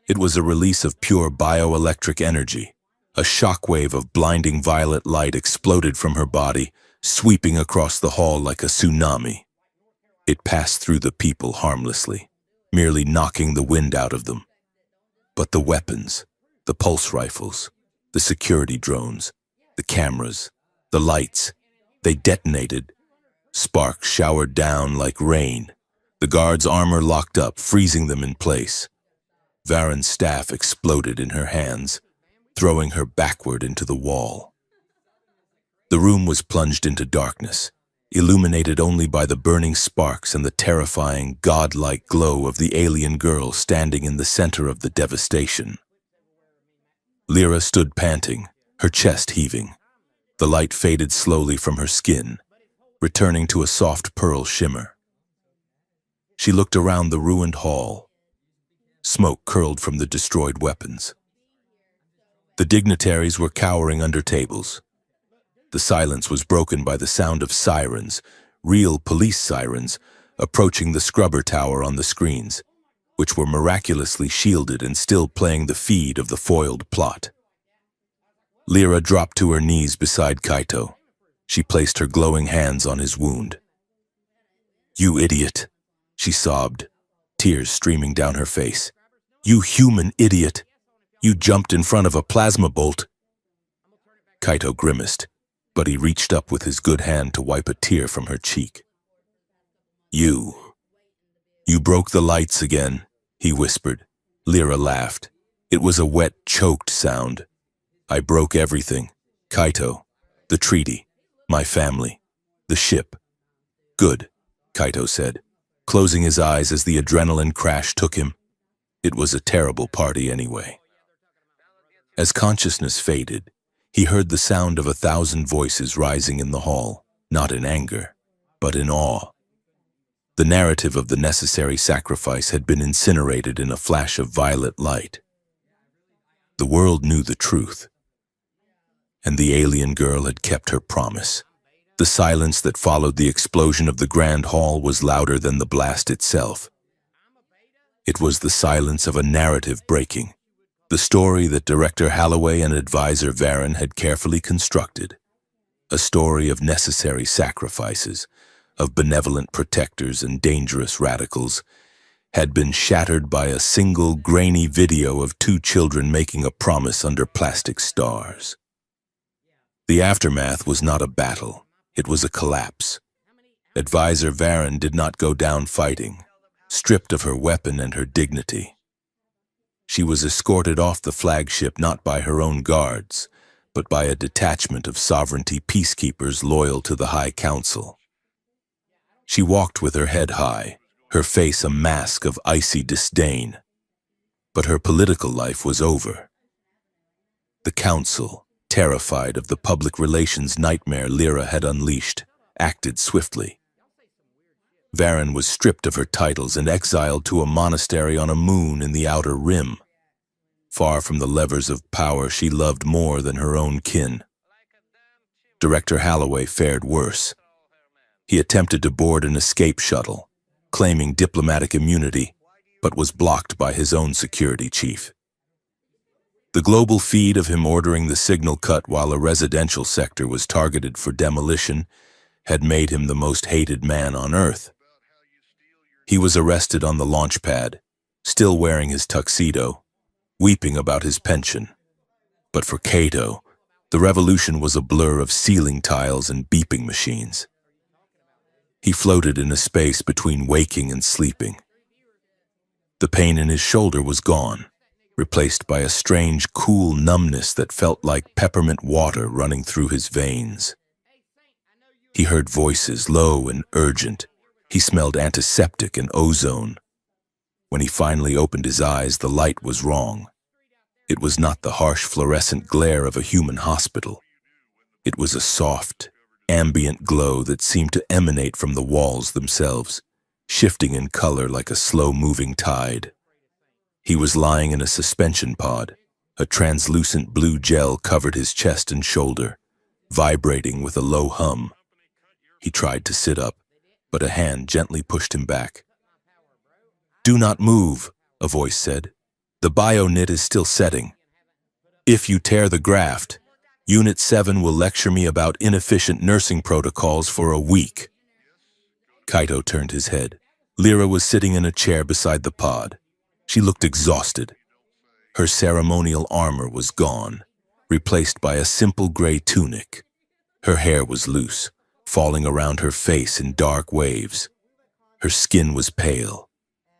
It was a release of pure bioelectric energy. A shockwave of blinding violet light exploded from her body, sweeping across the hall like a tsunami. It passed through the people harmlessly, merely knocking the wind out of them. But the weapons, the pulse rifles, the security drones, the cameras, the lights, they detonated. Sparks showered down like rain. The guards' armor locked up, freezing them in place. Varen's staff exploded in her hands, throwing her backward into the wall. The room was plunged into darkness, illuminated only by the burning sparks and the terrifying, godlike glow of the alien girl standing in the center of the devastation. Lyra stood panting, her chest heaving. The light faded slowly from her skin, returning to a soft pearl shimmer. She looked around the ruined hall. Smoke curled from the destroyed weapons. The dignitaries were cowering under tables. The silence was broken by the sound of sirens, real police sirens, approaching the scrubber tower on the screens, which were miraculously shielded and still playing the feed of the foiled plot. Lyra dropped to her knees beside Kaito. She placed her glowing hands on his wound. "You idiot," she sobbed, tears streaming down her face. "You human idiot. You jumped in front of a plasma bolt." Kaito grimaced, but he reached up with his good hand to wipe a tear from her cheek. You broke the lights again," he whispered. Lyra laughed. It was a wet, choked sound. "I broke everything. Kaito, the treaty, my family, the ship." "Good," Kaito said, closing his eyes as the adrenaline crash took him. It was a terrible party anyway. As consciousness faded, he heard the sound of 1,000 voices rising in the hall, not in anger, but in awe. The narrative of the necessary sacrifice had been incinerated in a flash of violet light. The world knew the truth, and the alien girl had kept her promise. The silence that followed the explosion of the grand hall was louder than the blast itself. It was the silence of a narrative breaking, the story that Director Holloway and advisor Varen had carefully constructed, a story of necessary sacrifices, of benevolent protectors and dangerous radicals, had been shattered by a single grainy video of 2 children making a promise under plastic stars. The aftermath was not a battle. It was a collapse. Advisor Varen did not go down fighting, stripped of her weapon and her dignity. She was escorted off the flagship not by her own guards, but by a detachment of sovereignty peacekeepers loyal to the High Council. She walked with her head high, her face a mask of icy disdain. But her political life was over. The Council, terrified of the public relations nightmare Lyra had unleashed, acted swiftly. Varen was stripped of her titles and exiled to a monastery on a moon in the Outer Rim, far from the levers of power she loved more than her own kin. Director Holloway fared worse. He attempted to board an escape shuttle, claiming diplomatic immunity, but was blocked by his own security chief. The global feed of him ordering the signal cut while a residential sector was targeted for demolition had made him the most hated man on Earth. He was arrested on the launch pad, still wearing his tuxedo, weeping about his pension. But for Kaito, the revolution was a blur of ceiling tiles and beeping machines. He floated in a space between waking and sleeping. The pain in his shoulder was gone, replaced by a strange, cool numbness that felt like peppermint water running through his veins. He heard voices, low and urgent. He smelled antiseptic and ozone. When he finally opened his eyes, the light was wrong. It was not the harsh fluorescent glare of a human hospital. It was a soft, ambient glow that seemed to emanate from the walls themselves, shifting in color like a slow-moving tide. He was lying in a suspension pod. A translucent blue gel covered his chest and shoulder, vibrating with a low hum. He tried to sit up, but a hand gently pushed him back. "Do not move," a voice said. "The bio-knit is still setting. If you tear the graft, Unit 7 will lecture me about inefficient nursing protocols for a week." Kaito turned his head. Lyra was sitting in a chair beside the pod. She looked exhausted. Her ceremonial armor was gone, replaced by a simple gray tunic. Her hair was loose, falling around her face in dark waves. Her skin was pale,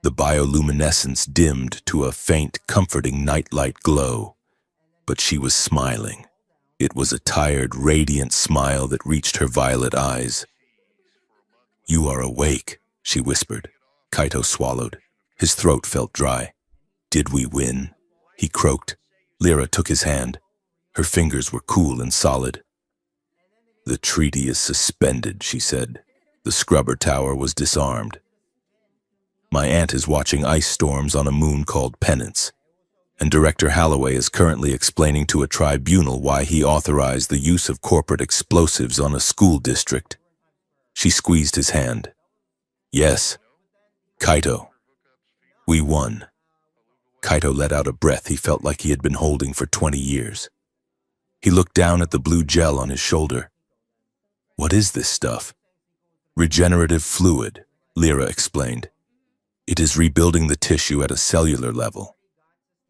the bioluminescence dimmed to a faint, comforting nightlight glow. But she was smiling. It was a tired, radiant smile that reached her violet eyes. "You are awake," she whispered. Kaito swallowed. His throat felt dry. "Did we win?" he croaked. Lyra took his hand. Her fingers were cool and solid. "The treaty is suspended," she said. The scrubber tower was disarmed. "My aunt is watching ice storms on a moon called Penance, and Director Halloway is currently explaining to a tribunal why he authorized the use of corporate explosives on a school district." She squeezed his hand. "Yes, Kaito, we won." Kaito let out a breath he felt like he had been holding for 20 years. He looked down at the blue gel on his shoulder. "What is this stuff?" "Regenerative fluid," Lyra explained. "It is rebuilding the tissue at a cellular level.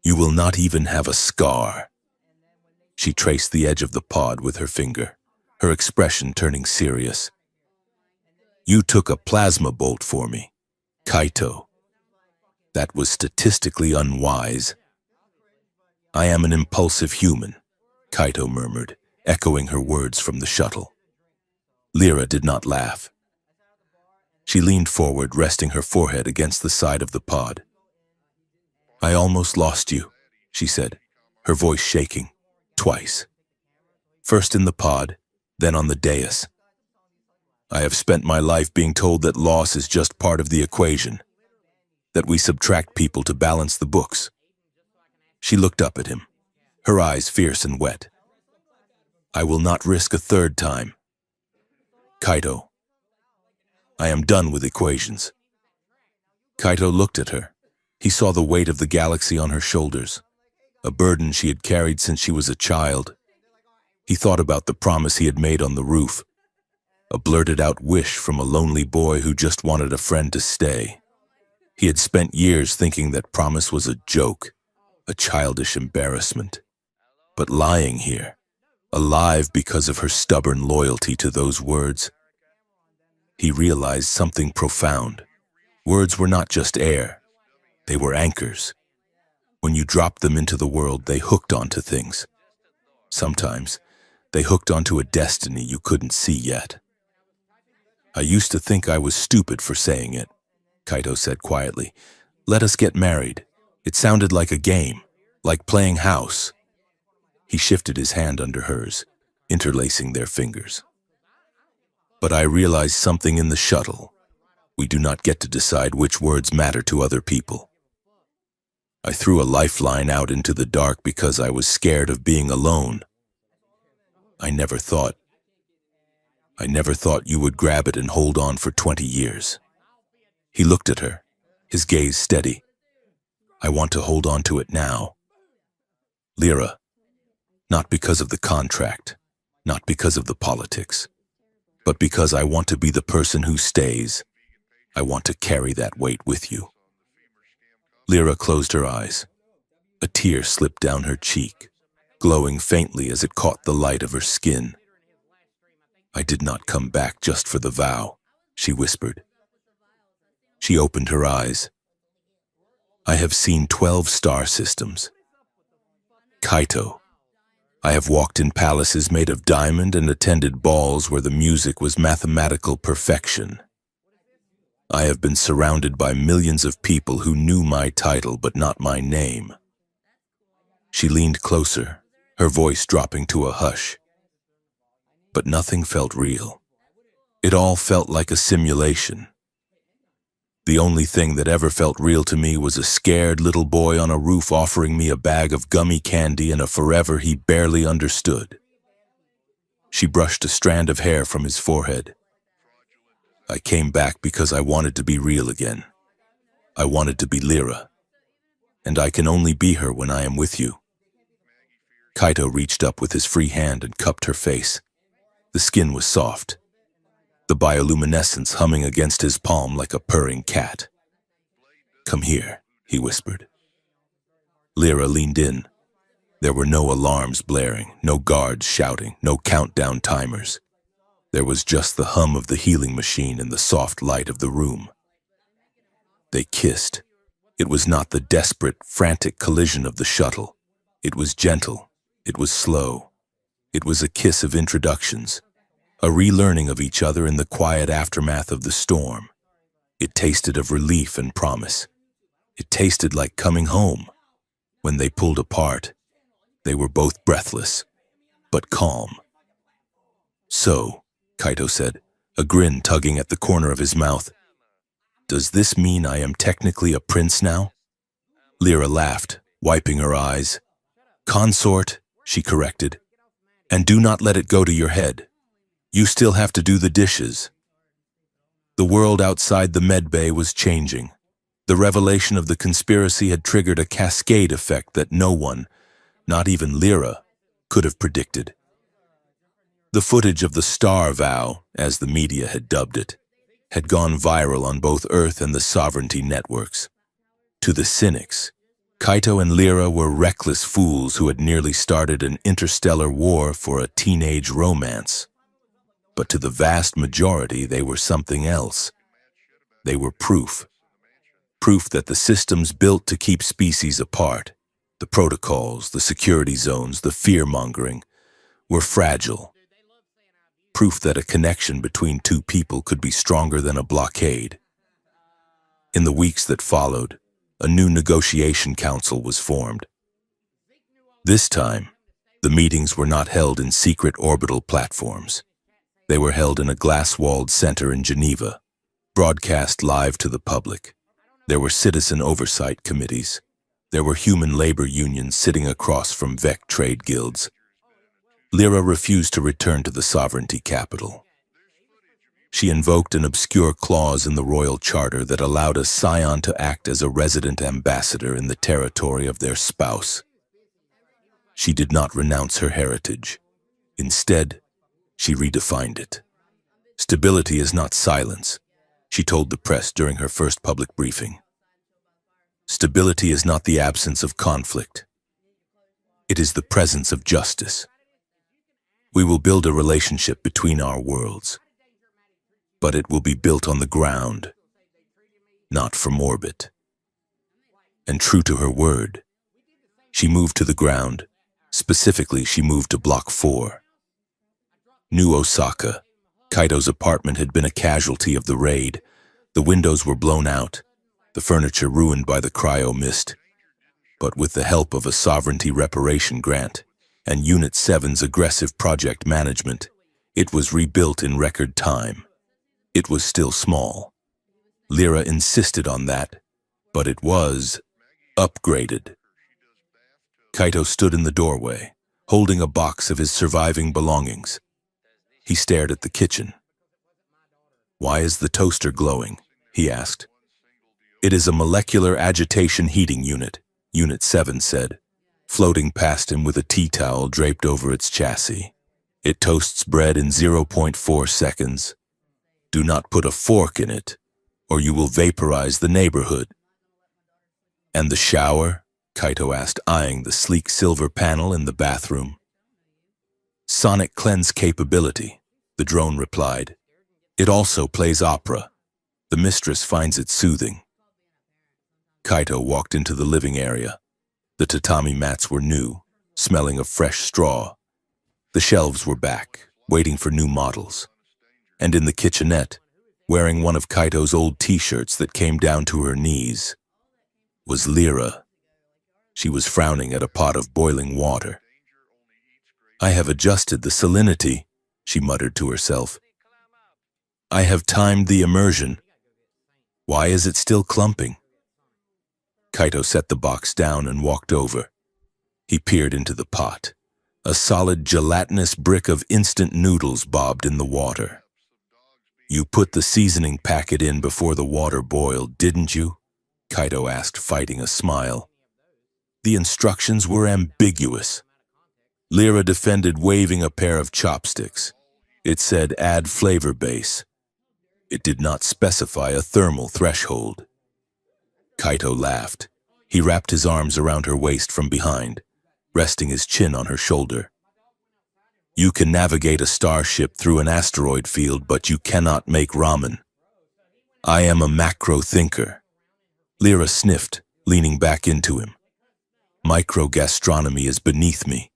You will not even have a scar." She traced the edge of the pod with her finger, her expression turning serious. "You took a plasma bolt for me, Kaito. That was statistically unwise." "I am an impulsive human," Kaito murmured, echoing her words from the shuttle. Lyra did not laugh. She leaned forward, resting her forehead against the side of the pod. "I almost lost you," she said, her voice shaking, twice. "First in the pod, then on the dais. I have spent my life being told that loss is just part of the equation, that we subtract people to balance the books." She looked up at him, her eyes fierce and wet. "I will not risk a third time. Kaito, I am done with equations." Kaito looked at her. He saw the weight of the galaxy on her shoulders, a burden she had carried since she was a child. He thought about the promise he had made on the roof, a blurted-out wish from a lonely boy who just wanted a friend to stay. He had spent years thinking that promise was a joke, a childish embarrassment. But lying here, alive because of her stubborn loyalty to those words, he realized something profound. Words were not just air. They were anchors. When you dropped them into the world, they hooked onto things. Sometimes, they hooked onto a destiny you couldn't see yet. "I used to think I was stupid for saying it," Kaito said quietly. "Let us get married." It sounded like a game, like playing house. He shifted his hand under hers, interlacing their fingers. "But I realized something in the shuttle. We do not get to decide which words matter to other people. I threw a lifeline out into the dark because I was scared of being alone. I never thought you would grab it and hold on for 20 years. He looked at her, his gaze steady. "I want to hold on to it now. Lyra, not because of the contract, not because of the politics, but because I want to be the person who stays. I want to carry that weight with you." Lyra closed her eyes. A tear slipped down her cheek, glowing faintly as it caught the light of her skin. "I did not come back just for the vow," she whispered. She opened her eyes. "I have seen 12 star systems. Kaito, I have walked in palaces made of diamond and attended balls where the music was mathematical perfection. I have been surrounded by millions of people who knew my title but not my name." She leaned closer, her voice dropping to a hush. But nothing felt real. It all felt like a simulation. The only thing that ever felt real to me was a scared little boy on a roof offering me a bag of gummy candy and a forever he barely understood. She brushed a strand of hair from his forehead. I came back because I wanted to be real again. I wanted to be Lyra. And I can only be her when I am with you. Kaito reached up with his free hand and cupped her face. The skin was soft, the bioluminescence humming against his palm like a purring cat. "Come here," he whispered. Lyra leaned in. There were no alarms blaring, no guards shouting, no countdown timers. There was just the hum of the healing machine and the soft light of the room. They kissed. It was not the desperate, frantic collision of the shuttle. It was gentle. It was slow. It was a kiss of introductions, a relearning of each other in the quiet aftermath of the storm. It tasted of relief and promise. It tasted like coming home. When they pulled apart, they were both breathless, but calm. "So," Kaito said, a grin tugging at the corner of his mouth, "does this mean I am technically a prince now?" Lyra laughed, wiping her eyes. "Consort," she corrected, "and do not let it go to your head. You still have to do the dishes." The world outside the medbay was changing. The revelation of the conspiracy had triggered a cascade effect that no one, not even Lyra, could have predicted. The footage of the Star Vow, as the media had dubbed it, had gone viral on both Earth and the Sovereignty networks. To the cynics, Kaito and Lyra were reckless fools who had nearly started an interstellar war for a teenage romance. But to the vast majority, they were something else. They were proof. Proof that the systems built to keep species apart, the protocols, the security zones, the fear-mongering, were fragile. Proof that a connection between two people could be stronger than a blockade. In the weeks that followed, a new negotiation council was formed. This time, the meetings were not held in secret orbital platforms. They were held in a glass-walled center in Geneva, broadcast live to the public. There were citizen oversight committees. There were human labor unions sitting across from VEC trade guilds. Lyra refused to return to the sovereignty capital. She invoked an obscure clause in the royal charter that allowed a scion to act as a resident ambassador in the territory of their spouse. She did not renounce her heritage. Instead, she redefined it. "Stability is not silence," she told the press during her first public briefing. "Stability is not the absence of conflict. It is the presence of justice. We will build a relationship between our worlds, but it will be built on the ground, not from orbit." And true to her word, she moved to the ground. Specifically, she moved to Block 4. New Osaka. Kaito's apartment had been a casualty of the raid. The windows were blown out, the furniture ruined by the cryo mist. But with the help of a sovereignty reparation grant and Unit 7's aggressive project management, it was rebuilt in record time. It was still small. Lyra insisted on that, but it was upgraded. Kaito stood in the doorway, holding a box of his surviving belongings. He stared at the kitchen. "Why is the toaster glowing?" he asked. "It is a molecular agitation heating unit," Unit 7 said, floating past him with a tea towel draped over its chassis. "It toasts bread in 0.4 seconds. Do not put a fork in it, or you will vaporize the neighborhood." "And the shower?" Kaito asked, eyeing the sleek silver panel in the bathroom. "Sonic cleanse capability," the drone replied. "It also plays opera. The mistress finds it soothing." Kaito walked into the living area. The tatami mats were new, smelling of fresh straw. The shelves were back, waiting for new models. And in the kitchenette, wearing one of Kaito's old t-shirts that came down to her knees, was Lyra. She was frowning at a pot of boiling water. "I have adjusted the salinity," she muttered to herself. "I have timed the immersion. Why is it still clumping?" Kaito set the box down and walked over. He peered into the pot. A solid gelatinous brick of instant noodles bobbed in the water. You put the seasoning packet in before the water boiled, didn't you? Kaito asked, fighting a smile. The instructions were ambiguous. Lyra defended, waving a pair of chopsticks. It said add flavor base. It did not specify a thermal threshold. Kaito laughed. He wrapped his arms around her waist from behind, resting his chin on her shoulder. You can navigate a starship through an asteroid field, but you cannot make ramen. I am a macro thinker. Lyra sniffed, leaning back into him. Microgastronomy is beneath me.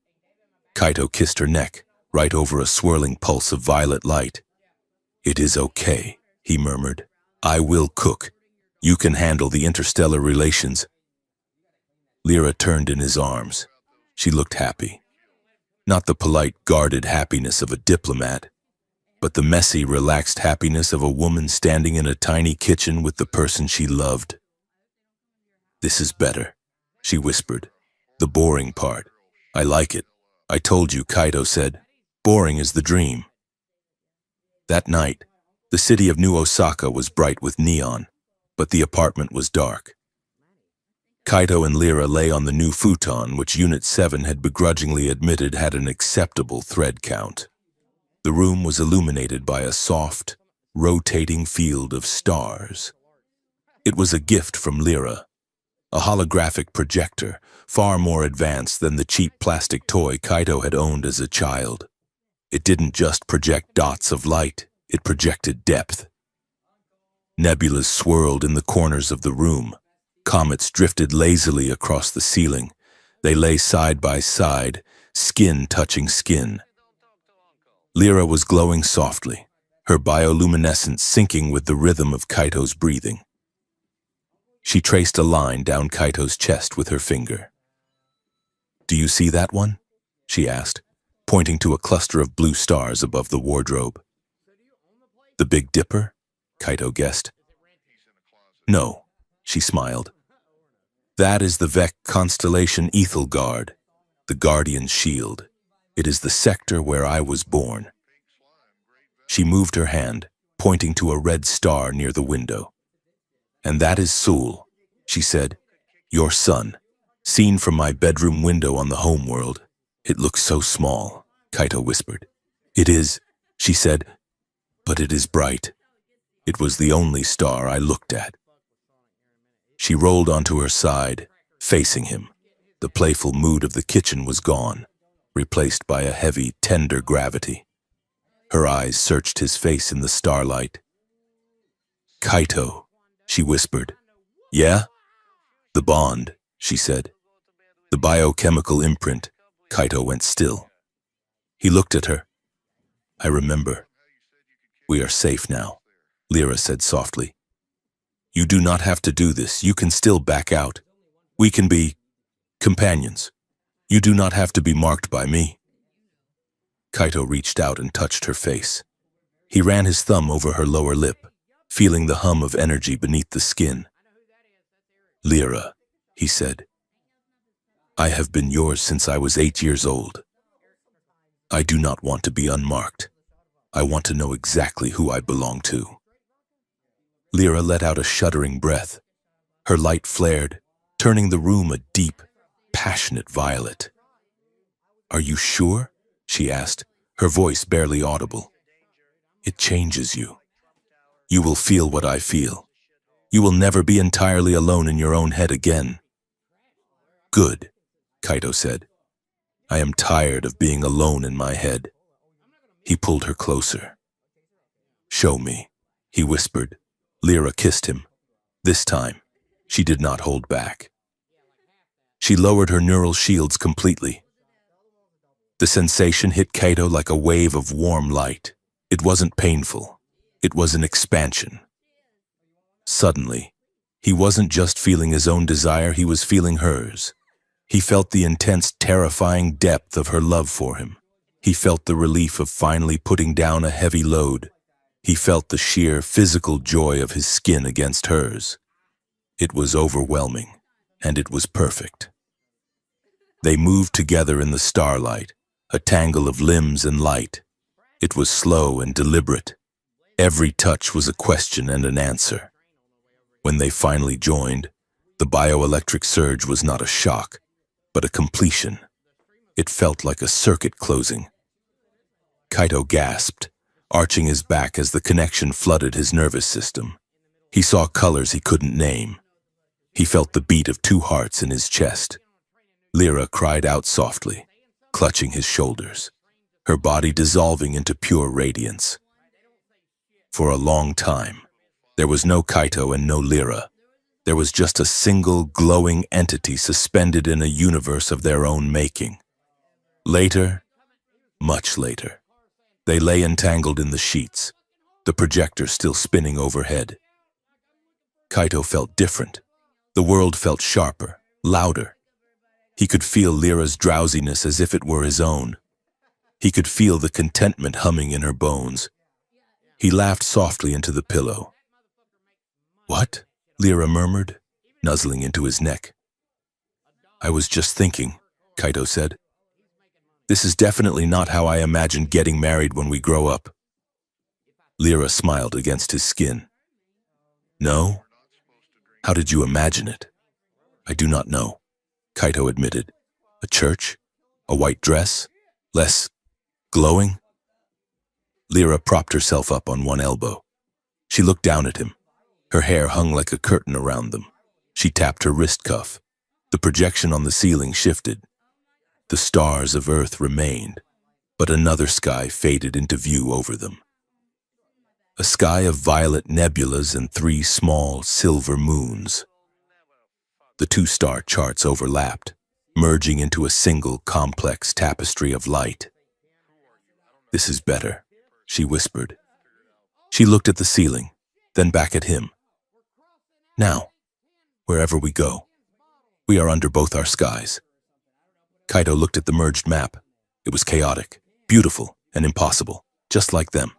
Kaito kissed her neck, right over a swirling pulse of violet light. It is okay, he murmured. I will cook. You can handle the interstellar relations. Lyra turned in his arms. She looked happy. Not the polite, guarded happiness of a diplomat, but the messy, relaxed happiness of a woman standing in a tiny kitchen with the person she loved. This is better, she whispered. The boring part. I like it. I told you, Kaito said. Boring is the dream. That night, the city of New Osaka was bright with neon, but the apartment was dark. Kaito and Lyra lay on the new futon, which Unit 7 had begrudgingly admitted had an acceptable thread count. The room was illuminated by a soft, rotating field of stars. It was a gift from Lyra, a holographic projector, far more advanced than the cheap plastic toy Kaito had owned as a child. It didn't just project dots of light, it projected depth. Nebulas swirled in the corners of the room. Comets drifted lazily across the ceiling. They lay side by side, skin touching skin. Lyra was glowing softly, her bioluminescence syncing with the rhythm of Kaito's breathing. She traced a line down Kaito's chest with her finger. Do you see that one? She asked, pointing to a cluster of blue stars above the wardrobe. The Big Dipper? Kaito guessed. No, she smiled. That is the Vec constellation Ethelgard, the Guardian's shield. It is the sector where I was born. She moved her hand, pointing to a red star near the window. And that is Sul, she said, your son, seen from my bedroom window on the homeworld. It looks so small, Kaito whispered. It is, she said, but it is bright. It was the only star I looked at. She rolled onto her side, facing him. The playful mood of the kitchen was gone, replaced by a heavy, tender gravity. Her eyes searched his face in the starlight. Kaito, she whispered. Yeah? The bond, she said. The biochemical imprint. Kaito went still. He looked at her. I remember. We are safe now, Lyra said softly. You do not have to do this. You can still back out. We can be companions. You do not have to be marked by me. Kaito reached out and touched her face. He ran his thumb over her lower lip, feeling the hum of energy beneath the skin. Lyra, he said, I have been yours since I was 8 years old. I do not want to be unmarked. I want to know exactly who I belong to. Lyra let out a shuddering breath. Her light flared, turning the room a deep, passionate violet. Are you sure? She asked, her voice barely audible. It changes you. You will feel what I feel. You will never be entirely alone in your own head again. Good, Kaito said. I am tired of being alone in my head. He pulled her closer. Show me, he whispered. Lyra kissed him. This time, she did not hold back. She lowered her neural shields completely. The sensation hit Kaito like a wave of warm light. It wasn't painful. It was an expansion. Suddenly, he wasn't just feeling his own desire, he was feeling hers. He felt the intense, terrifying depth of her love for him. He felt the relief of finally putting down a heavy load. He felt the sheer physical joy of his skin against hers. It was overwhelming, and it was perfect. They moved together in the starlight, a tangle of limbs and light. It was slow and deliberate. Every touch was a question and an answer. When they finally joined, the bioelectric surge was not a shock, but a completion. It felt like a circuit closing. Kaito gasped, arching his back as the connection flooded his nervous system. He saw colors he couldn't name. He felt the beat of two hearts in his chest. Lyra cried out softly, clutching his shoulders, her body dissolving into pure radiance. For a long time, there was no Kaito and no Lyra. There was just a single glowing entity suspended in a universe of their own making. Later, much later, they lay entangled in the sheets, the projector still spinning overhead. Kaito felt different. The world felt sharper, louder. He could feel Lyra's drowsiness as if it were his own. He could feel the contentment humming in her bones. He laughed softly into the pillow. "What?" Lyra murmured, nuzzling into his neck. "I was just thinking," Kaito said. "This is definitely not how I imagined getting married when we grow up." Lyra smiled against his skin. "No? How did you imagine it?" "I do not know," Kaito admitted. "A church? A white dress? Less glowing?" Lyra propped herself up on one elbow. She looked down at him. Her hair hung like a curtain around them. She tapped her wrist cuff. The projection on the ceiling shifted. The stars of Earth remained, but another sky faded into view over them. A sky of violet nebulas and 3 small silver moons. The 2 star charts overlapped, merging into a single complex tapestry of light. "This is better," she whispered. She looked at the ceiling, then back at him. "Now, wherever we go, we are under both our skies." Kaito looked at the merged map. It was chaotic, beautiful, and impossible, just like them.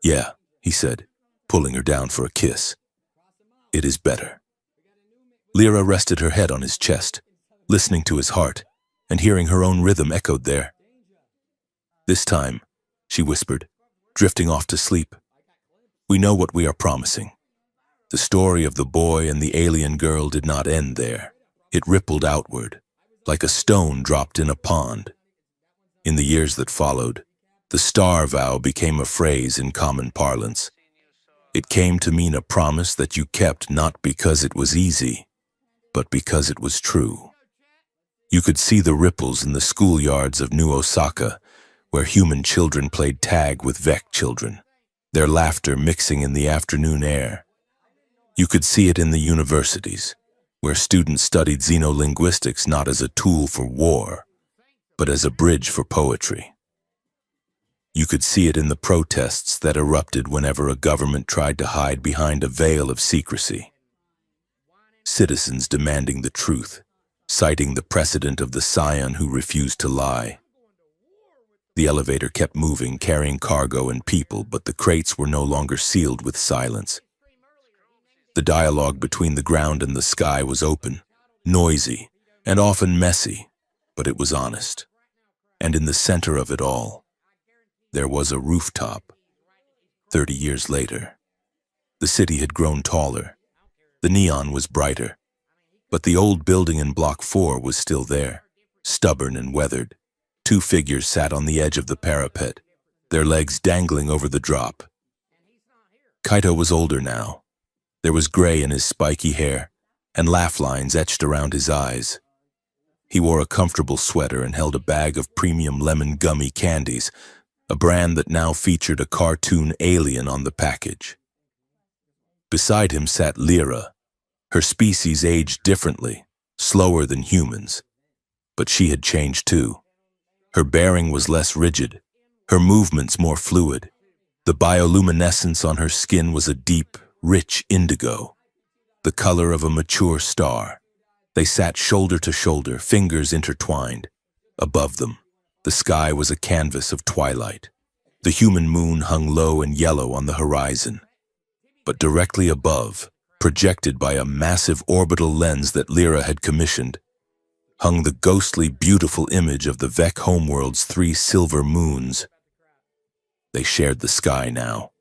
"Yeah," he said, pulling her down for a kiss. "It is better." Lyra rested her head on his chest, listening to his heart, and hearing her own rhythm echoed there. "This time," she whispered, drifting off to sleep, "we know what we are promising." The story of the boy and the alien girl did not end there. It rippled outward, like a stone dropped in a pond. In the years that followed, the star vow became a phrase in common parlance. It came to mean a promise that you kept not because it was easy, but because it was true. You could see the ripples in the schoolyards of New Osaka, where human children played tag with Vec children, their laughter mixing in the afternoon air. You could see it in the universities, where students studied xenolinguistics not as a tool for war, but as a bridge for poetry. You could see it in the protests that erupted whenever a government tried to hide behind a veil of secrecy. Citizens demanding the truth, citing the precedent of the scion who refused to lie. The elevator kept moving, carrying cargo and people, but the crates were no longer sealed with silence. The dialogue between the ground and the sky was open, noisy, and often messy, but it was honest. And in the center of it all, there was a rooftop. 30 years later, the city had grown taller. The neon was brighter, but the old building in Block 4 was still there, stubborn and weathered. 2 figures sat on the edge of the parapet, their legs dangling over the drop. Kaito was older now. There was gray in his spiky hair, and laugh lines etched around his eyes. He wore a comfortable sweater and held a bag of premium lemon gummy candies, a brand that now featured a cartoon alien on the package. Beside him sat Lyra. Her species aged differently, slower than humans. But she had changed too. Her bearing was less rigid, her movements more fluid. The bioluminescence on her skin was a deep, rich indigo, the color of a mature star. They sat shoulder to shoulder, fingers intertwined. Above them, the sky was a canvas of twilight. The human moon hung low and yellow on the horizon. But directly above, projected by a massive orbital lens that Lyra had commissioned, hung the ghostly, beautiful image of the Vec homeworld's 3 silver moons. They shared the sky now,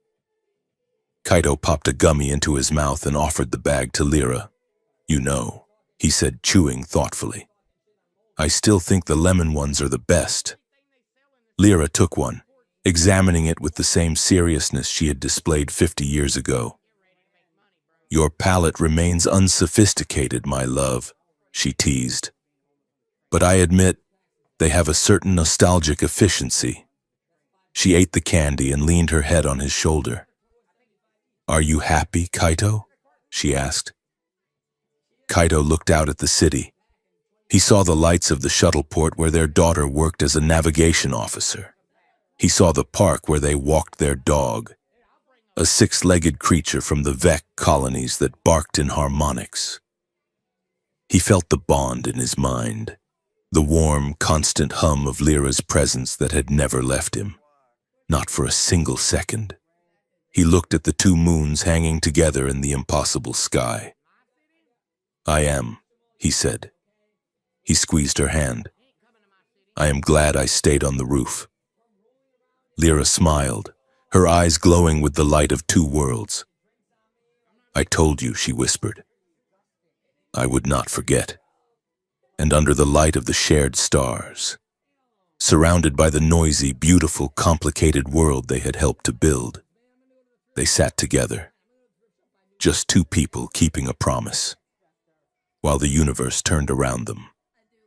Kaito popped a gummy into his mouth and offered the bag to Lyra. You know, he said, chewing thoughtfully. I still think the lemon ones are the best. Lyra took one, examining it with the same seriousness she had displayed 50 years ago. Your palate remains unsophisticated, my love, she teased. But I admit, they have a certain nostalgic efficiency. She ate the candy and leaned her head on his shoulder. Are you happy, Kaito? She asked. Kaito looked out at the city. He saw the lights of the shuttle port where their daughter worked as a navigation officer. He saw the park where they walked their dog, a six-legged creature from the Vec colonies that barked in harmonics. He felt the bond in his mind, the warm, constant hum of Lyra's presence that had never left him, not for a single second. He looked at the two moons hanging together in the impossible sky. I am, he said. He squeezed her hand. I am glad I stayed on the roof. Lyra smiled, her eyes glowing with the light of two worlds. I told you, she whispered. I would not forget. And under the light of the shared stars, surrounded by the noisy, beautiful, complicated world they had helped to build, they sat together, just two people keeping a promise, while the universe turned around them.